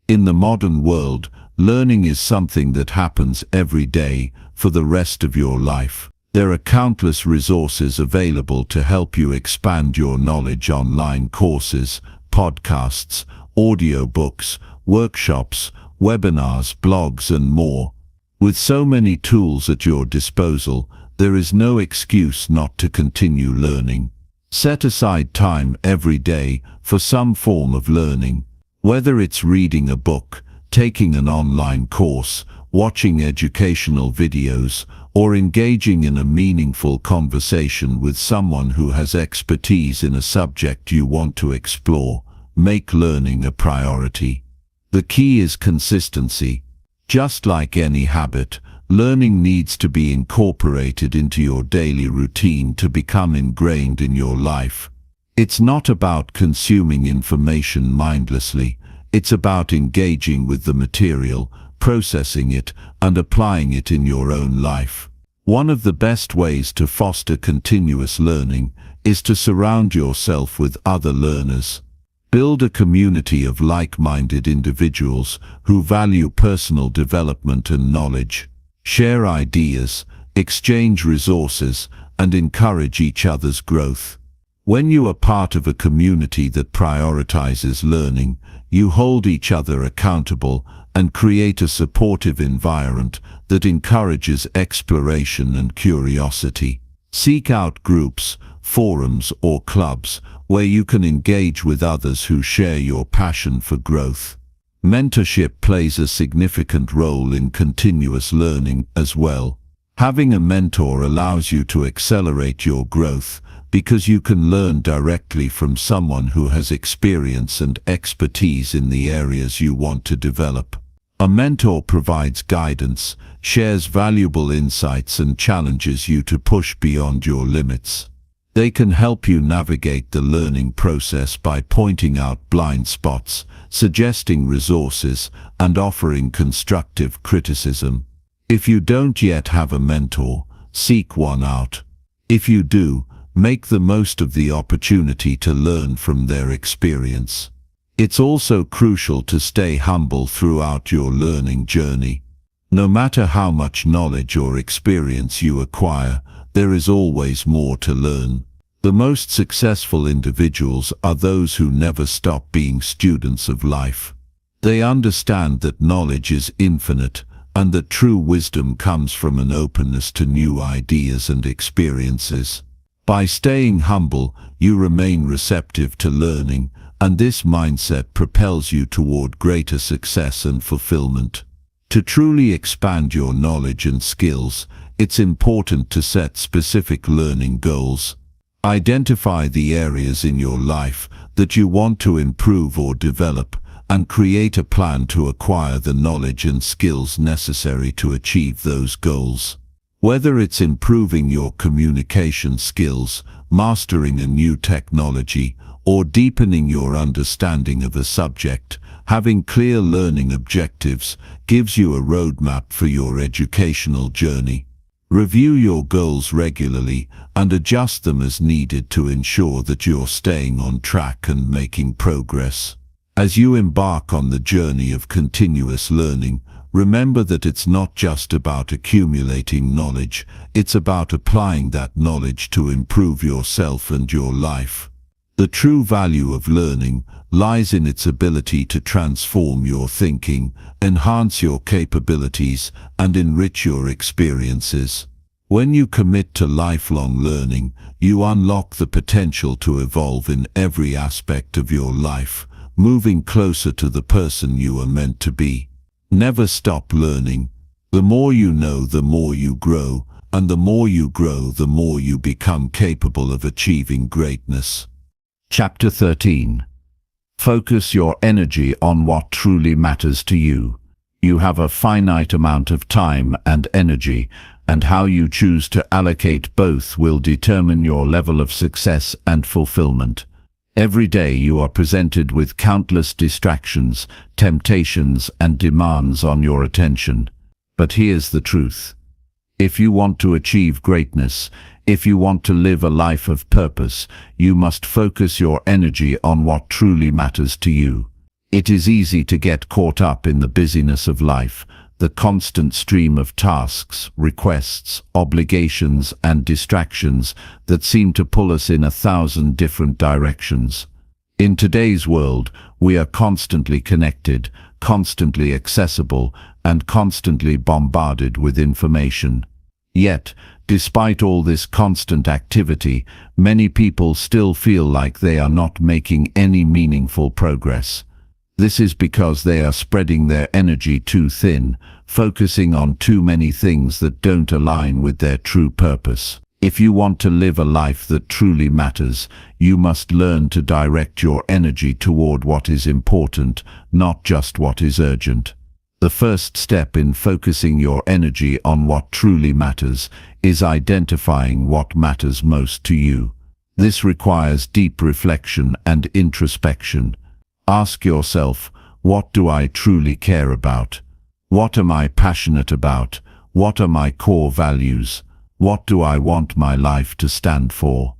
In the modern world, learning is something that happens every day for the rest of your life. There are countless resources available to help you expand your knowledge: online courses, podcasts, audiobooks, workshops, webinars, blogs, and more. With so many tools at your disposal, there is no excuse not to continue learning. Set aside time every day for some form of learning. Whether it's reading a book, taking an online course, watching educational videos, or engaging in a meaningful conversation with someone who has expertise in a subject you want to explore, make learning a priority. The key is consistency. Just like any habit, learning needs to be incorporated into your daily routine to become ingrained in your life. It's not about consuming information mindlessly. It's about engaging with the material, processing it, and applying it in your own life. One of the best ways to foster continuous learning is to surround yourself with other learners. Build a community of like-minded individuals who value personal development and knowledge. Share ideas, exchange resources, and encourage each other's growth. When you are part of a community that prioritizes learning, you hold each other accountable and create a supportive environment that encourages exploration and curiosity. Seek out groups, forums, or clubs where you can engage with others who share your passion for growth. Mentorship plays a significant role in continuous learning as well. Having a mentor allows you to accelerate your growth because you can learn directly from someone who has experience and expertise in the areas you want to develop. A mentor provides guidance, shares valuable insights, and challenges you to push beyond your limits. They can help you navigate the learning process by pointing out blind spots, suggesting resources, and offering constructive criticism. If you don't yet have a mentor, seek one out. If you do, make the most of the opportunity to learn from their experience. It's also crucial to stay humble throughout your learning journey. No matter how much knowledge or experience you acquire, there is always more to learn. The most successful individuals are those who never stop being students of life. They understand that knowledge is infinite and that true wisdom comes from an openness to new ideas and experiences. By staying humble, you remain receptive to learning, and this mindset propels you toward greater success and fulfillment. To truly expand your knowledge and skills, it's important to set specific learning goals. Identify the areas in your life that you want to improve or develop, and create a plan to acquire the knowledge and skills necessary to achieve those goals. Whether it's improving your communication skills, mastering a new technology, or deepening your understanding of a subject, having clear learning objectives gives you a roadmap for your educational journey. Review your goals regularly and adjust them as needed to ensure that you're staying on track and making progress. As you embark on the journey of continuous learning, remember that it's not just about accumulating knowledge, it's about applying that knowledge to improve yourself and your life. The true value of learning lies in its ability to transform your thinking, enhance your capabilities, and enrich your experiences. When you commit to lifelong learning, you unlock the potential to evolve in every aspect of your life, moving closer to the person you are meant to be. Never stop learning. The more you know, the more you grow, and the more you grow, the more you become capable of achieving greatness. Chapter 13. Focus your energy on what truly matters to you. You have a finite amount of time and energy, and how you choose to allocate both will determine your level of success and fulfillment. Every day you are presented with countless distractions, temptations, and demands on your attention. But here's the truth. If you want to achieve greatness, if you want to live a life of purpose, you must focus your energy on what truly matters to you. It is easy to get caught up in the busyness of life, the constant stream of tasks, requests, obligations, and distractions that seem to pull us in 1,000 different directions. In today's world, we are constantly connected, constantly accessible, and constantly bombarded with information. Yet, despite all this constant activity, many people still feel like they are not making any meaningful progress. This is because they are spreading their energy too thin, focusing on too many things that don't align with their true purpose. If you want to live a life that truly matters, you must learn to direct your energy toward what is important, not just what is urgent. The first step in focusing your energy on what truly matters is identifying what matters most to you. This requires deep reflection and introspection. Ask yourself, what do I truly care about? What am I passionate about? What are my core values? What do I want my life to stand for?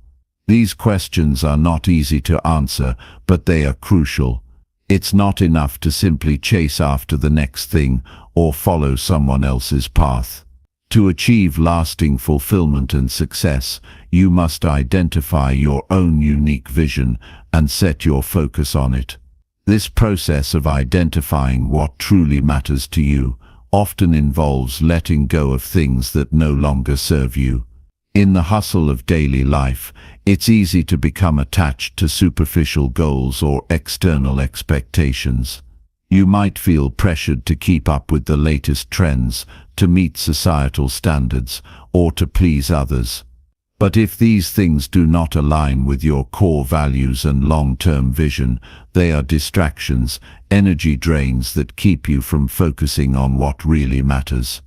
These questions are not easy to answer, but they are crucial. It's not enough to simply chase after the next thing or follow someone else's path. To achieve lasting fulfillment and success, you must identify your own unique vision and set your focus on it. This process of identifying what truly matters to you often involves letting go of things that no longer serve you. In the hustle of daily life, it's easy to become attached to superficial goals or external expectations. You might feel pressured to keep up with the latest trends, to meet societal standards, or to please others. But if these things do not align with your core values and long-term vision, they are distractions, energy drains that keep you from focusing on what really matters.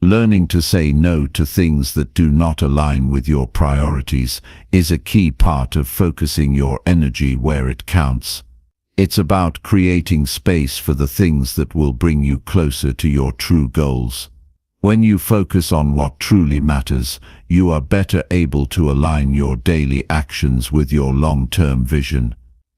Learning to say no to things that do not align with your priorities is a key part of focusing your energy where it counts. It's about creating space for the things that will bring you closer to your true goals. When you focus on what truly matters, you are better able to align your daily actions with your long-term vision.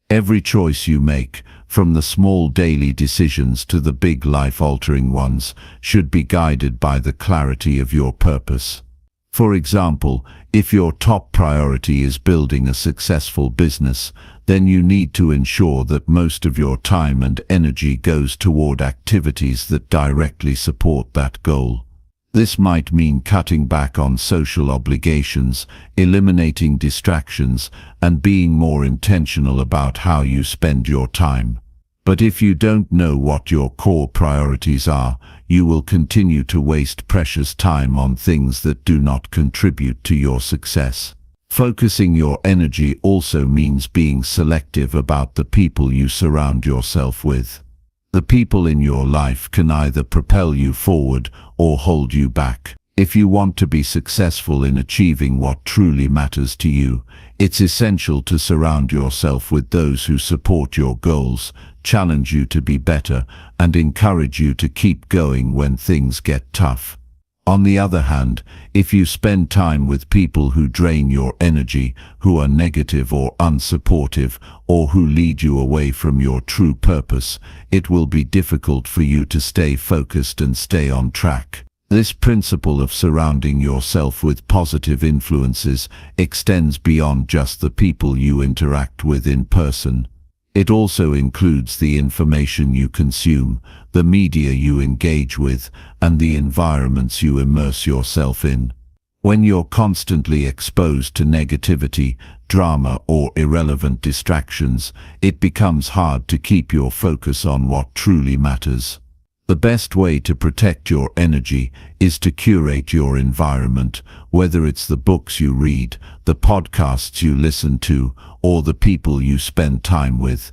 Every choice you make, from the small daily decisions to the big life-altering ones, should be guided by the clarity of your purpose. For example, if your top priority is building a successful business, then you need to ensure that most of your time and energy goes toward activities that directly support that goal. This might mean cutting back on social obligations, eliminating distractions, and being more intentional about how you spend your time. But if you don't know what your core priorities are, you will continue to waste precious time on things that do not contribute to your success. Focusing your energy also means being selective about the people you surround yourself with. The people in your life can either propel you forward or hold you back. If you want to be successful in achieving what truly matters to you, it's essential to surround yourself with those who support your goals, challenge you to be better, and encourage you to keep going when things get tough. On the other hand, if you spend time with people who drain your energy, who are negative or unsupportive, or who lead you away from your true purpose, it will be difficult for you to stay focused and stay on track. This principle of surrounding yourself with positive influences extends beyond just the people you interact with in person. It also includes the information you consume, the media you engage with, and the environments you immerse yourself in. When you're constantly exposed to negativity, drama, or irrelevant distractions, it becomes hard to keep your focus on what truly matters. The best way to protect your energy is to curate your environment, whether it's the books you read, the podcasts you listen to, or the people you spend time with.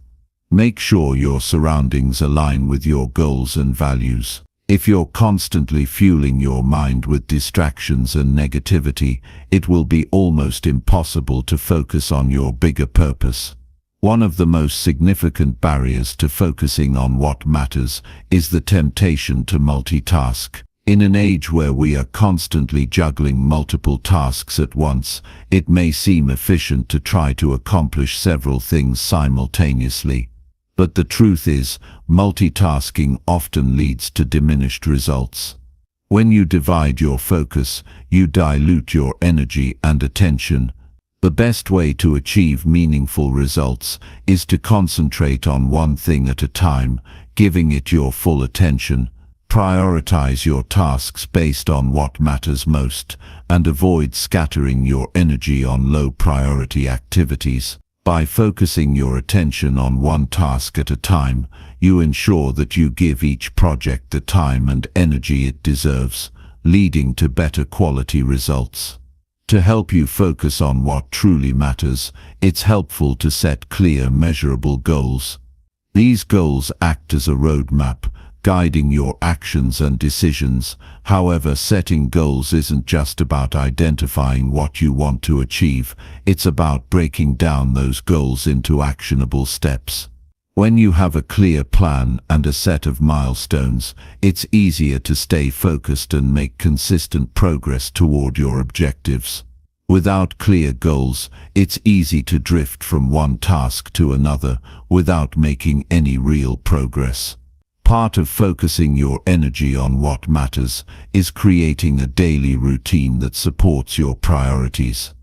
Make sure your surroundings align with your goals and values. If you're constantly fueling your mind with distractions and negativity, it will be almost impossible to focus on your bigger purpose. One of the most significant barriers to focusing on what matters is the temptation to multitask. In an age where we are constantly juggling multiple tasks at once, it may seem efficient to try to accomplish several things simultaneously. But the truth is, multitasking often leads to diminished results. When you divide your focus, you dilute your energy and attention. The best way to achieve meaningful results is to concentrate on one thing at a time, giving it your full attention. Prioritize your tasks based on what matters most, and avoid scattering your energy on low-priority activities. By focusing your attention on one task at a time, you ensure that you give each project the time and energy it deserves, leading to better quality results. To help you focus on what truly matters, it's helpful to set clear, measurable goals. These goals act as a roadmap, guiding your actions and decisions. However, setting goals isn't just about identifying what you want to achieve, it's about breaking down those goals into actionable steps. When you have a clear plan and a set of milestones, it's easier to stay focused and make consistent progress toward your objectives. Without clear goals, it's easy to drift from one task to another without making any real progress. Part of focusing your energy on what matters is creating a daily routine that supports your priorities.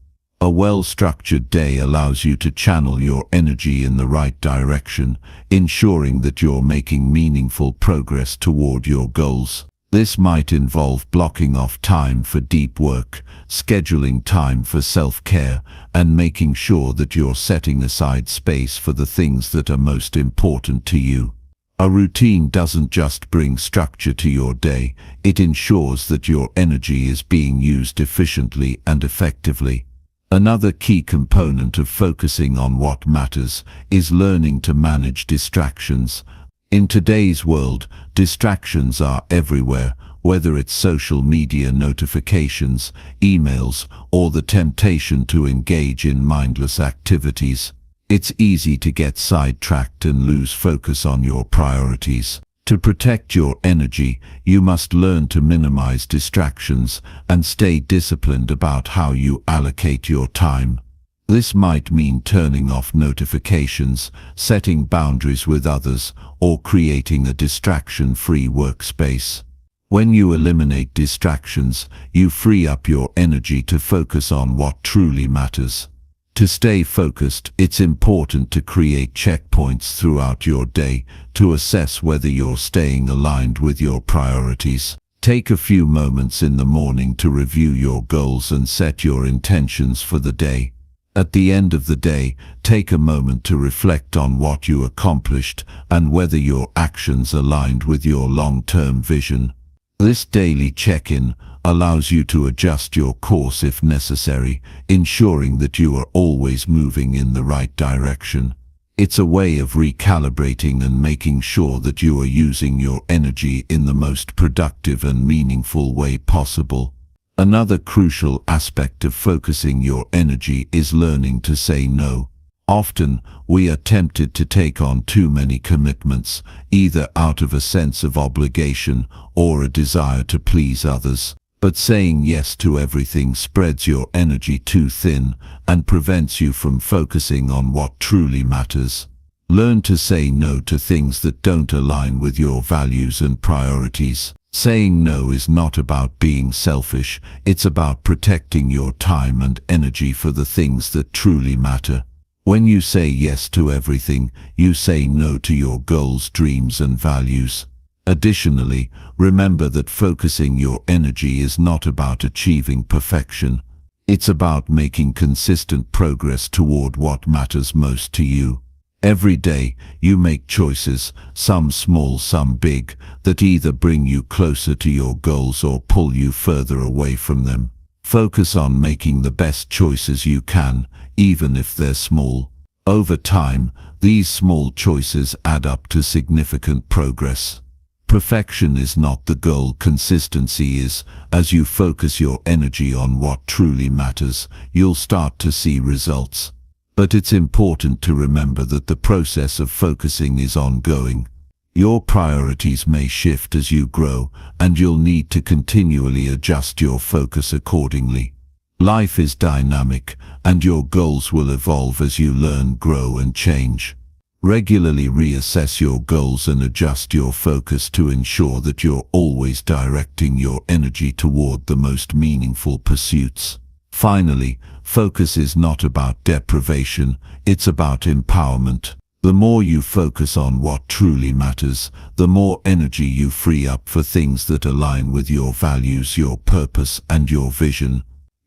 A well-structured day allows you to channel your energy in the right direction, ensuring that you're making meaningful progress toward your goals. This might involve blocking off time for deep work, scheduling time for self-care, and making sure that you're setting aside space for the things that are most important to you. A routine doesn't just bring structure to your day, it ensures that your energy is being used efficiently and effectively. Another key component of focusing on what matters is learning to manage distractions. In today's world, distractions are everywhere, whether it's social media notifications, emails, or the temptation to engage in mindless activities. It's easy to get sidetracked and lose focus on your priorities. To protect your energy, you must learn to minimize distractions and stay disciplined about how you allocate your time. This might mean turning off notifications, setting boundaries with others, or creating a distraction-free workspace. When you eliminate distractions, you free up your energy to focus on what truly matters. To stay focused, it's important to create checkpoints throughout your day to assess whether you're staying aligned with your priorities. Take a few moments in the morning to review your goals and set your intentions for the day. At the end of the day, take a moment to reflect on what you accomplished and whether your actions aligned with your long-term vision. This daily check-in allows you to adjust your course if necessary, ensuring that you are always moving in the right direction. It's a way of recalibrating and making sure that you are using your energy in the most productive and meaningful way possible. Another crucial aspect of focusing your energy is learning to say no. Often, we are tempted to take on too many commitments, either out of a sense of obligation or a desire to please others. But saying yes to everything spreads your energy too thin and prevents you from focusing on what truly matters. Learn to say no to things that don't align with your values and priorities. Saying no is not about being selfish, it's about protecting your time and energy for the things that truly matter. When you say yes to everything, you say no to your goals, dreams, and values. Additionally, remember that focusing your energy is not about achieving perfection. It's about making consistent progress toward what matters most to you. Every day, you make choices, some small, some big, that either bring you closer to your goals or pull you further away from them. Focus on making the best choices you can, even if they're small. Over time, these small choices add up to significant progress. Perfection is not the goal, consistency is. As you focus your energy on what truly matters, you'll start to see results. But it's important to remember that the process of focusing is ongoing. Your priorities may shift as you grow, and you'll need to continually adjust your focus accordingly. Life is dynamic, and your goals will evolve as you learn, grow, and change. Regularly reassess your goals and adjust your focus to ensure that you're always directing your energy toward the most meaningful pursuits. Finally, focus is not about deprivation, it's about empowerment. The more you focus on what truly matters, the more energy you free up for things that align with your values, your purpose, and your vision.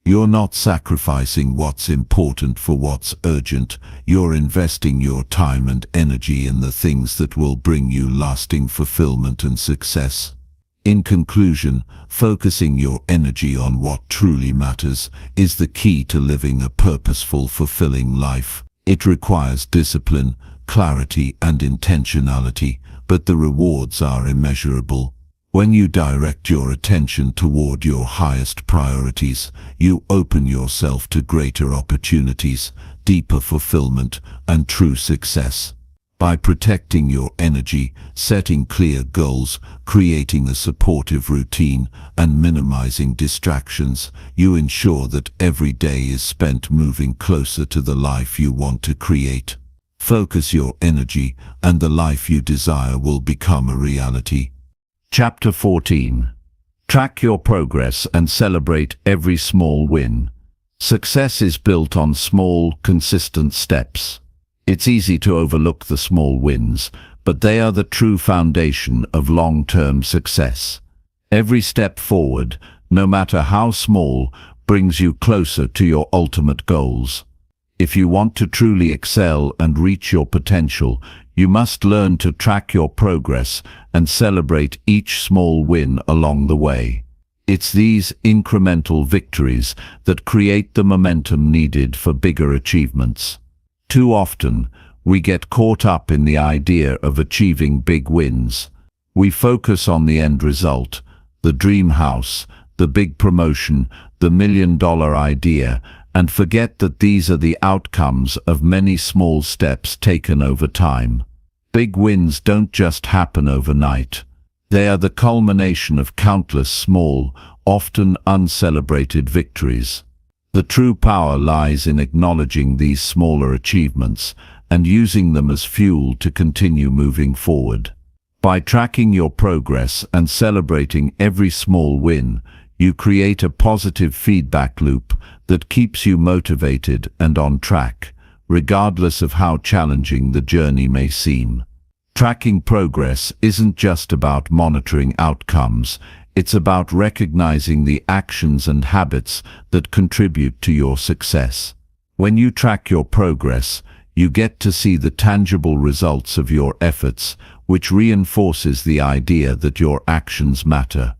You're not sacrificing what's important for what's urgent. You're investing your time and energy in the things that will bring you lasting fulfillment and success. In conclusion, focusing your energy on what truly matters is the key to living a purposeful, fulfilling life. It requires discipline, clarity, and intentionality, but the rewards are immeasurable. When you direct your attention toward your highest priorities, you open yourself to greater opportunities, deeper fulfillment, and true success. By protecting your energy, setting clear goals, creating a supportive routine, and minimizing distractions, you ensure that every day is spent moving closer to the life you want to create. Focus your energy, and the life you desire will become a reality. Chapter 14. Track your progress and celebrate every small win. Success is built on small, consistent steps. It's easy to overlook the small wins, but they are the true foundation of long-term success. Every step forward, no matter how small, brings you closer to your ultimate goals. If you want to truly excel and reach your potential, you must learn to track your progress and celebrate each small win along the way. It's these incremental victories that create the momentum needed for bigger achievements. Too often, we get caught up in the idea of achieving big wins. We focus on the end result, the dream house, the big promotion, the million-dollar idea, and forget that these are the outcomes of many small steps taken over time. Big wins don't just happen overnight. They are the culmination of countless small, often uncelebrated victories. The true power lies in acknowledging these smaller achievements and using them as fuel to continue moving forward. By tracking your progress and celebrating every small win, you create a positive feedback loop that keeps you motivated and on track, regardless of how challenging the journey may seem. Tracking progress isn't just about monitoring outcomes, it's about recognizing the actions and habits that contribute to your success. When you track your progress, you get to see the tangible results of your efforts, which reinforces the idea that your actions matter.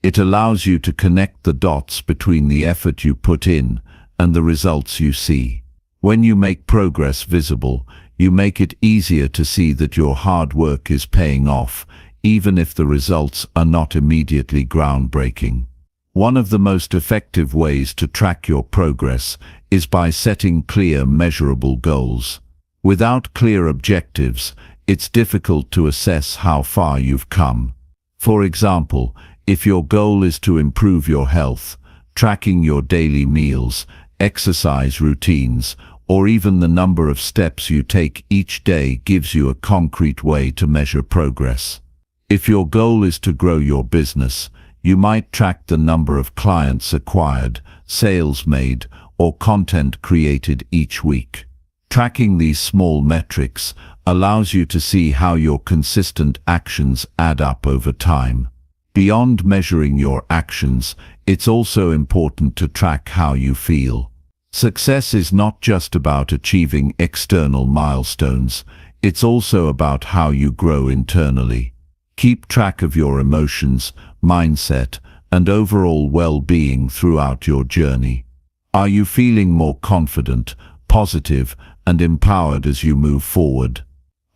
It allows you to connect the dots between the effort you put in and the results you see. When you make progress visible, you make it easier to see that your hard work is paying off, even if the results are not immediately groundbreaking. One of the most effective ways to track your progress is by setting clear, measurable goals. Without clear objectives, it's difficult to assess how far you've come. For example, if your goal is to improve your health, tracking your daily meals, exercise routines, or even the number of steps you take each day gives you a concrete way to measure progress. If your goal is to grow your business, you might track the number of clients acquired, sales made, or content created each week. Tracking these small metrics allows you to see how your consistent actions add up over time. Beyond measuring your actions, it's also important to track how you feel. Success is not just about achieving external milestones, it's also about how you grow internally. Keep track of your emotions, mindset, and overall well-being throughout your journey. Are you feeling more confident, positive, and empowered as you move forward?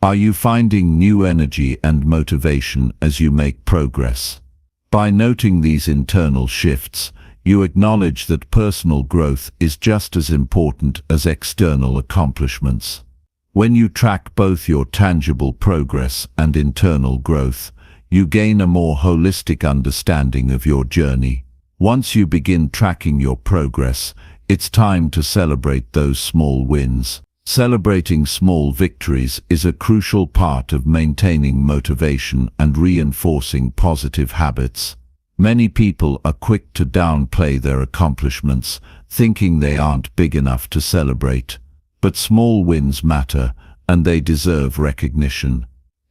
Are you finding new energy and motivation as you make progress? By noting these internal shifts, you acknowledge that personal growth is just as important as external accomplishments. When you track both your tangible progress and internal growth, you gain a more holistic understanding of your journey. Once you begin tracking your progress, it's time to celebrate those small wins. Celebrating small victories is a crucial part of maintaining motivation and reinforcing positive habits. Many people are quick to downplay their accomplishments, thinking they aren't big enough to celebrate. But small wins matter, and they deserve recognition.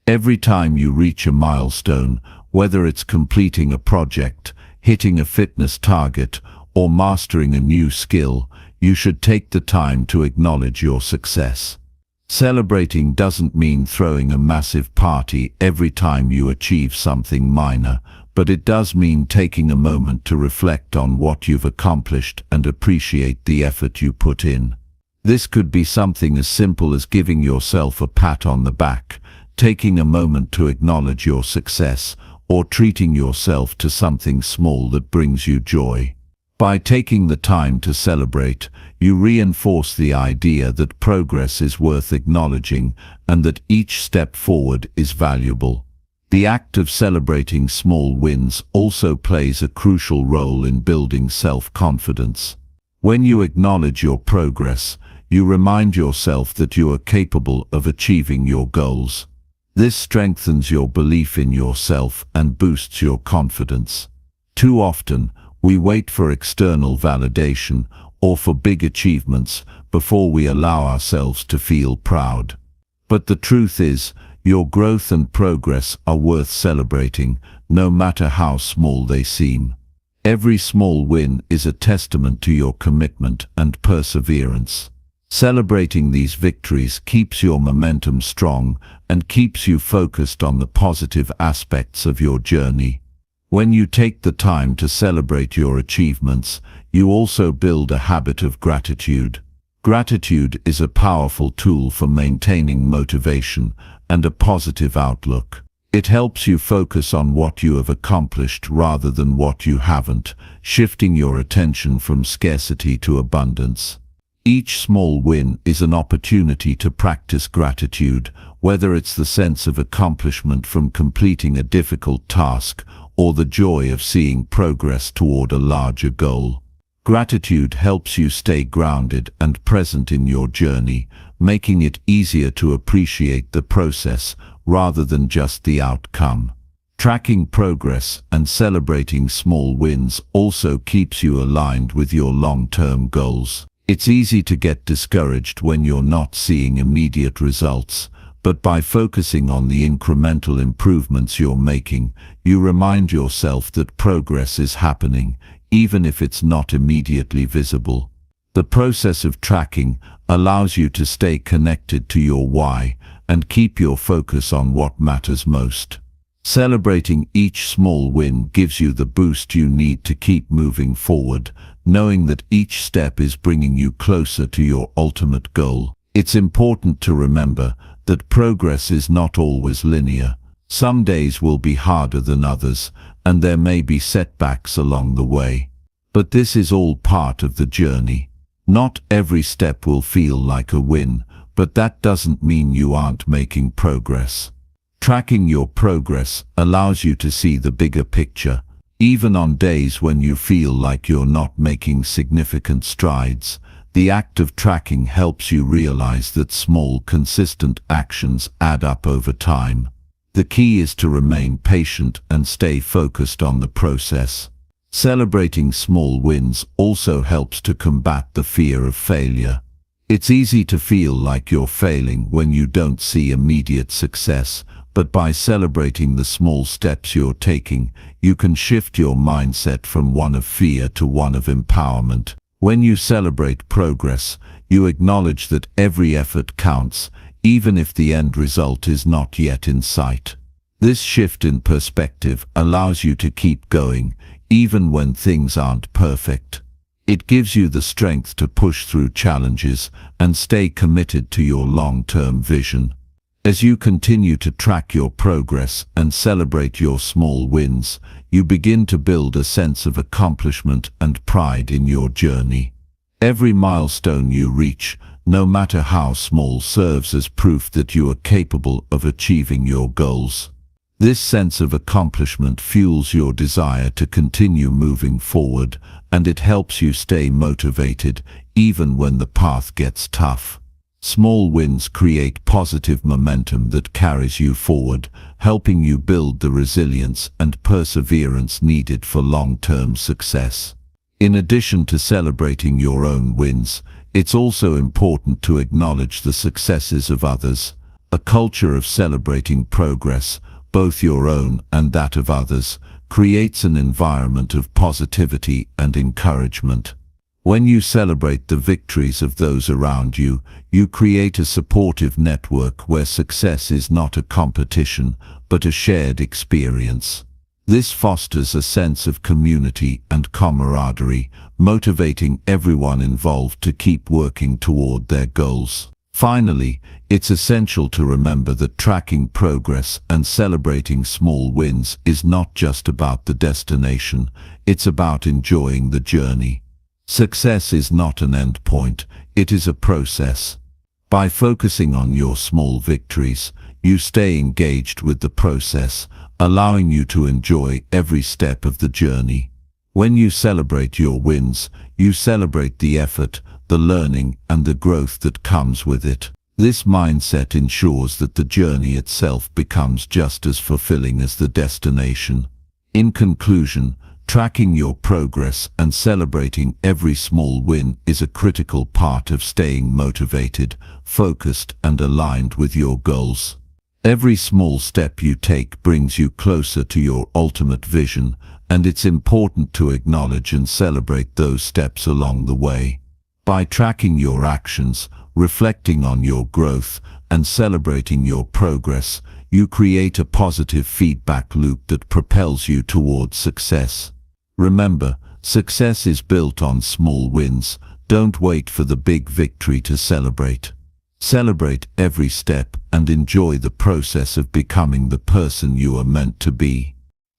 Every time you reach a milestone, whether it's completing a project, hitting a fitness target, or mastering a new skill, you should take the time to acknowledge your success. Celebrating doesn't mean throwing a massive party every time you achieve something minor, but it does mean taking a moment to reflect on what you've accomplished and appreciate the effort you put in. This could be something as simple as giving yourself a pat on the back, taking a moment to acknowledge your success, or treating yourself to something small that brings you joy. By taking the time to celebrate, you reinforce the idea that progress is worth acknowledging and that each step forward is valuable. The act of celebrating small wins also plays a crucial role in building self-confidence. When you acknowledge your progress, you remind yourself that you are capable of achieving your goals. This strengthens your belief in yourself and boosts your confidence. Too often, we wait for external validation or for big achievements before we allow ourselves to feel proud. But the truth is, your growth and progress are worth celebrating, no matter how small they seem. Every small win is a testament to your commitment and perseverance. Celebrating these victories keeps your momentum strong and keeps you focused on the positive aspects of your journey. When you take the time to celebrate your achievements, you also build a habit of gratitude. Gratitude is a powerful tool for maintaining motivation and a positive outlook. It helps you focus on what you have accomplished rather than what you haven't, shifting your attention from scarcity to abundance. Each small win is an opportunity to practice gratitude, whether it's the sense of accomplishment from completing a difficult task or the joy of seeing progress toward a larger goal. Gratitude helps you stay grounded and present in your journey, making it easier to appreciate the process rather than just the outcome. Tracking progress and celebrating small wins also keeps you aligned with your long-term goals. It's easy to get discouraged when you're not seeing immediate results, but by focusing on the incremental improvements you're making, you remind yourself that progress is happening, even if it's not immediately visible. The process of tracking allows you to stay connected to your why and keep your focus on what matters most. Celebrating each small win gives you the boost you need to keep moving forward, knowing that each step is bringing you closer to your ultimate goal. It's important to remember that progress is not always linear. Some days will be harder than others, and there may be setbacks along the way. But this is all part of the journey. Not every step will feel like a win, but that doesn't mean you aren't making progress. Tracking your progress allows you to see the bigger picture, even on days when you feel like you're not making significant strides. The act of tracking helps you realize that small, consistent actions add up over time. The key is to remain patient and stay focused on the process. Celebrating small wins also helps to combat the fear of failure. It's easy to feel like you're failing when you don't see immediate success, but by celebrating the small steps you're taking, you can shift your mindset from one of fear to one of empowerment. When you celebrate progress, you acknowledge that every effort counts, even if the end result is not yet in sight. This shift in perspective allows you to keep going, even when things aren't perfect. It gives you the strength to push through challenges and stay committed to your long-term vision. As you continue to track your progress and celebrate your small wins, you begin to build a sense of accomplishment and pride in your journey. Every milestone you reach, no matter how small, serves as proof that you are capable of achieving your goals. This sense of accomplishment fuels your desire to continue moving forward, and it helps you stay motivated even when the path gets tough. Small wins create positive momentum that carries you forward, helping you build the resilience and perseverance needed for long-term success. In addition to celebrating your own wins, it's also important to acknowledge the successes of others. A culture of celebrating progress, both your own and that of others, creates an environment of positivity and encouragement. When you celebrate the victories of those around you, you create a supportive network where success is not a competition, but a shared experience. This fosters a sense of community and camaraderie, motivating everyone involved to keep working toward their goals. Finally, it's essential to remember that tracking progress and celebrating small wins is not just about the destination, it's about enjoying the journey. Success is not an end point, it is a process. By focusing on your small victories, you stay engaged with the process, allowing you to enjoy every step of the journey. When you celebrate your wins, you celebrate the effort, the learning, and the growth that comes with it. This mindset ensures that the journey itself becomes just as fulfilling as the destination. In conclusion, tracking your progress and celebrating every small win is a critical part of staying motivated, focused, and aligned with your goals. Every small step you take brings you closer to your ultimate vision, and it's important to acknowledge and celebrate those steps along the way. By tracking your actions, reflecting on your growth, and celebrating your progress, you create a positive feedback loop that propels you towards success. Remember, success is built on small wins. Don't wait for the big victory to celebrate. Celebrate every step and enjoy the process of becoming the person you are meant to be.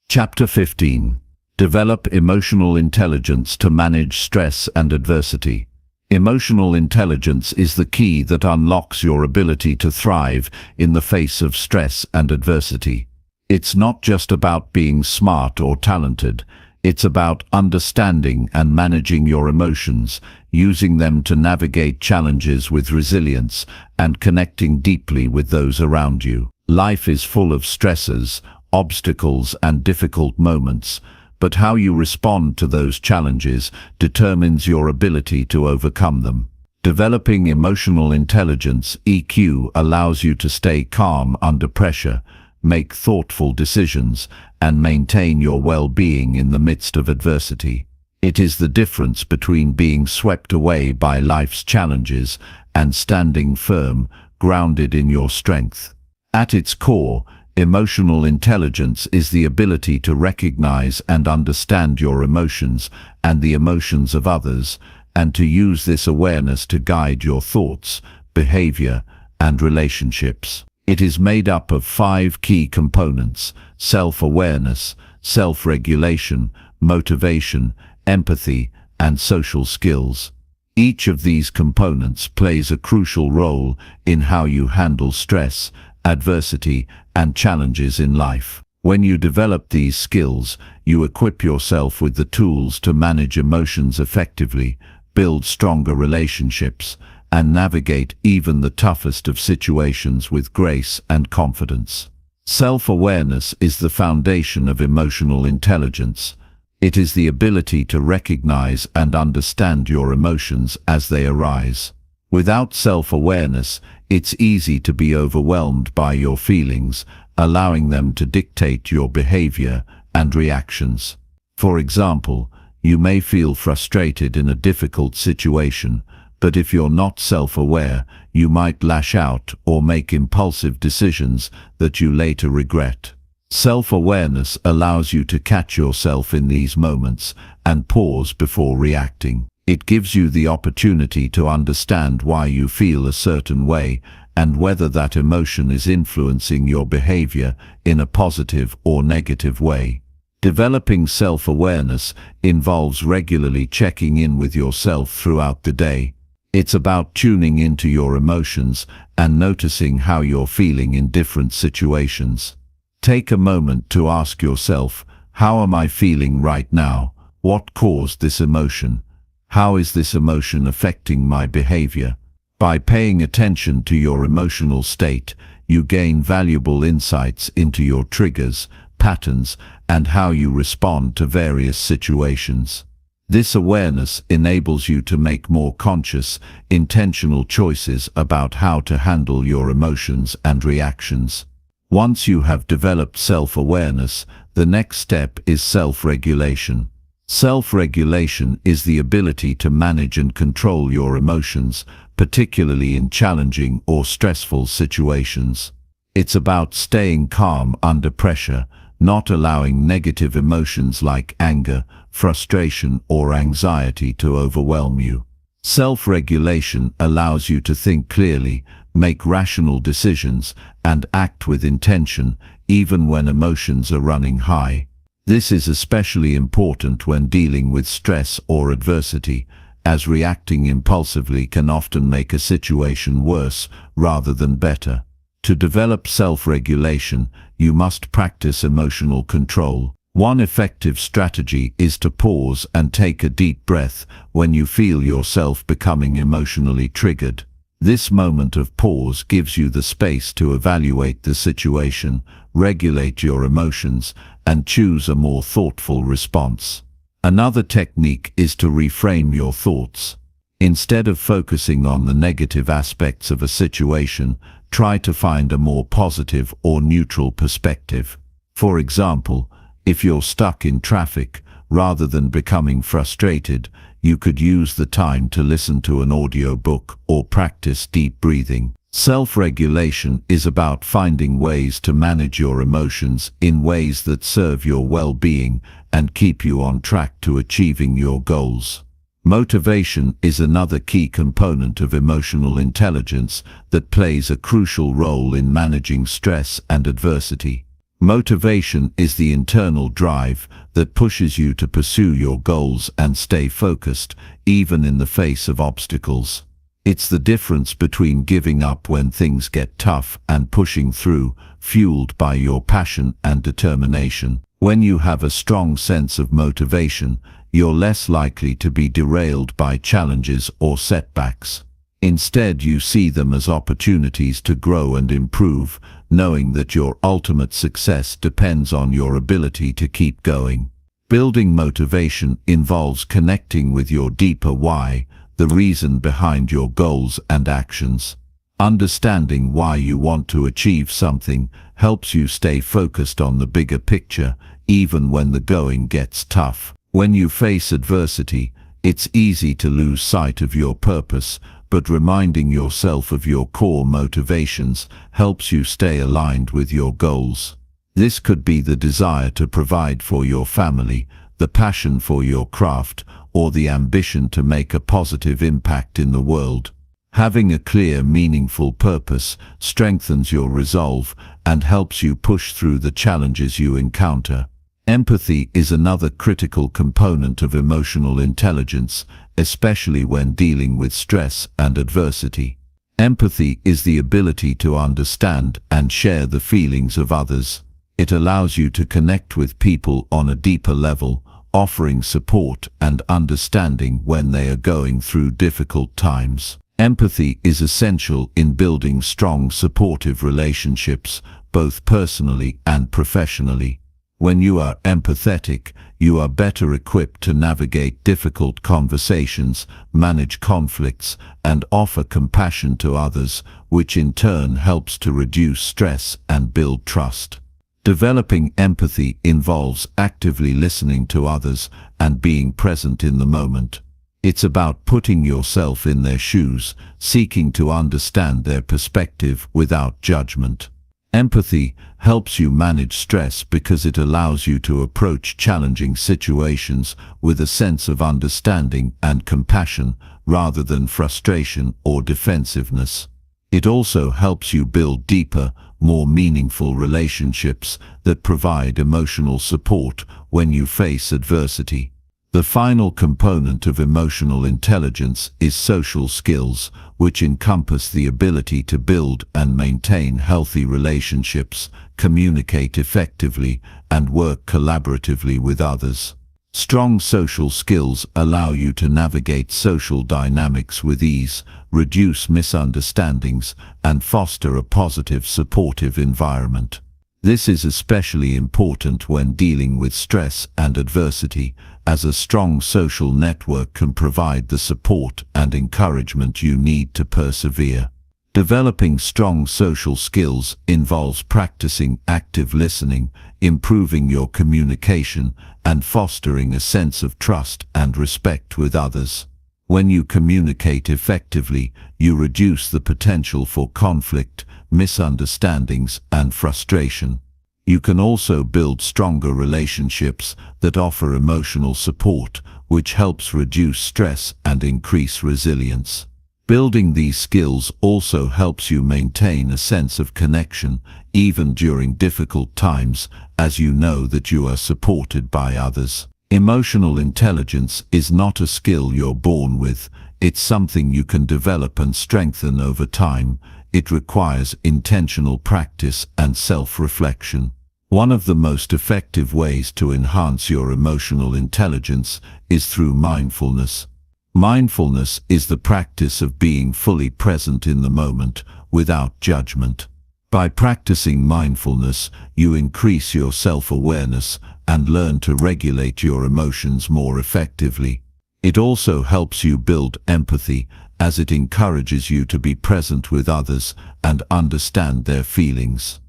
Chapter 15. Develop emotional intelligence to manage stress and adversity. Emotional intelligence is the key that unlocks your ability to thrive in the face of stress and adversity. It's not just about being smart or talented. It's about understanding and managing your emotions, using them to navigate challenges with resilience, and connecting deeply with those around you. Life is full of stresses, obstacles, and difficult moments, but how you respond to those challenges determines your ability to overcome them. Developing emotional intelligence (EQ) allows you to stay calm under pressure, make thoughtful decisions, and maintain your well-being in the midst of adversity. It is the difference between being swept away by life's challenges and standing firm, grounded in your strength. At its core, emotional intelligence is the ability to recognize and understand your emotions and the emotions of others, and to use this awareness to guide your thoughts, behavior, and relationships. It is made up of 5 key components: self-awareness, self-regulation, motivation, empathy, and social skills. Each of these components plays a crucial role in how you handle stress, adversity, and challenges in life. When you develop these skills, you equip yourself with the tools to manage emotions effectively, build stronger relationships, and navigate even the toughest of situations with grace and confidence. Self-awareness is the foundation of emotional intelligence. It is the ability to recognize and understand your emotions as they arise. Without self-awareness, it's easy to be overwhelmed by your feelings, allowing them to dictate your behavior and reactions. For example, you may feel frustrated in a difficult situation, but if you're not self-aware, you might lash out or make impulsive decisions that you later regret. Self-awareness allows you to catch yourself in these moments and pause before reacting. It gives you the opportunity to understand why you feel a certain way and whether that emotion is influencing your behavior in a positive or negative way. Developing self-awareness involves regularly checking in with yourself throughout the day. It's about tuning into your emotions and noticing how you're feeling in different situations. Take a moment to ask yourself, how am I feeling right now? What caused this emotion? How is this emotion affecting my behavior? By paying attention to your emotional state, you gain valuable insights into your triggers, patterns, and how you respond to various situations. This awareness enables you to make more conscious, intentional choices about how to handle your emotions and reactions. Once you have developed self-awareness, the next step is self-regulation. Self-regulation is the ability to manage and control your emotions, particularly in challenging or stressful situations. It's about staying calm under pressure, not allowing negative emotions like anger, frustration, or anxiety to overwhelm you. Self-regulation allows you to think clearly, make rational decisions, and act with intention, even when emotions are running high. This is especially important when dealing with stress or adversity, as reacting impulsively can often make a situation worse rather than better. To develop self-regulation, you must practice emotional control. One effective strategy is to pause and take a deep breath when you feel yourself becoming emotionally triggered. This moment of pause gives you the space to evaluate the situation, regulate your emotions, and choose a more thoughtful response. Another technique is to reframe your thoughts. Instead of focusing on the negative aspects of a situation, try to find a more positive or neutral perspective. For example, if you're stuck in traffic, rather than becoming frustrated, you could use the time to listen to an audiobook or practice deep breathing. Self-regulation is about finding ways to manage your emotions in ways that serve your well-being and keep you on track to achieving your goals. Motivation is another key component of emotional intelligence that plays a crucial role in managing stress and adversity. Motivation is the internal drive that pushes you to pursue your goals and stay focused, even in the face of obstacles. It's the difference between giving up when things get tough and pushing through, fueled by your passion and determination. When you have a strong sense of motivation, you're less likely to be derailed by challenges or setbacks. Instead, you see them as opportunities to grow and improve, knowing that your ultimate success depends on your ability to keep going. Building motivation involves connecting with your deeper why, the reason behind your goals and actions. Understanding why you want to achieve something helps you stay focused on the bigger picture, even when the going gets tough. When you face adversity, it's easy to lose sight of your purpose, but reminding yourself of your core motivations helps you stay aligned with your goals. This could be the desire to provide for your family, the passion for your craft, or the ambition to make a positive impact in the world. Having a clear, meaningful purpose strengthens your resolve and helps you push through the challenges you encounter. Empathy is another critical component of emotional intelligence, especially when dealing with stress and adversity. Empathy is the ability to understand and share the feelings of others. It allows you to connect with people on a deeper level, offering support and understanding when they are going through difficult times. Empathy is essential in building strong, supportive relationships, both personally and professionally. When you are empathetic, you are better equipped to navigate difficult conversations, manage conflicts, and offer compassion to others, which in turn helps to reduce stress and build trust. Developing empathy involves actively listening to others and being present in the moment. It's about putting yourself in their shoes, seeking to understand their perspective without judgment. Empathy helps you manage stress because it allows you to approach challenging situations with a sense of understanding and compassion rather than frustration or defensiveness. It also helps you build deeper, more meaningful relationships that provide emotional support when you face adversity. The final component of emotional intelligence is social skills, which encompass the ability to build and maintain healthy relationships, communicate effectively, and work collaboratively with others. Strong social skills allow you to navigate social dynamics with ease, reduce misunderstandings, and foster a positive, supportive environment. This is especially important when dealing with stress and adversity, as a strong social network can provide the support and encouragement you need to persevere. Developing strong social skills involves practicing active listening, improving your communication, and fostering a sense of trust and respect with others. When you communicate effectively, you reduce the potential for conflict, misunderstandings, and frustration. You can also build stronger relationships that offer emotional support, which helps reduce stress and increase resilience. Building these skills also helps you maintain a sense of connection, even during difficult times, as you know that you are supported by others. Emotional intelligence is not a skill you're born with, it's something you can develop and strengthen over time. It requires intentional practice and self-reflection. One of the most effective ways to enhance your emotional intelligence is through mindfulness. Mindfulness is the practice of being fully present in the moment, without judgment. By practicing mindfulness, you increase your self-awareness and learn to regulate your emotions more effectively. It also helps you build empathy, as it encourages you to be present with others and understand their feelings.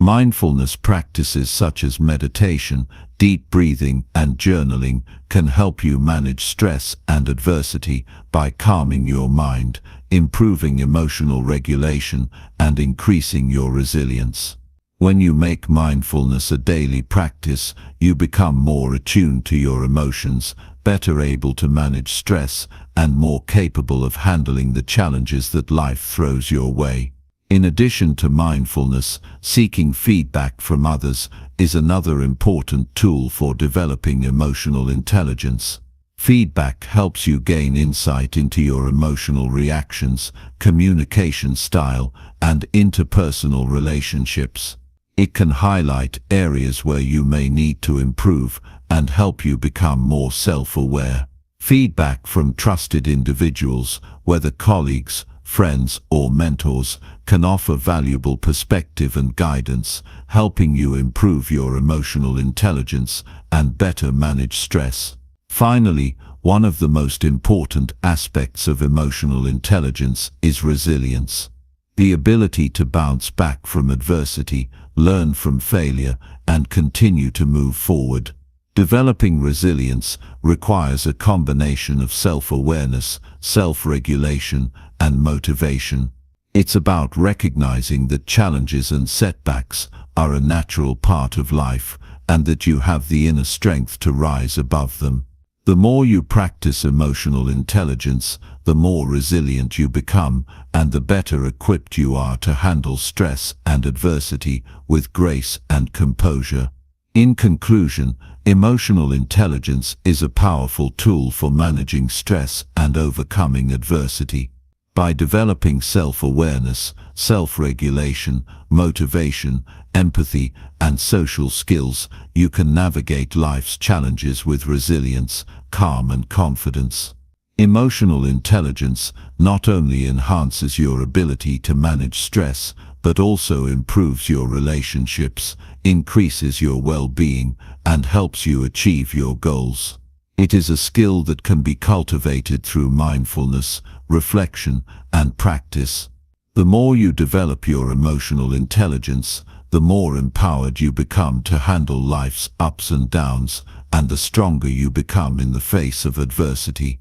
Mindfulness practices such as meditation, deep breathing, and journaling can help you manage stress and adversity by calming your mind, improving emotional regulation, and increasing your resilience. When you make mindfulness a daily practice, you become more attuned to your emotions, better able to manage stress, and more capable of handling the challenges that life throws your way. In addition to mindfulness, seeking feedback from others is another important tool for developing emotional intelligence. Feedback helps you gain insight into your emotional reactions, communication style, and interpersonal relationships. It can highlight areas where you may need to improve and help you become more self-aware. Feedback from trusted individuals, whether colleagues, friends, or mentors, can offer valuable perspective and guidance, helping you improve your emotional intelligence and better manage stress. Finally, one of the most important aspects of emotional intelligence is resilience. The ability to bounce back from adversity, learn from failure, and continue to move forward. Developing resilience requires a combination of self-awareness, self-regulation, and motivation. It's about recognizing that challenges and setbacks are a natural part of life, and that you have the inner strength to rise above them. The more you practice emotional intelligence, the more resilient you become, and the better equipped you are to handle stress and adversity with grace and composure. In conclusion, emotional intelligence is a powerful tool for managing stress and overcoming adversity. By developing self-awareness, self-regulation, motivation, empathy, and social skills, you can navigate life's challenges with resilience, calm, and confidence. Emotional intelligence not only enhances your ability to manage stress, but also improves your relationships, increases your well-being, and helps you achieve your goals. It is a skill that can be cultivated through mindfulness, reflection, and practice. The more you develop your emotional intelligence, the more empowered you become to handle life's ups and downs, and the stronger you become in the face of adversity.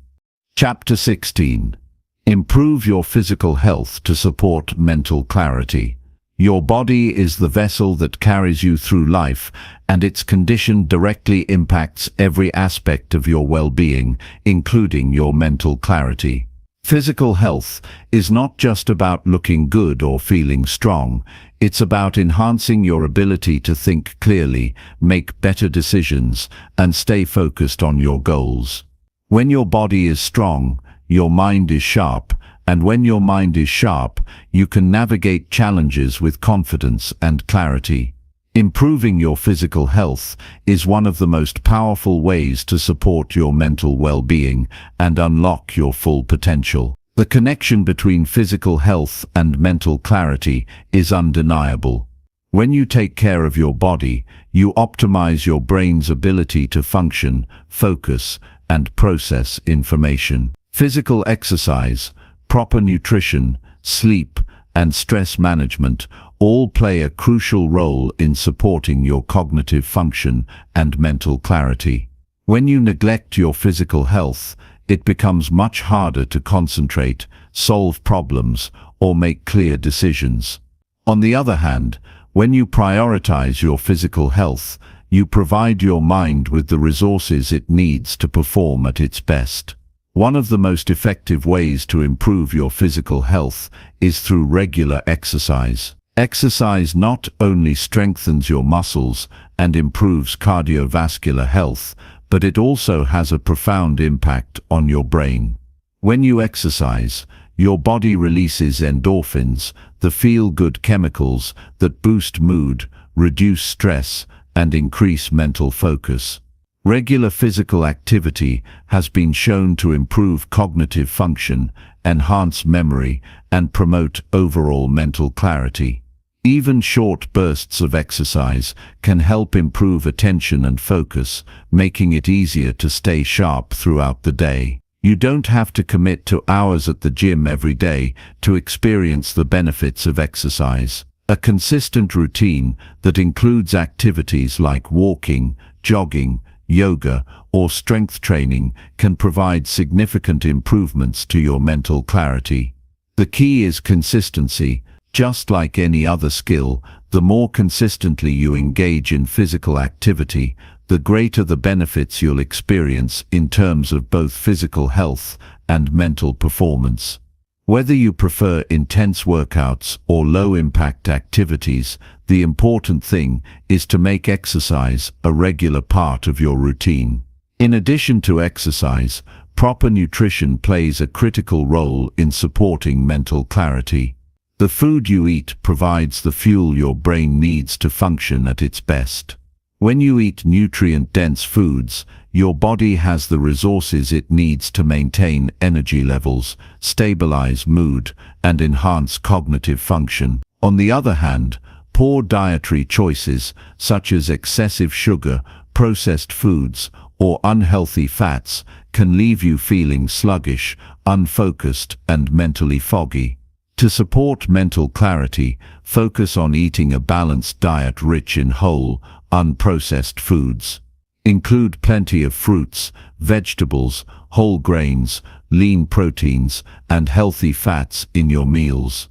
Chapter 16. Improve your physical health to support mental clarity. Your body is the vessel that carries you through life, and its condition directly impacts every aspect of your well-being, including your mental clarity. Physical health is not just about looking good or feeling strong. It's about enhancing your ability to think clearly, make better decisions, and stay focused on your goals. When your body is strong, your mind is sharp, and when your mind is sharp, you can navigate challenges with confidence and clarity. Improving your physical health is one of the most powerful ways to support your mental well-being and unlock your full potential. The connection between physical health and mental clarity is undeniable. When you take care of your body, you optimize your brain's ability to function, focus, and process information. Physical exercise, proper nutrition, sleep, and stress management all play a crucial role in supporting your cognitive function and mental clarity. When you neglect your physical health, it becomes much harder to concentrate, solve problems, or make clear decisions. On the other hand, when you prioritize your physical health, you provide your mind with the resources it needs to perform at its best. One of the most effective ways to improve your physical health is through regular exercise. Exercise not only strengthens your muscles and improves cardiovascular health, but it also has a profound impact on your brain. When you exercise, your body releases endorphins, the feel-good chemicals that boost mood, reduce stress, and increase mental focus. Regular physical activity has been shown to improve cognitive function, enhance memory, and promote overall mental clarity. Even short bursts of exercise can help improve attention and focus, making it easier to stay sharp throughout the day. You don't have to commit to hours at the gym every day to experience the benefits of exercise. A consistent routine that includes activities like walking, jogging, yoga, or strength training can provide significant improvements to your mental clarity. The key is consistency. Just like any other skill, the more consistently you engage in physical activity, the greater the benefits you'll experience in terms of both physical health and mental performance. Whether you prefer intense workouts or low-impact activities, the important thing is to make exercise a regular part of your routine. In addition to exercise, proper nutrition plays a critical role in supporting mental clarity. The food you eat provides the fuel your brain needs to function at its best. When you eat nutrient-dense foods, your body has the resources it needs to maintain energy levels, stabilize mood, and enhance cognitive function. On the other hand, poor dietary choices, such as excessive sugar, processed foods, or unhealthy fats, can leave you feeling sluggish, unfocused, and mentally foggy. To support mental clarity, focus on eating a balanced diet rich in whole, unprocessed foods. Include plenty of fruits, vegetables, whole grains, lean proteins, and healthy fats in your meals.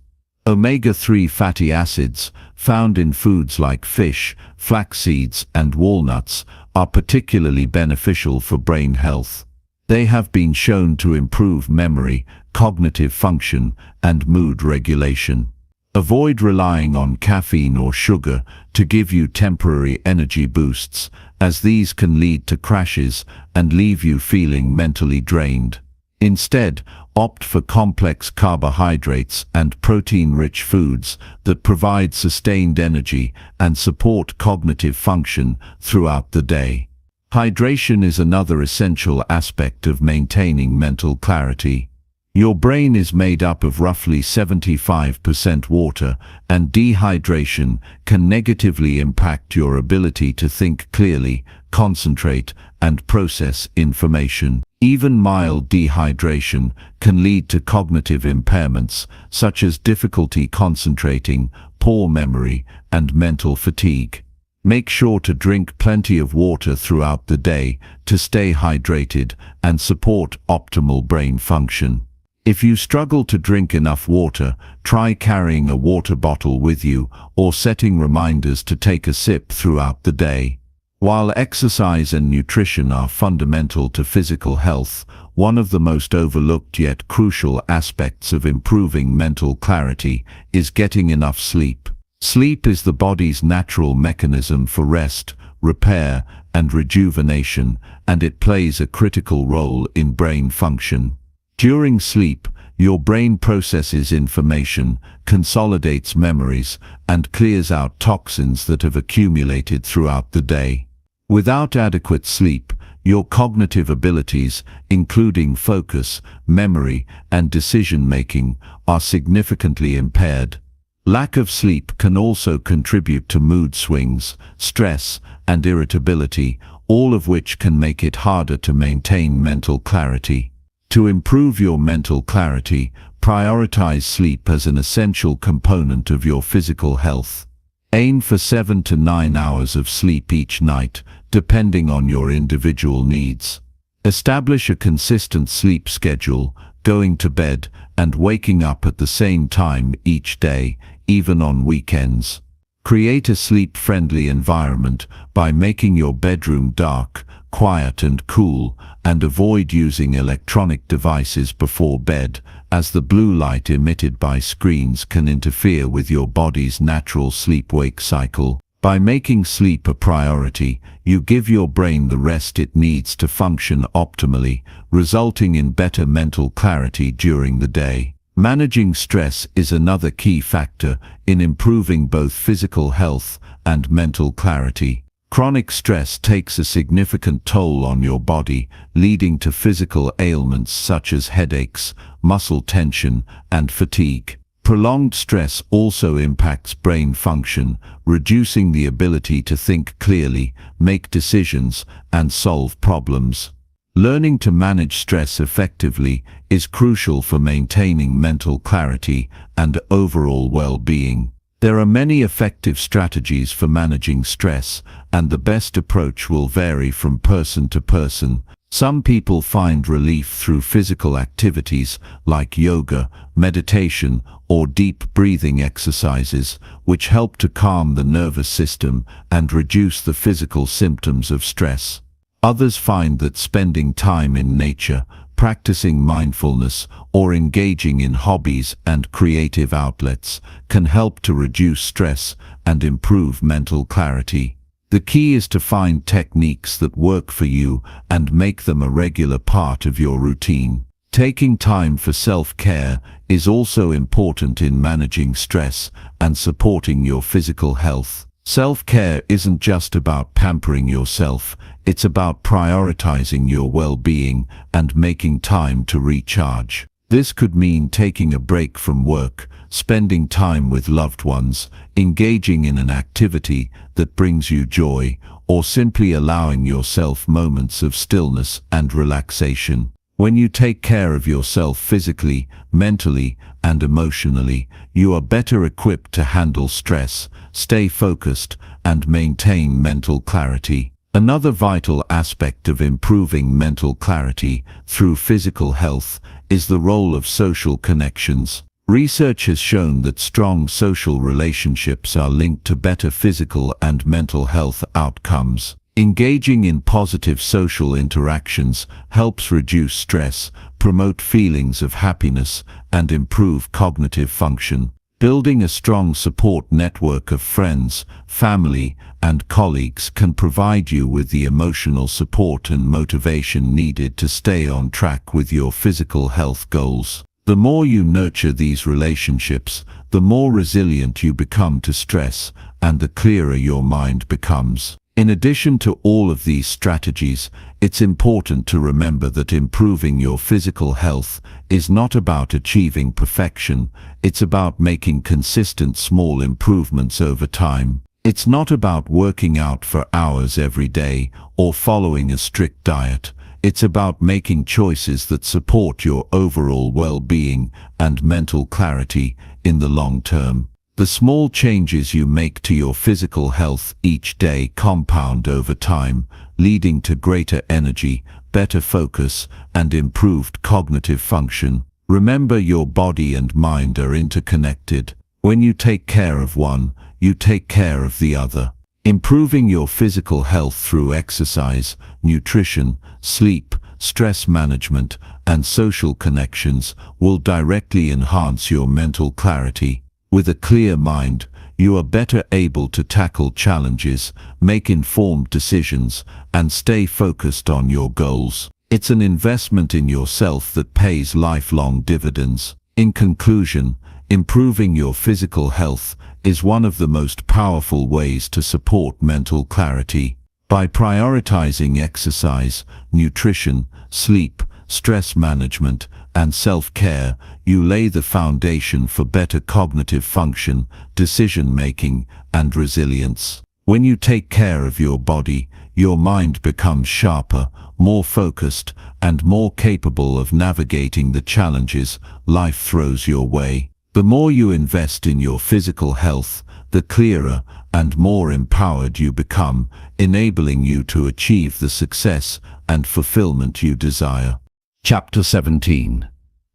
Omega-3 fatty acids, found in foods like fish, flax seeds, and walnuts, are particularly beneficial for brain health. They have been shown to improve memory, cognitive function, and mood regulation. Avoid relying on caffeine or sugar to give you temporary energy boosts, as these can lead to crashes and leave you feeling mentally drained. Instead, opt for complex carbohydrates and protein-rich foods that provide sustained energy and support cognitive function throughout the day. Hydration is another essential aspect of maintaining mental clarity. Your brain is made up of roughly 75% water, and dehydration can negatively impact your ability to think clearly, concentrate, and process information. Even mild dehydration can lead to cognitive impairments, such as difficulty concentrating, poor memory, and mental fatigue. Make sure to drink plenty of water throughout the day to stay hydrated and support optimal brain function. If you struggle to drink enough water, try carrying a water bottle with you or setting reminders to take a sip throughout the day. While exercise and nutrition are fundamental to physical health, one of the most overlooked yet crucial aspects of improving mental clarity is getting enough sleep. Sleep is the body's natural mechanism for rest, repair, and rejuvenation, and it plays a critical role in brain function. During sleep, your brain processes information, consolidates memories, and clears out toxins that have accumulated throughout the day. Without adequate sleep, your cognitive abilities, including focus, memory, and decision-making, are significantly impaired. Lack of sleep can also contribute to mood swings, stress, and irritability, all of which can make it harder to maintain mental clarity. To improve your mental clarity, prioritize sleep as an essential component of your physical health. Aim for 7 to 9 hours of sleep each night, depending on your individual needs. Establish a consistent sleep schedule, going to bed and waking up at the same time each day, even on weekends. Create a sleep-friendly environment by making your bedroom dark, quiet and cool, and avoid using electronic devices before bed, as the blue light emitted by screens can interfere with your body's natural sleep-wake cycle. By making sleep a priority, you give your brain the rest it needs to function optimally, resulting in better mental clarity during the day. Managing stress is another key factor in improving both physical health and mental clarity. Chronic stress takes a significant toll on your body, leading to physical ailments such as headaches, muscle tension, and fatigue. Prolonged stress also impacts brain function, reducing the ability to think clearly, make decisions, and solve problems. Learning to manage stress effectively is crucial for maintaining mental clarity and overall well-being. There are many effective strategies for managing stress, and the best approach will vary from person to person. Some people find relief through physical activities like yoga, meditation, or deep breathing exercises, which help to calm the nervous system and reduce the physical symptoms of stress. Others find that spending time in nature, practicing mindfulness, or engaging in hobbies and creative outlets can help to reduce stress and improve mental clarity. The key is to find techniques that work for you and make them a regular part of your routine. Taking time for self-care is also important in managing stress and supporting your physical health. Self-care isn't just about pampering yourself, it's about prioritizing your well-being and making time to recharge. This could mean taking a break from work, spending time with loved ones, engaging in an activity that brings you joy, or simply allowing yourself moments of stillness and relaxation. When you take care of yourself physically, mentally, and emotionally, you are better equipped to handle stress, stay focused, and maintain mental clarity. Another vital aspect of improving mental clarity through physical health is the role of social connections. Research has shown that strong social relationships are linked to better physical and mental health outcomes. Engaging in positive social interactions helps reduce stress, promote feelings of happiness, and improve cognitive function. Building a strong support network of friends, family, and colleagues can provide you with the emotional support and motivation needed to stay on track with your physical health goals. The more you nurture these relationships, the more resilient you become to stress, and the clearer your mind becomes. In addition to all of these strategies, it's important to remember that improving your physical health is not about achieving perfection, it's about making consistent small improvements over time. It's not about working out for hours every day or following a strict diet. It's about making choices that support your overall well-being and mental clarity in the long term. The small changes you make to your physical health each day compound over time, leading to greater energy, better focus, and improved cognitive function. Remember, your body and mind are interconnected. When you take care of one, you take care of the other. Improving your physical health through exercise, nutrition, sleep, stress management, and social connections will directly enhance your mental clarity. With a clear mind, you are better able to tackle challenges, make informed decisions, and stay focused on your goals. It's an investment in yourself that pays lifelong dividends. In conclusion, improving your physical health is one of the most powerful ways to support mental clarity. By prioritizing exercise, nutrition, sleep, stress management, and self-care, you lay the foundation for better cognitive function, decision-making, and resilience. When you take care of your body, your mind becomes sharper, more focused, and more capable of navigating the challenges life throws your way. The more you invest in your physical health, the clearer and more empowered you become, enabling you to achieve the success and fulfillment you desire. Chapter 17.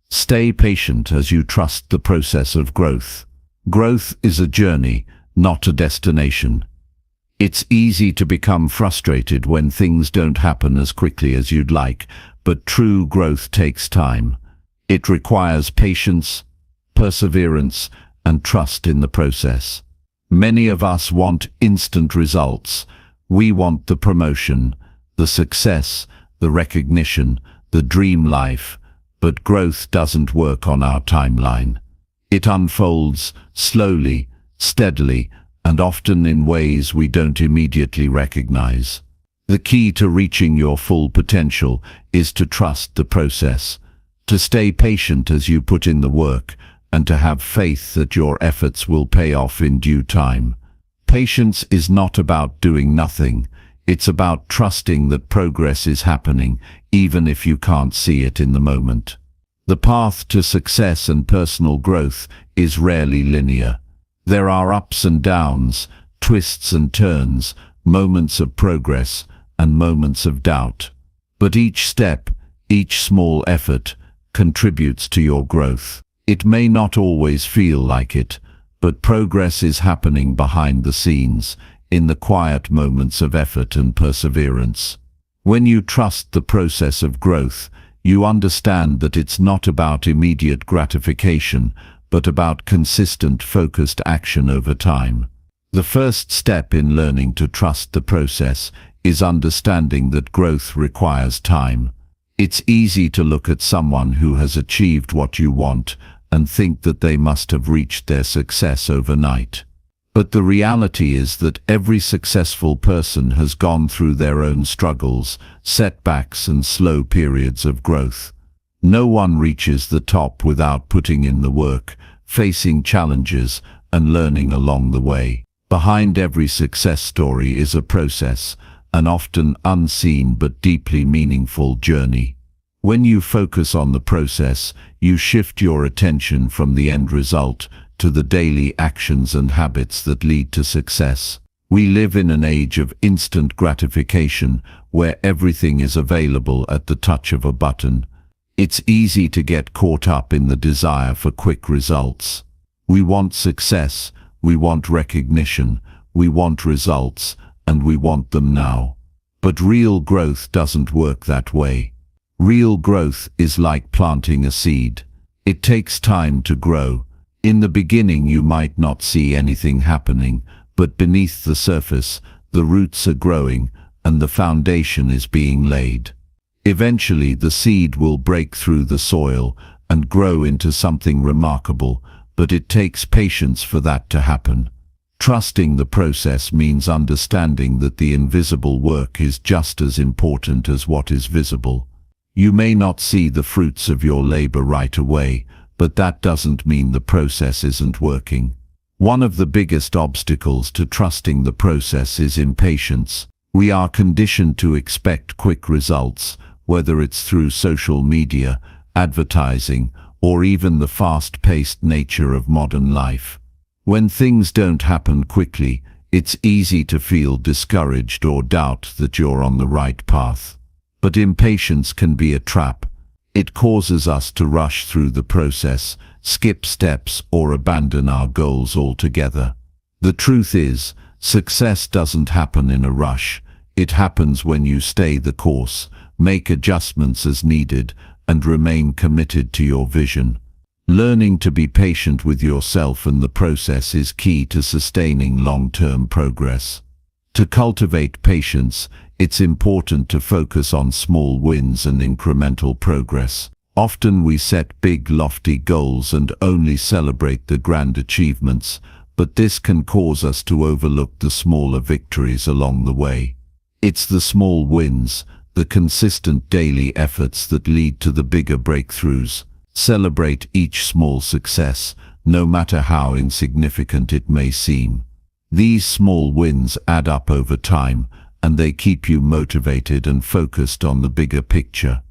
Stay patient as you trust the process of growth. Growth is a journey, not a destination. It's easy to become frustrated when things don't happen as quickly as you'd like, but true growth takes time. It requires patience, perseverance, and trust in the process. Many of us want instant results. We want the promotion, the success, the recognition, the dream life, but growth doesn't work on our timeline. It unfolds slowly, steadily, and often in ways we don't immediately recognize. The key to reaching your full potential is to trust the process, to stay patient as you put in the work, and to have faith that your efforts will pay off in due time. Patience is not about doing nothing. It's about trusting that progress is happening, even if you can't see it in the moment. The path to success and personal growth is rarely linear. There are ups and downs, twists and turns, moments of progress, and moments of doubt. But each step, each small effort, contributes to your growth. It may not always feel like it, but progress is happening behind the scenes, in the quiet moments of effort and perseverance. When you trust the process of growth, you understand that it's not about immediate gratification, but about consistent, focused action over time. The first step in learning to trust the process is understanding that growth requires time. It's easy to look at someone who has achieved what you want and think that they must have reached their success overnight. But the reality is that every successful person has gone through their own struggles, setbacks, and slow periods of growth. No one reaches the top without putting in the work, facing challenges, and learning along the way. Behind every success story is a process, an often unseen but deeply meaningful journey. When you focus on the process, you shift your attention from the end result to the daily actions and habits that lead to success. We live in an age of instant gratification, where everything is available at the touch of a button. It's easy to get caught up in the desire for quick results. We want success, we want recognition, we want results, and we want them now. But real growth doesn't work that way. Real growth is like planting a seed. It takes time to grow. In the beginning you might not see anything happening, but beneath the surface, the roots are growing and the foundation is being laid. Eventually the seed will break through the soil and grow into something remarkable, but it takes patience for that to happen. Trusting the process means understanding that the invisible work is just as important as what is visible. You may not see the fruits of your labor right away, but that doesn't mean the process isn't working. One of the biggest obstacles to trusting the process is impatience. We are conditioned to expect quick results, whether it's through social media, advertising, or even the fast-paced nature of modern life. When things don't happen quickly, it's easy to feel discouraged or doubt that you're on the right path. But impatience can be a trap. It causes us to rush through the process, skip steps, or abandon our goals altogether. The truth is, success doesn't happen in a rush. It happens when you stay the course, make adjustments as needed, and remain committed to your vision. Learning to be patient with yourself and the process is key to sustaining long-term progress. To cultivate patience, It's important to focus on small wins and incremental progress. Often we set big, lofty goals and only celebrate the grand achievements, but this can cause us to overlook the smaller victories along the way. It's the small wins, the consistent daily efforts that lead to the bigger breakthroughs. Celebrate each small success, no matter how insignificant it may seem. These small wins add up over time, and they keep you motivated and focused on the bigger picture.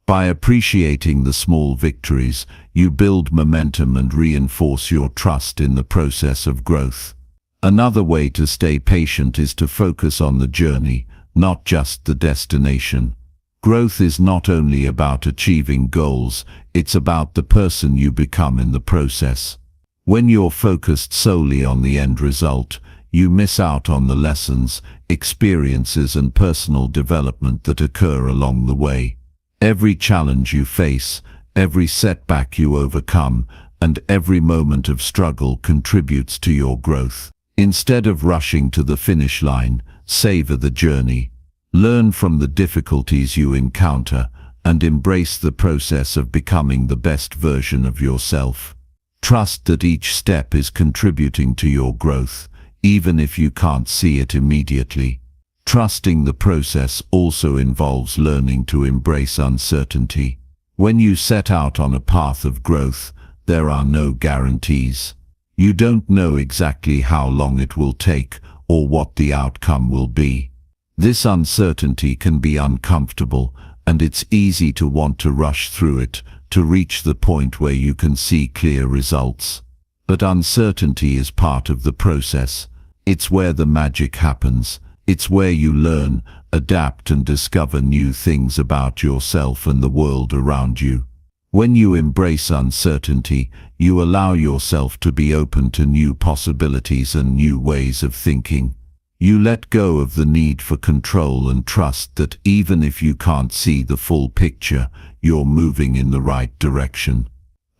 By appreciating the small victories, you build momentum and reinforce your trust in the process of growth. Another way to stay patient is to focus on the journey, not just the destination. Growth is not only about achieving goals, it's about the person you become in the process. When you're focused solely on the end result, you miss out on the lessons, experiences, and personal development that occur along the way. Every challenge you face, every setback you overcome, and every moment of struggle contributes to your growth. Instead of rushing to the finish line, savor the journey. Learn from the difficulties you encounter and embrace the process of becoming the best version of yourself. Trust that each step is contributing to your growth, even if you can't see it immediately. Trusting the process also involves learning to embrace uncertainty. When you set out on a path of growth, there are no guarantees. You don't know exactly how long it will take or what the outcome will be. This uncertainty can be uncomfortable, and it's easy to want to rush through it to reach the point where you can see clear results. But uncertainty is part of the process. It's where the magic happens. It's where you learn, adapt, and discover new things about yourself and the world around you. When you embrace uncertainty, you allow yourself to be open to new possibilities and new ways of thinking. You let go of the need for control and trust that even if you can't see the full picture, you're moving in the right direction.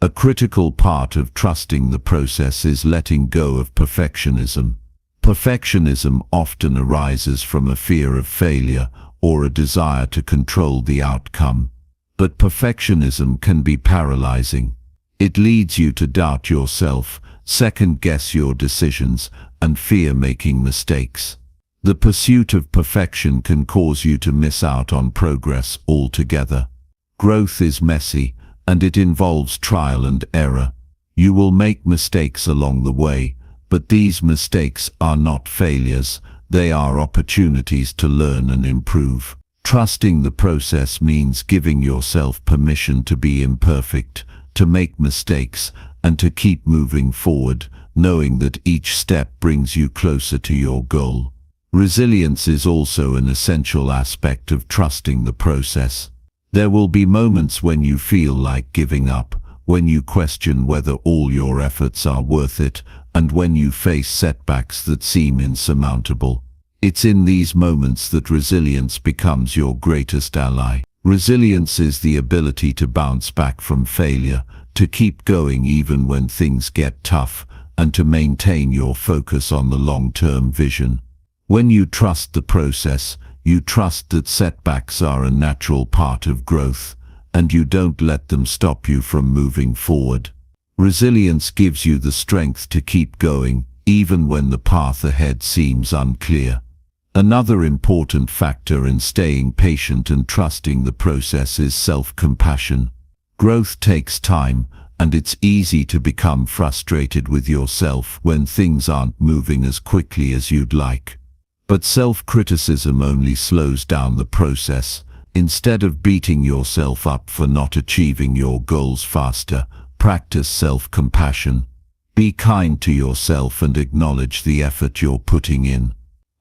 A critical part of trusting the process is letting go of perfectionism. Perfectionism often arises from a fear of failure or a desire to control the outcome. But perfectionism can be paralyzing. It leads you to doubt yourself, second-guess your decisions, and fear making mistakes. The pursuit of perfection can cause you to miss out on progress altogether. Growth is messy, and it involves trial and error. You will make mistakes along the way, but these mistakes are not failures. They are opportunities to learn and improve. Trusting the process means giving yourself permission to be imperfect, to make mistakes, and to keep moving forward, knowing that each step brings you closer to your goal. Resilience is also an essential aspect of trusting the process. There will be moments when you feel like giving up, when you question whether all your efforts are worth it, and when you face setbacks that seem insurmountable. It's in these moments that resilience becomes your greatest ally. Resilience is the ability to bounce back from failure, to keep going even when things get tough, and to maintain your focus on the long-term vision. When you trust the process, you trust that setbacks are a natural part of growth, and you don't let them stop you from moving forward. Resilience gives you the strength to keep going, even when the path ahead seems unclear. Another important factor in staying patient and trusting the process is self-compassion. Growth takes time, and it's easy to become frustrated with yourself when things aren't moving as quickly as you'd like. But self-criticism only slows down the process. Instead of beating yourself up for not achieving your goals faster, practice self-compassion. Be kind to yourself and acknowledge the effort you're putting in.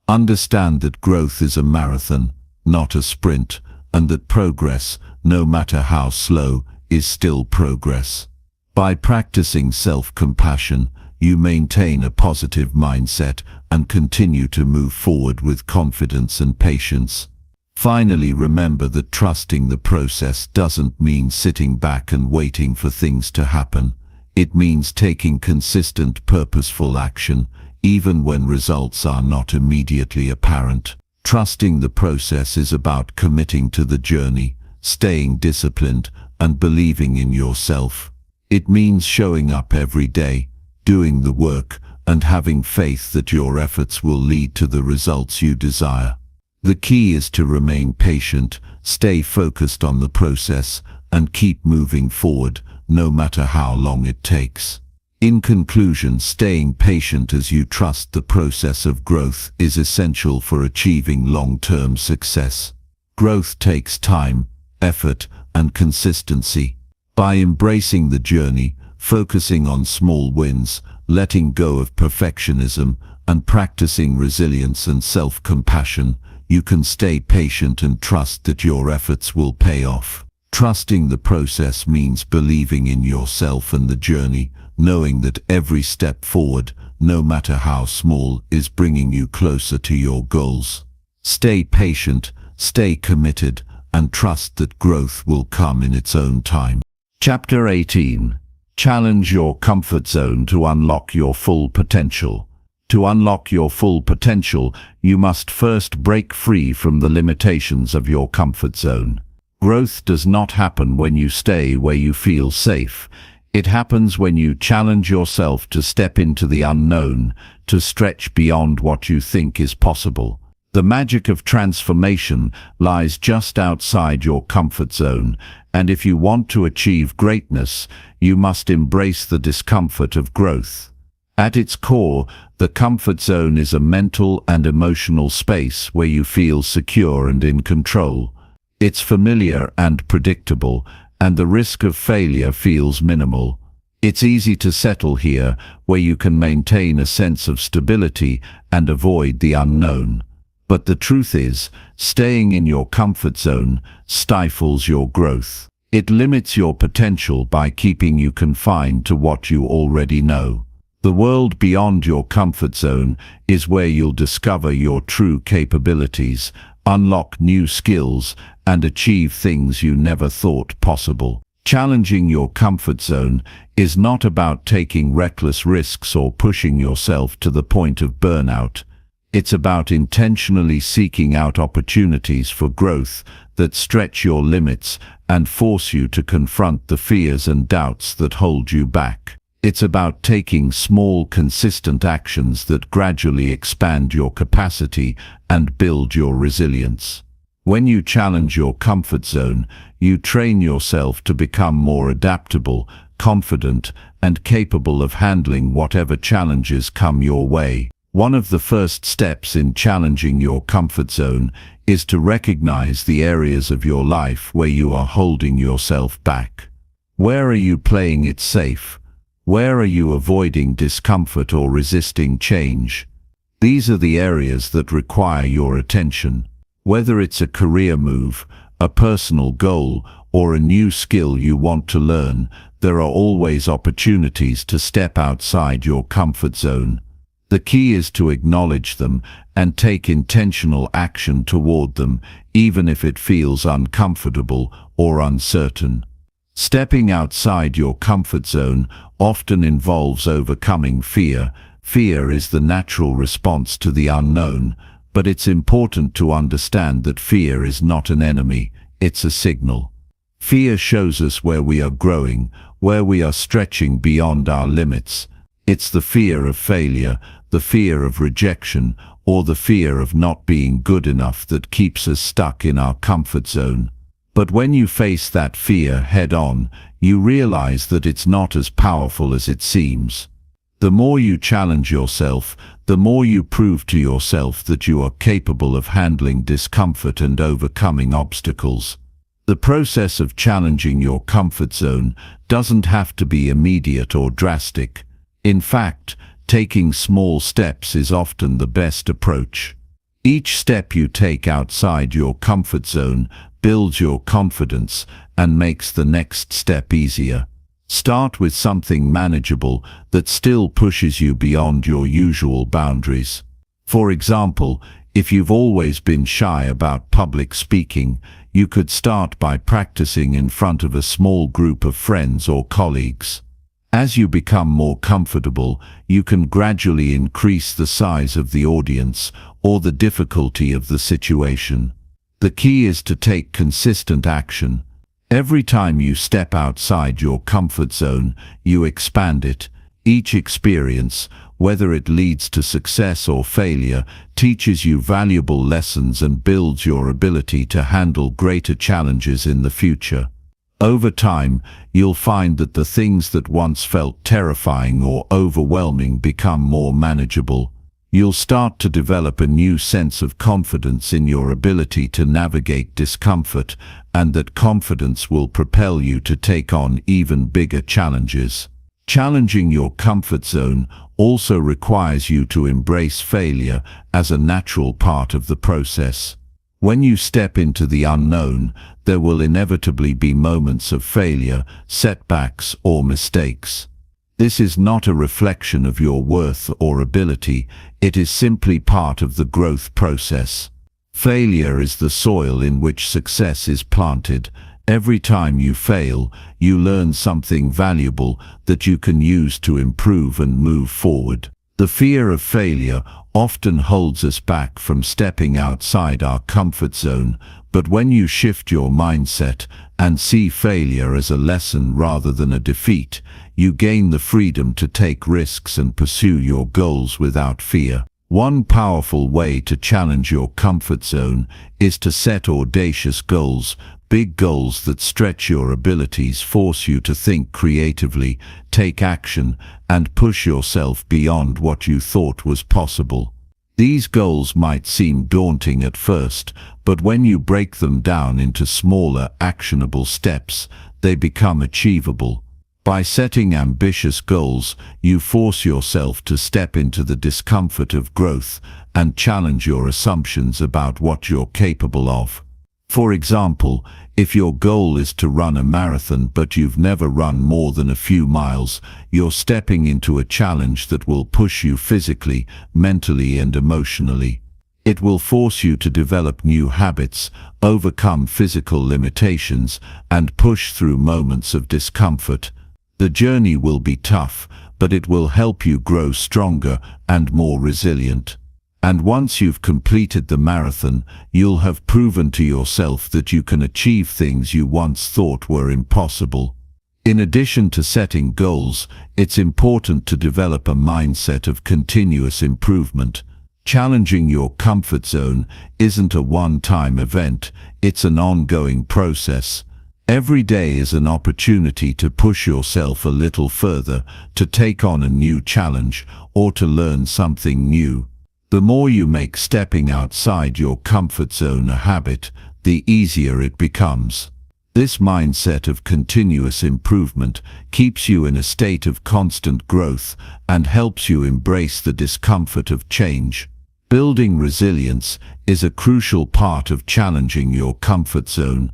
Understand that growth is a marathon, not a sprint, and that progress, no matter how slow, is still progress. By practicing self-compassion, you maintain a positive mindset and continue to move forward with confidence and patience. Finally, remember that trusting the process doesn't mean sitting back and waiting for things to happen. It means taking consistent, purposeful action, even when results are not immediately apparent. Trusting the process is about committing to the journey, staying disciplined, and believing in yourself. It means showing up every day, doing the work, and having faith that your efforts will lead to the results you desire. The key is to remain patient, stay focused on the process, and keep moving forward, no matter how long it takes. In conclusion, staying patient as you trust the process of growth is essential for achieving long-term success. Growth takes time, effort, and consistency. By embracing the journey, focusing on small wins, letting go of perfectionism, and practicing resilience and self-compassion, you can stay patient and trust that your efforts will pay off. Trusting the process means believing in yourself and the journey, knowing that every step forward, no matter how small, is bringing you closer to your goals. Stay patient, stay committed, and trust that growth will come in its own time. Chapter 18. Challenge your comfort zone to unlock your full potential. To unlock your full potential, you must first break free from the limitations of your comfort zone. Growth does not happen when you stay where you feel safe. It happens when you challenge yourself to step into the unknown, to stretch beyond what you think is possible. The magic of transformation lies just outside your comfort zone, and if you want to achieve greatness, you must embrace the discomfort of growth. At its core, the comfort zone is a mental and emotional space where you feel secure and in control. It's familiar and predictable, and the risk of failure feels minimal. It's easy to settle here, where you can maintain a sense of stability and avoid the unknown. But the truth is, staying in your comfort zone stifles your growth. It limits your potential by keeping you confined to what you already know. The world beyond your comfort zone is where you'll discover your true capabilities, unlock new skills, and achieve things you never thought possible. Challenging your comfort zone is not about taking reckless risks or pushing yourself to the point of burnout. It's about intentionally seeking out opportunities for growth that stretch your limits and force you to confront the fears and doubts that hold you back. It's about taking small, consistent actions that gradually expand your capacity and build your resilience. When you challenge your comfort zone, you train yourself to become more adaptable, confident, and capable of handling whatever challenges come your way. One of the first steps in challenging your comfort zone is to recognize the areas of your life where you are holding yourself back. Where are you playing it safe? Where are you avoiding discomfort or resisting change? These are the areas that require your attention. Whether it's a career move, a personal goal, or a new skill you want to learn, there are always opportunities to step outside your comfort zone. The key is to acknowledge them and take intentional action toward them, even if it feels uncomfortable or uncertain. Stepping outside your comfort zone often involves overcoming fear. Fear is the natural response to the unknown, but it's important to understand that fear is not an enemy, it's a signal. Fear shows us where we are growing, where we are stretching beyond our limits. It's the fear of failure, the fear of rejection, or the fear of not being good enough that keeps us stuck in our comfort zone. But when you face that fear head-on, you realize that it's not as powerful as it seems. The more you challenge yourself, the more you prove to yourself that you are capable of handling discomfort and overcoming obstacles. The process of challenging your comfort zone doesn't have to be immediate or drastic. In fact, taking small steps is often the best approach. Each step you take outside your comfort zone builds your confidence and makes the next step easier. Start with something manageable that still pushes you beyond your usual boundaries. For example, if you've always been shy about public speaking, you could start by practicing in front of a small group of friends or colleagues. As you become more comfortable, you can gradually increase the size of the audience or the difficulty of the situation. The key is to take consistent action. Every time you step outside your comfort zone, you expand it. Each experience, whether it leads to success or failure, teaches you valuable lessons and builds your ability to handle greater challenges in the future. Over time, you'll find that the things that once felt terrifying or overwhelming become more manageable. You'll start to develop a new sense of confidence in your ability to navigate discomfort, and that confidence will propel you to take on even bigger challenges. Challenging your comfort zone also requires you to embrace failure as a natural part of the process. When you step into the unknown, there will inevitably be moments of failure, setbacks, or mistakes. This is not a reflection of your worth or ability, it is simply part of the growth process. Failure is the soil in which success is planted. Every time you fail, you learn something valuable that you can use to improve and move forward. The fear of failure often holds us back from stepping outside our comfort zone, but when you shift your mindset and see failure as a lesson rather than a defeat, you gain the freedom to take risks and pursue your goals without fear. One powerful way to challenge your comfort zone is to set audacious goals. Big goals that stretch your abilities force you to think creatively, take action, and push yourself beyond what you thought was possible. These goals might seem daunting at first, but when you break them down into smaller, actionable steps, they become achievable. By setting ambitious goals, you force yourself to step into the discomfort of growth and challenge your assumptions about what you're capable of. For example, if your goal is to run a marathon but you've never run more than a few miles, you're stepping into a challenge that will push you physically, mentally, and emotionally. It will force you to develop new habits, overcome physical limitations, and push through moments of discomfort. The journey will be tough, but it will help you grow stronger and more resilient. And once you've completed the marathon, you'll have proven to yourself that you can achieve things you once thought were impossible. In addition to setting goals, it's important to develop a mindset of continuous improvement. Challenging your comfort zone isn't a one-time event, it's an ongoing process. Every day is an opportunity to push yourself a little further, to take on a new challenge, or to learn something new. The more you make stepping outside your comfort zone a habit, the easier it becomes. This mindset of continuous improvement keeps you in a state of constant growth and helps you embrace the discomfort of change. Building resilience is a crucial part of challenging your comfort zone.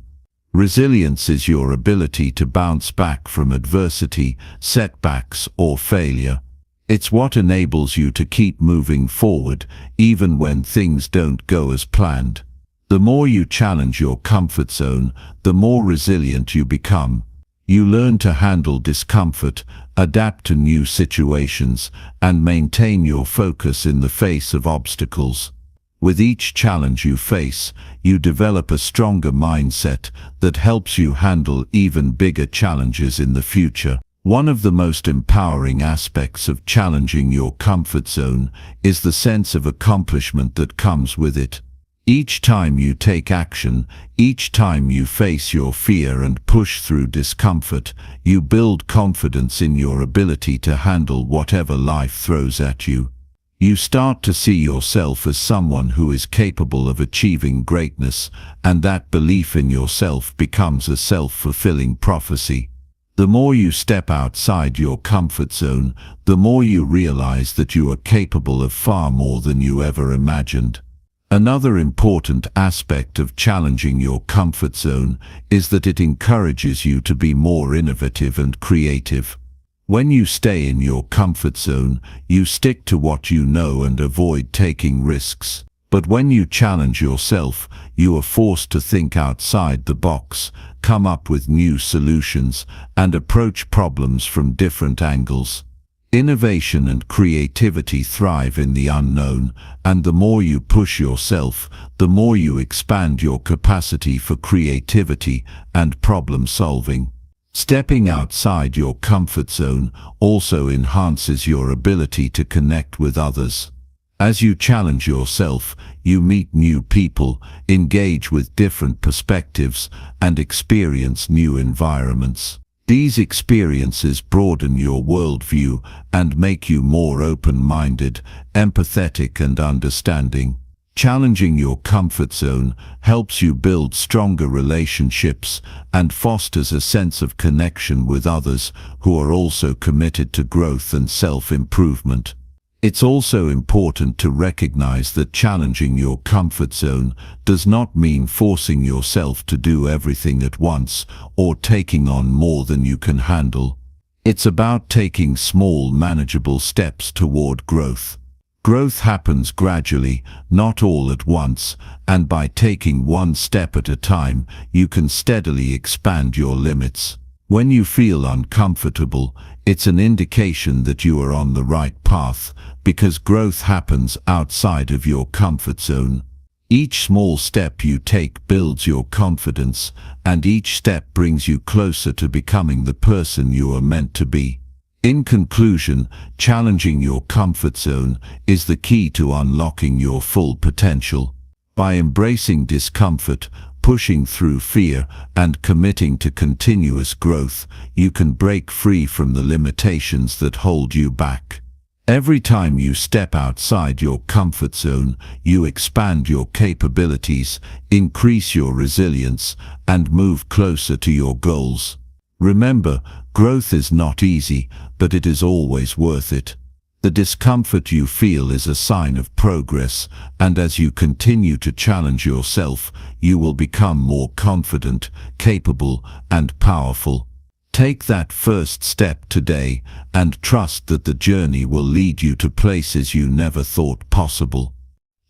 Resilience is your ability to bounce back from adversity, setbacks, or failure. It's what enables you to keep moving forward, even when things don't go as planned. The more you challenge your comfort zone, the more resilient you become. You learn to handle discomfort, adapt to new situations, and maintain your focus in the face of obstacles. With each challenge you face, you develop a stronger mindset that helps you handle even bigger challenges in the future. One of the most empowering aspects of challenging your comfort zone is the sense of accomplishment that comes with it. Each time you take action, each time you face your fear and push through discomfort, you build confidence in your ability to handle whatever life throws at you. You start to see yourself as someone who is capable of achieving greatness, and that belief in yourself becomes a self-fulfilling prophecy. The more you step outside your comfort zone, the more you realize that you are capable of far more than you ever imagined. Another important aspect of challenging your comfort zone is that it encourages you to be more innovative and creative. When you stay in your comfort zone, you stick to what you know and avoid taking risks. But when you challenge yourself, you are forced to think outside the box, come up with new solutions, and approach problems from different angles. Innovation and creativity thrive in the unknown, and the more you push yourself, the more you expand your capacity for creativity and problem solving. Stepping outside your comfort zone also enhances your ability to connect with others. As you challenge yourself, you meet new people, engage with different perspectives, and experience new environments. These experiences broaden your worldview and make you more open-minded, empathetic, and understanding. Challenging your comfort zone helps you build stronger relationships and fosters a sense of connection with others who are also committed to growth and self-improvement. It's also important to recognize that challenging your comfort zone does not mean forcing yourself to do everything at once or taking on more than you can handle. It's about taking small, manageable steps toward growth. Growth happens gradually, not all at once, and by taking one step at a time, you can steadily expand your limits. When you feel uncomfortable, it's an indication that you are on the right path, because growth happens outside of your comfort zone. Each small step you take builds your confidence, and each step brings you closer to becoming the person you are meant to be. In conclusion, challenging your comfort zone is the key to unlocking your full potential. By embracing discomfort, pushing through fear, and committing to continuous growth, you can break free from the limitations that hold you back. Every time you step outside your comfort zone, you expand your capabilities, increase your resilience, and move closer to your goals. Remember, growth is not easy, but it is always worth it. The discomfort you feel is a sign of progress, and as you continue to challenge yourself, you will become more confident, capable, and powerful. Take that first step today, and trust that the journey will lead you to places you never thought possible.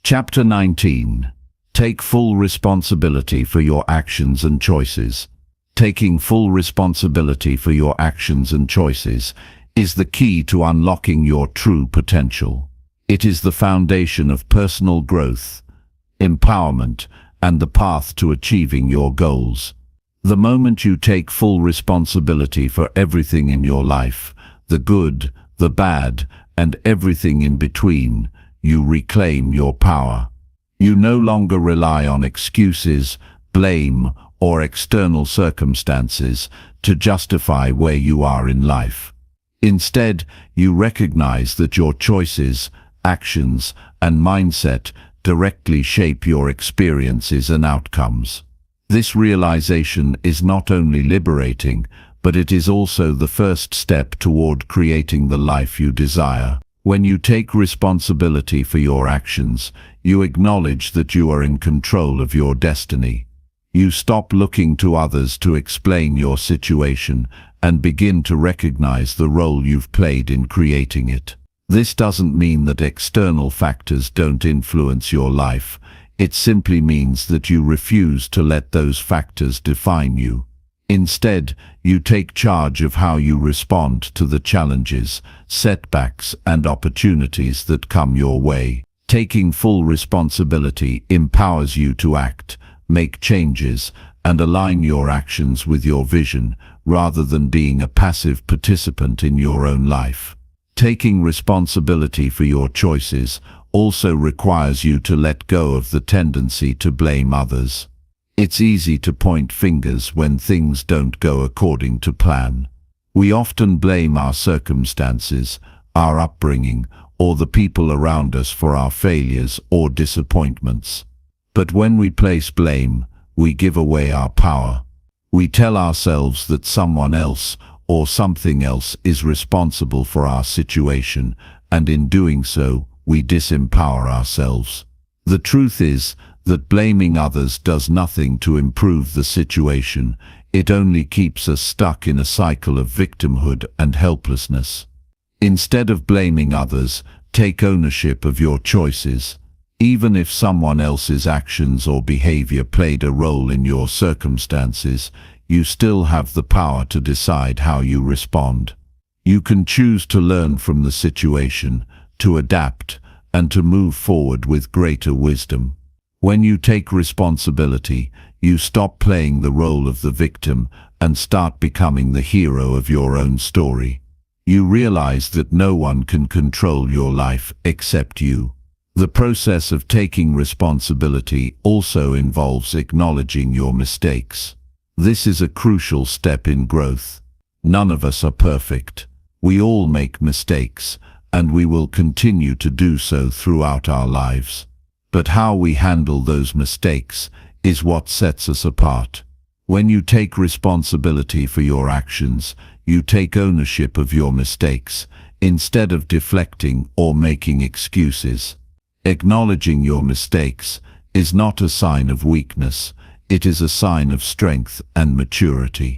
Chapter 19. Take full responsibility for your actions and choices. Taking full responsibility for your actions and choices is the key to unlocking your true potential. It is the foundation of personal growth, empowerment, and the path to achieving your goals. The moment you take full responsibility for everything in your life, the good, the bad, and everything in between, you reclaim your power. You no longer rely on excuses, blame, or external circumstances to justify where you are in life. Instead, you recognize that your choices, actions, and mindset directly shape your experiences and outcomes. This realization is not only liberating, but it is also the first step toward creating the life you desire. When you take responsibility for your actions, you acknowledge that you are in control of your destiny. You stop looking to others to explain your situation and begin to recognize the role you've played in creating it. This doesn't mean that external factors don't influence your life. It simply means that you refuse to let those factors define you. Instead, you take charge of how you respond to the challenges, setbacks, and opportunities that come your way. Taking full responsibility empowers you to act, make changes, and align your actions with your vision, rather than being a passive participant in your own life. Taking responsibility for your choices also requires you to let go of the tendency to blame others. It's easy to point fingers when things don't go according to plan. We often blame our circumstances, our upbringing, or the people around us for our failures or disappointments. But when we place blame, we give away our power. We tell ourselves that someone else or something else is responsible for our situation, and in doing so, we disempower ourselves. The truth is that blaming others does nothing to improve the situation. It only keeps us stuck in a cycle of victimhood and helplessness. Instead of blaming others, take ownership of your choices. Even if someone else's actions or behavior played a role in your circumstances, you still have the power to decide how you respond. You can choose to learn from the situation, to adapt, and to move forward with greater wisdom. When you take responsibility, you stop playing the role of the victim and start becoming the hero of your own story. You realize that no one can control your life except you. The process of taking responsibility also involves acknowledging your mistakes. This is a crucial step in growth. None of us are perfect. We all make mistakes, and we will continue to do so throughout our lives. But how we handle those mistakes is what sets us apart. When you take responsibility for your actions, you take ownership of your mistakes, instead of deflecting or making excuses. Acknowledging your mistakes is not a sign of weakness, it is a sign of strength and maturity.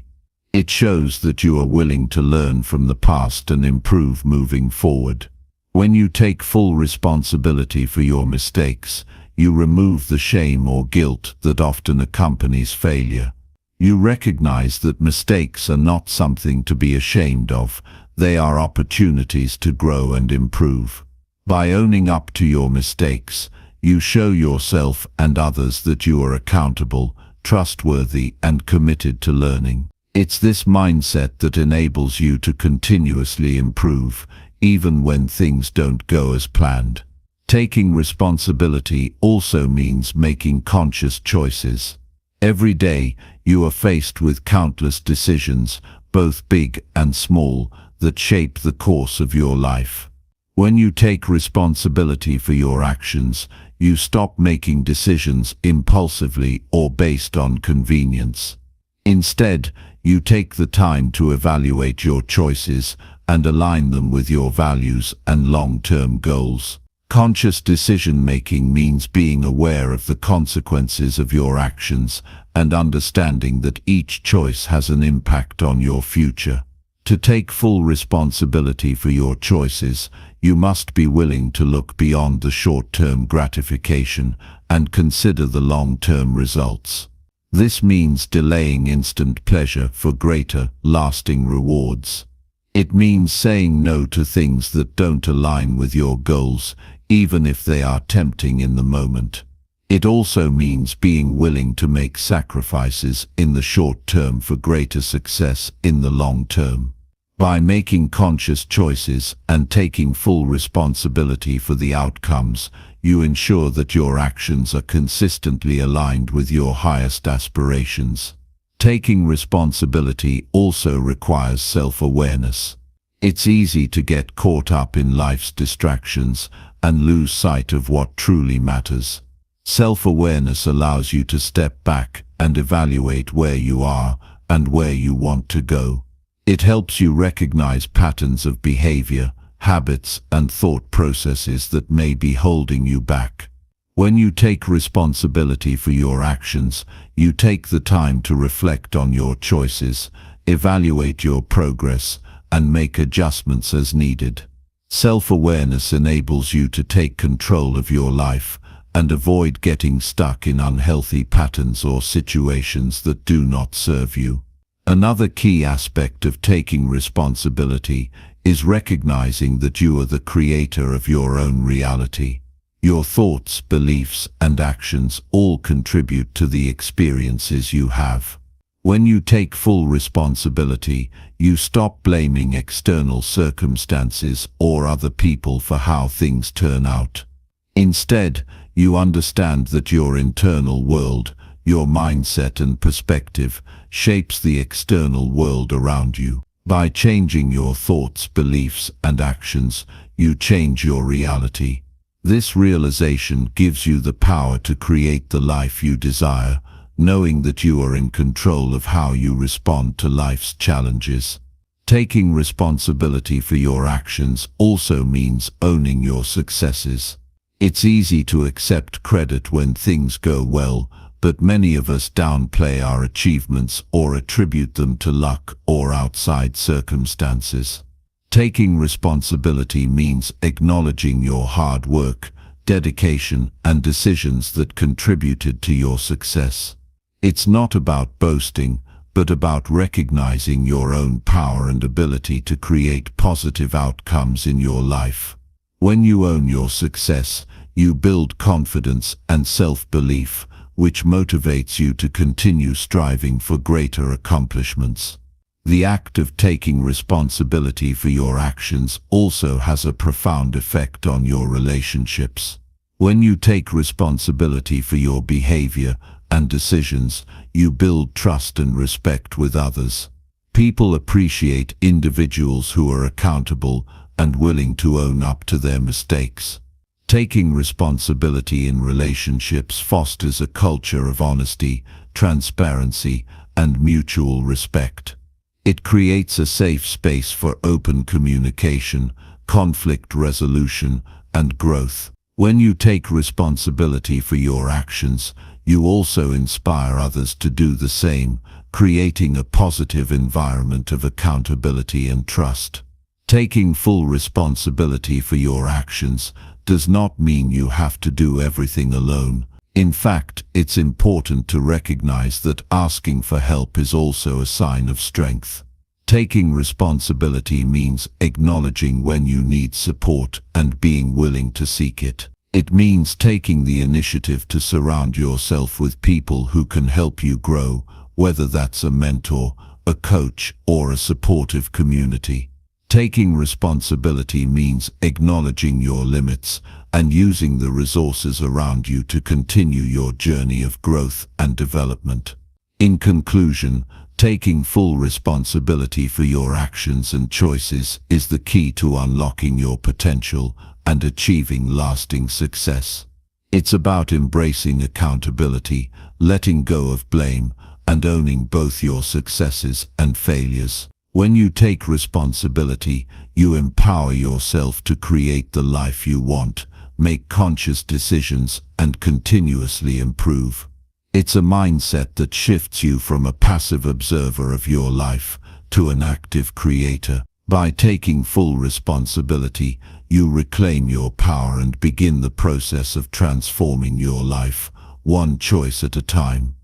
It shows that you are willing to learn from the past and improve moving forward. When you take full responsibility for your mistakes, you remove the shame or guilt that often accompanies failure. You recognize that mistakes are not something to be ashamed of, they are opportunities to grow and improve. By owning up to your mistakes, you show yourself and others that you are accountable, trustworthy, and committed to learning. It's this mindset that enables you to continuously improve, even when things don't go as planned. Taking responsibility also means making conscious choices. Every day, you are faced with countless decisions, both big and small, that shape the course of your life. When you take responsibility for your actions, you stop making decisions impulsively or based on convenience. Instead, you take the time to evaluate your choices and align them with your values and long-term goals. Conscious decision-making means being aware of the consequences of your actions and understanding that each choice has an impact on your future. To take full responsibility for your choices, you must be willing to look beyond the short-term gratification and consider the long-term results. This means delaying instant pleasure for greater, lasting rewards. It means saying no to things that don't align with your goals, even if they are tempting in the moment. It also means being willing to make sacrifices in the short term for greater success in the long term. By making conscious choices and taking full responsibility for the outcomes, you ensure that your actions are consistently aligned with your highest aspirations. Taking responsibility also requires self-awareness. It's easy to get caught up in life's distractions and lose sight of what truly matters. Self-awareness allows you to step back and evaluate where you are and where you want to go. It helps you recognize patterns of behavior, habits, and thought processes that may be holding you back. When you take responsibility for your actions, you take the time to reflect on your choices, evaluate your progress, and make adjustments as needed. Self-awareness enables you to take control of your life and avoid getting stuck in unhealthy patterns or situations that do not serve you. Another key aspect of taking responsibility is recognizing that you are the creator of your own reality. Your thoughts, beliefs, and actions all contribute to the experiences you have. When you take full responsibility, you stop blaming external circumstances or other people for how things turn out. Instead, you understand that your internal world, your mindset and perspective, shapes the external world around you. By changing your thoughts, beliefs, and actions, you change your reality. This realization gives you the power to create the life you desire, knowing that you are in control of how you respond to life's challenges. Taking responsibility for your actions also means owning your successes. It's easy to accept credit when things go well, but many of us downplay our achievements or attribute them to luck or outside circumstances. Taking responsibility means acknowledging your hard work, dedication, and decisions that contributed to your success. It's not about boasting, but about recognizing your own power and ability to create positive outcomes in your life. When you own your success, you build confidence and self-belief, which motivates you to continue striving for greater accomplishments. The act of taking responsibility for your actions also has a profound effect on your relationships. When you take responsibility for your behavior and decisions, you build trust and respect with others. People appreciate individuals who are accountable and willing to own up to their mistakes. Taking responsibility in relationships fosters a culture of honesty, transparency, and mutual respect. It creates a safe space for open communication, conflict resolution, and growth. When you take responsibility for your actions, you also inspire others to do the same, creating a positive environment of accountability and trust. Taking full responsibility for your actions does not mean you have to do everything alone. In fact, it's important to recognize that asking for help is also a sign of strength. Taking responsibility means acknowledging when you need support and being willing to seek it. It means taking the initiative to surround yourself with people who can help you grow, whether that's a mentor, a coach, or a supportive community. Taking responsibility means acknowledging your limits and using the resources around you to continue your journey of growth and development. In conclusion, taking full responsibility for your actions and choices is the key to unlocking your potential and achieving lasting success. It's about embracing accountability, letting go of blame, and owning both your successes and failures. When you take responsibility, you empower yourself to create the life you want, make conscious decisions, and continuously improve. It's a mindset that shifts you from a passive observer of your life to an active creator. By taking full responsibility, you reclaim your power and begin the process of transforming your life, one choice at a time.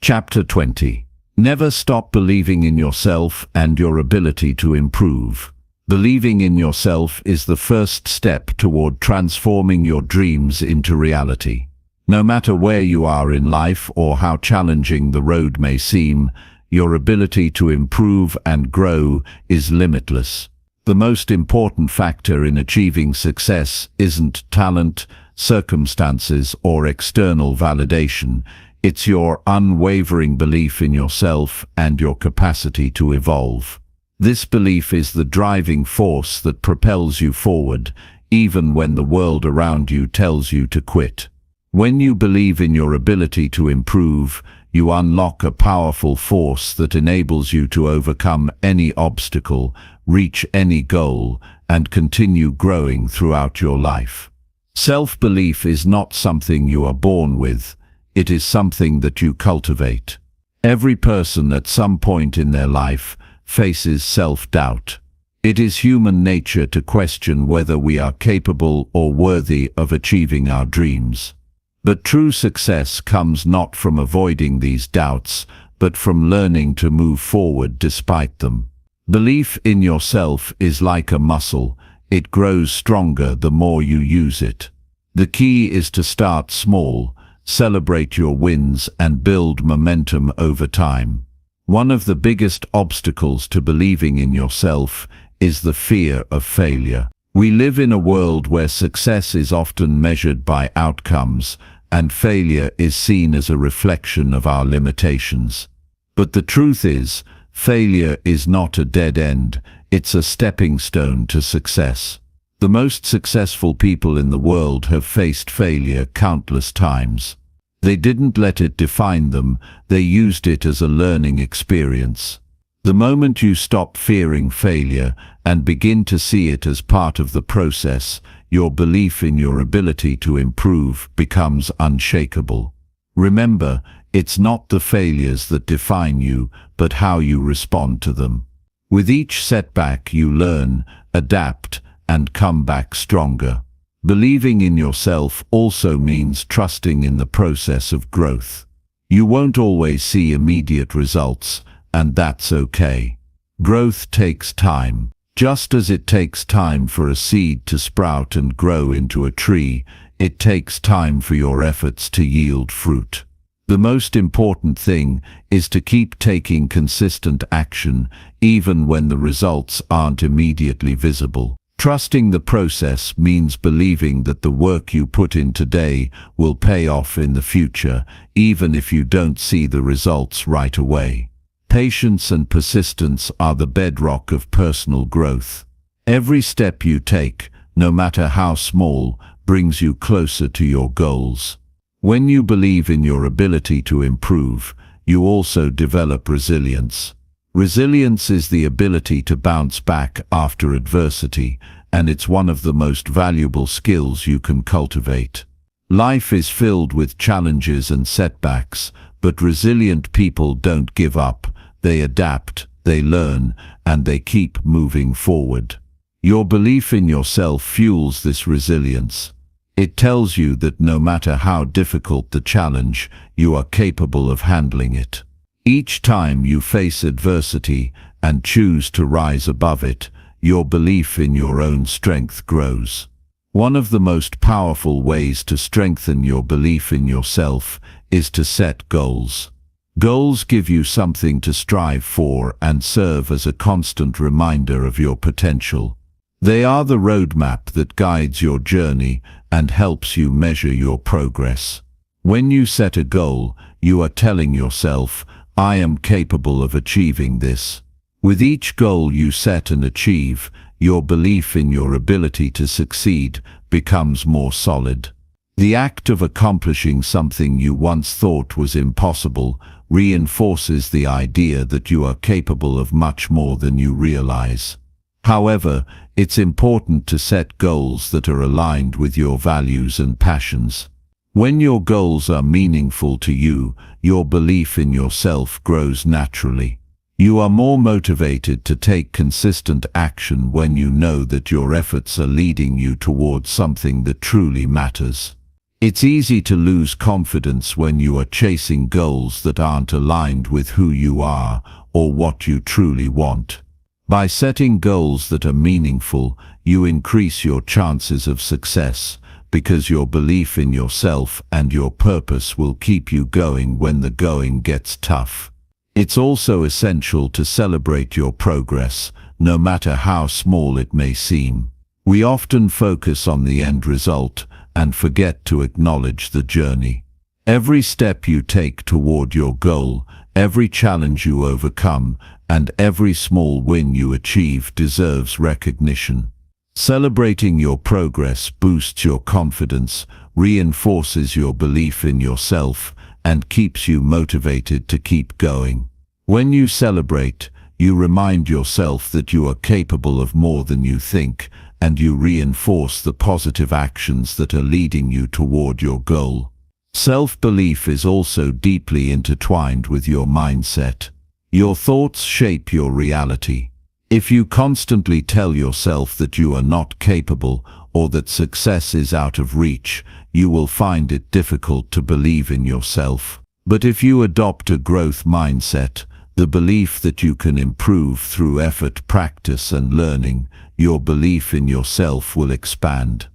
Chapter 20. Never stop believing in yourself and your ability to improve. Believing in yourself is the first step toward transforming your dreams into reality. No matter where you are in life or how challenging the road may seem, your ability to improve and grow is limitless. The most important factor in achieving success isn't talent, circumstances, or external validation. It's your unwavering belief in yourself and your capacity to evolve. This belief is the driving force that propels you forward, even when the world around you tells you to quit. When you believe in your ability to improve, you unlock a powerful force that enables you to overcome any obstacle, reach any goal, and continue growing throughout your life. Self-belief is not something you are born with. It is something that you cultivate. Every person at some point in their life faces self-doubt. It is human nature to question whether we are capable or worthy of achieving our dreams. But true success comes not from avoiding these doubts, but from learning to move forward despite them. Belief in yourself is like a muscle. It grows stronger the more you use it. The key is to start small, celebrate your wins, and build momentum over time. One of the biggest obstacles to believing in yourself is the fear of failure. We live in a world where success is often measured by outcomes, and failure is seen as a reflection of our limitations. But the truth is, failure is not a dead end, it's a stepping stone to success. The most successful people in the world have faced failure countless times. They didn't let it define them, they used it as a learning experience. The moment you stop fearing failure and begin to see it as part of the process, your belief in your ability to improve becomes unshakable. Remember, it's not the failures that define you, but how you respond to them. With each setback you learn, adapt, and come back stronger. Believing in yourself also means trusting in the process of growth. You won't always see immediate results, and that's okay. Growth takes time. Just as it takes time for a seed to sprout and grow into a tree, it takes time for your efforts to yield fruit. The most important thing is to keep taking consistent action, even when the results aren't immediately visible. Trusting the process means believing that the work you put in today will pay off in the future, even if you don't see the results right away. Patience and persistence are the bedrock of personal growth. Every step you take, no matter how small, brings you closer to your goals. When you believe in your ability to improve, you also develop resilience. Resilience is the ability to bounce back after adversity, and it's one of the most valuable skills you can cultivate. Life is filled with challenges and setbacks, but resilient people don't give up. They adapt, they learn, and they keep moving forward. Your belief in yourself fuels this resilience. It tells you that no matter how difficult the challenge, you are capable of handling it. Each time you face adversity and choose to rise above it, your belief in your own strength grows. One of the most powerful ways to strengthen your belief in yourself is to set goals. Goals give you something to strive for and serve as a constant reminder of your potential. They are the roadmap that guides your journey and helps you measure your progress. When you set a goal, you are telling yourself, "I am capable of achieving this." With each goal you set and achieve, your belief in your ability to succeed becomes more solid. The act of accomplishing something you once thought was impossible reinforces the idea that you are capable of much more than you realize. However, it's important to set goals that are aligned with your values and passions. When your goals are meaningful to you, your belief in yourself grows naturally. You are more motivated to take consistent action when you know that your efforts are leading you towards something that truly matters. It's easy to lose confidence when you are chasing goals that aren't aligned with who you are or what you truly want. By setting goals that are meaningful, you increase your chances of success, because your belief in yourself and your purpose will keep you going when the going gets tough. It's also essential to celebrate your progress, no matter how small it may seem. We often focus on the end result and forget to acknowledge the journey. Every step you take toward your goal, every challenge you overcome, and every small win you achieve deserves recognition. Celebrating your progress boosts your confidence, reinforces your belief in yourself, and keeps you motivated to keep going. When you celebrate, you remind yourself that you are capable of more than you think, and you reinforce the positive actions that are leading you toward your goal. Self-belief is also deeply intertwined with your mindset. Your thoughts shape your reality. If you constantly tell yourself that you are not capable or that success is out of reach, you will find it difficult to believe in yourself. But if you adopt a growth mindset, the belief that you can improve through effort, practice, and learning, your belief in yourself will expand.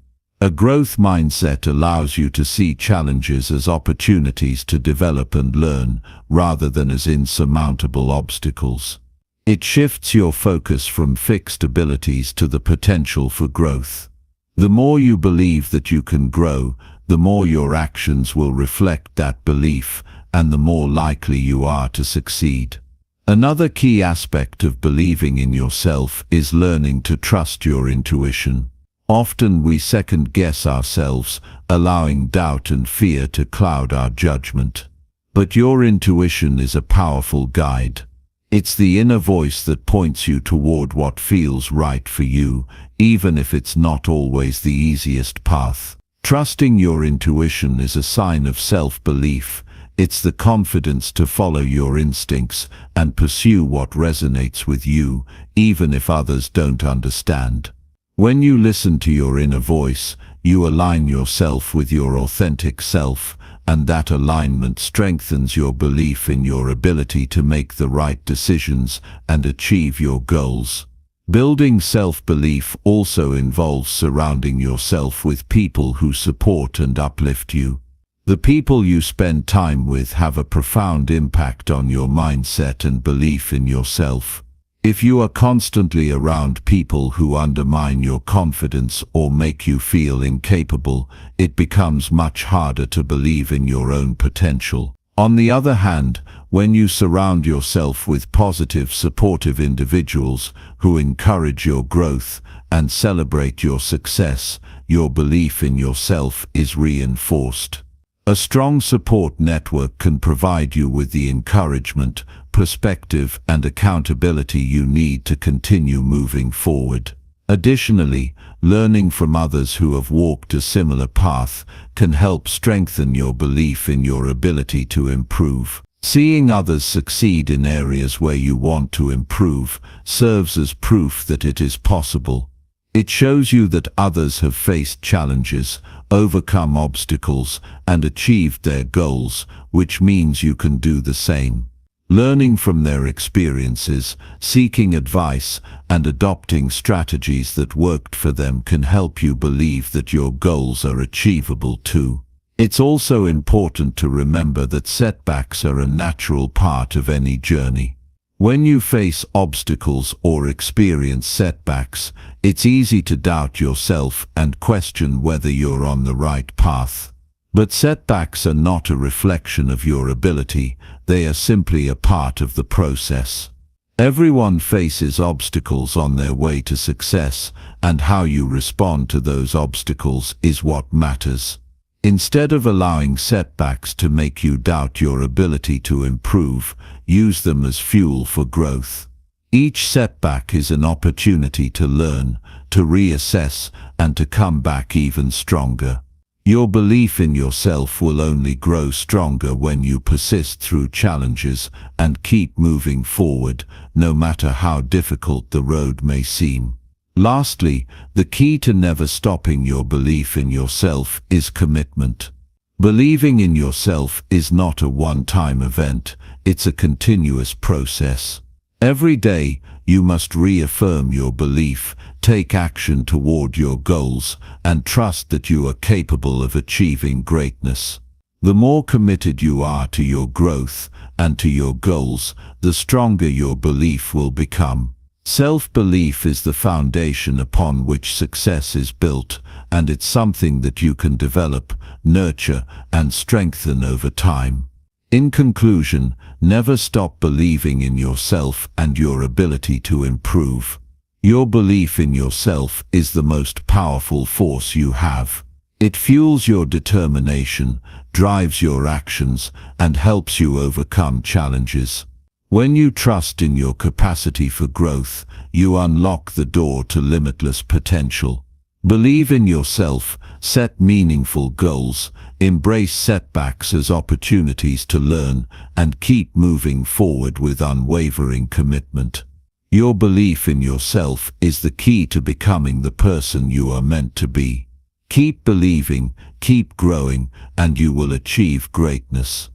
A growth mindset allows you to see challenges as opportunities to develop and learn, rather than as insurmountable obstacles. It shifts your focus from fixed abilities to the potential for growth. The more you believe that you can grow, the more your actions will reflect that belief, and the more likely you are to succeed. Another key aspect of believing in yourself is learning to trust your intuition. Often we second-guess ourselves, allowing doubt and fear to cloud our judgment. But your intuition is a powerful guide. It's the inner voice that points you toward what feels right for you, even if it's not always the easiest path. Trusting your intuition is a sign of self-belief. It's the confidence to follow your instincts and pursue what resonates with you, even if others don't understand. When you listen to your inner voice, you align yourself with your authentic self, and that alignment strengthens your belief in your ability to make the right decisions and achieve your goals. Building self-belief also involves surrounding yourself with people who support and uplift you. The people you spend time with have a profound impact on your mindset and belief in yourself. If you are constantly around people who undermine your confidence or make you feel incapable, it becomes much harder to believe in your own potential. On the other hand, when you surround yourself with positive, supportive individuals who encourage your growth and celebrate your success, your belief in yourself is reinforced. A strong support network can provide you with the encouragement, perspective, and accountability you need to continue moving forward. Additionally, learning from others who have walked a similar path can help strengthen your belief in your ability to improve. Seeing others succeed in areas where you want to improve serves as proof that it is possible. It shows you that others have faced challenges, overcome obstacles, and achieved their goals, which means you can do the same. Learning from their experiences, seeking advice, and adopting strategies that worked for them can help you believe that your goals are achievable too. It's also important to remember that setbacks are a natural part of any journey. When you face obstacles or experience setbacks, it's easy to doubt yourself and question whether you're on the right path. But setbacks are not a reflection of your ability, they are simply a part of the process. Everyone faces obstacles on their way to success, and how you respond to those obstacles is what matters. Instead of allowing setbacks to make you doubt your ability to improve, use them as fuel for growth. Each setback is an opportunity to learn, to reassess, and to come back even stronger. Your belief in yourself will only grow stronger when you persist through challenges and keep moving forward, no matter how difficult the road may seem. Lastly, the key to never stopping your belief in yourself is commitment. Believing in yourself is not a one-time event, it's a continuous process. Every day, you must reaffirm your belief, take action toward your goals, and trust that you are capable of achieving greatness. The more committed you are to your growth and to your goals, the stronger your belief will become. Self-belief is the foundation upon which success is built, and it's something that you can develop, nurture, and strengthen over time. In conclusion, never stop believing in yourself and your ability to improve. Your belief in yourself is the most powerful force you have. It fuels your determination, drives your actions, and helps you overcome challenges. When you trust in your capacity for growth, you unlock the door to limitless potential. Believe in yourself, set meaningful goals, embrace setbacks as opportunities to learn, and keep moving forward with unwavering commitment. Your belief in yourself is the key to becoming the person you are meant to be. Keep believing, keep growing, and you will achieve greatness.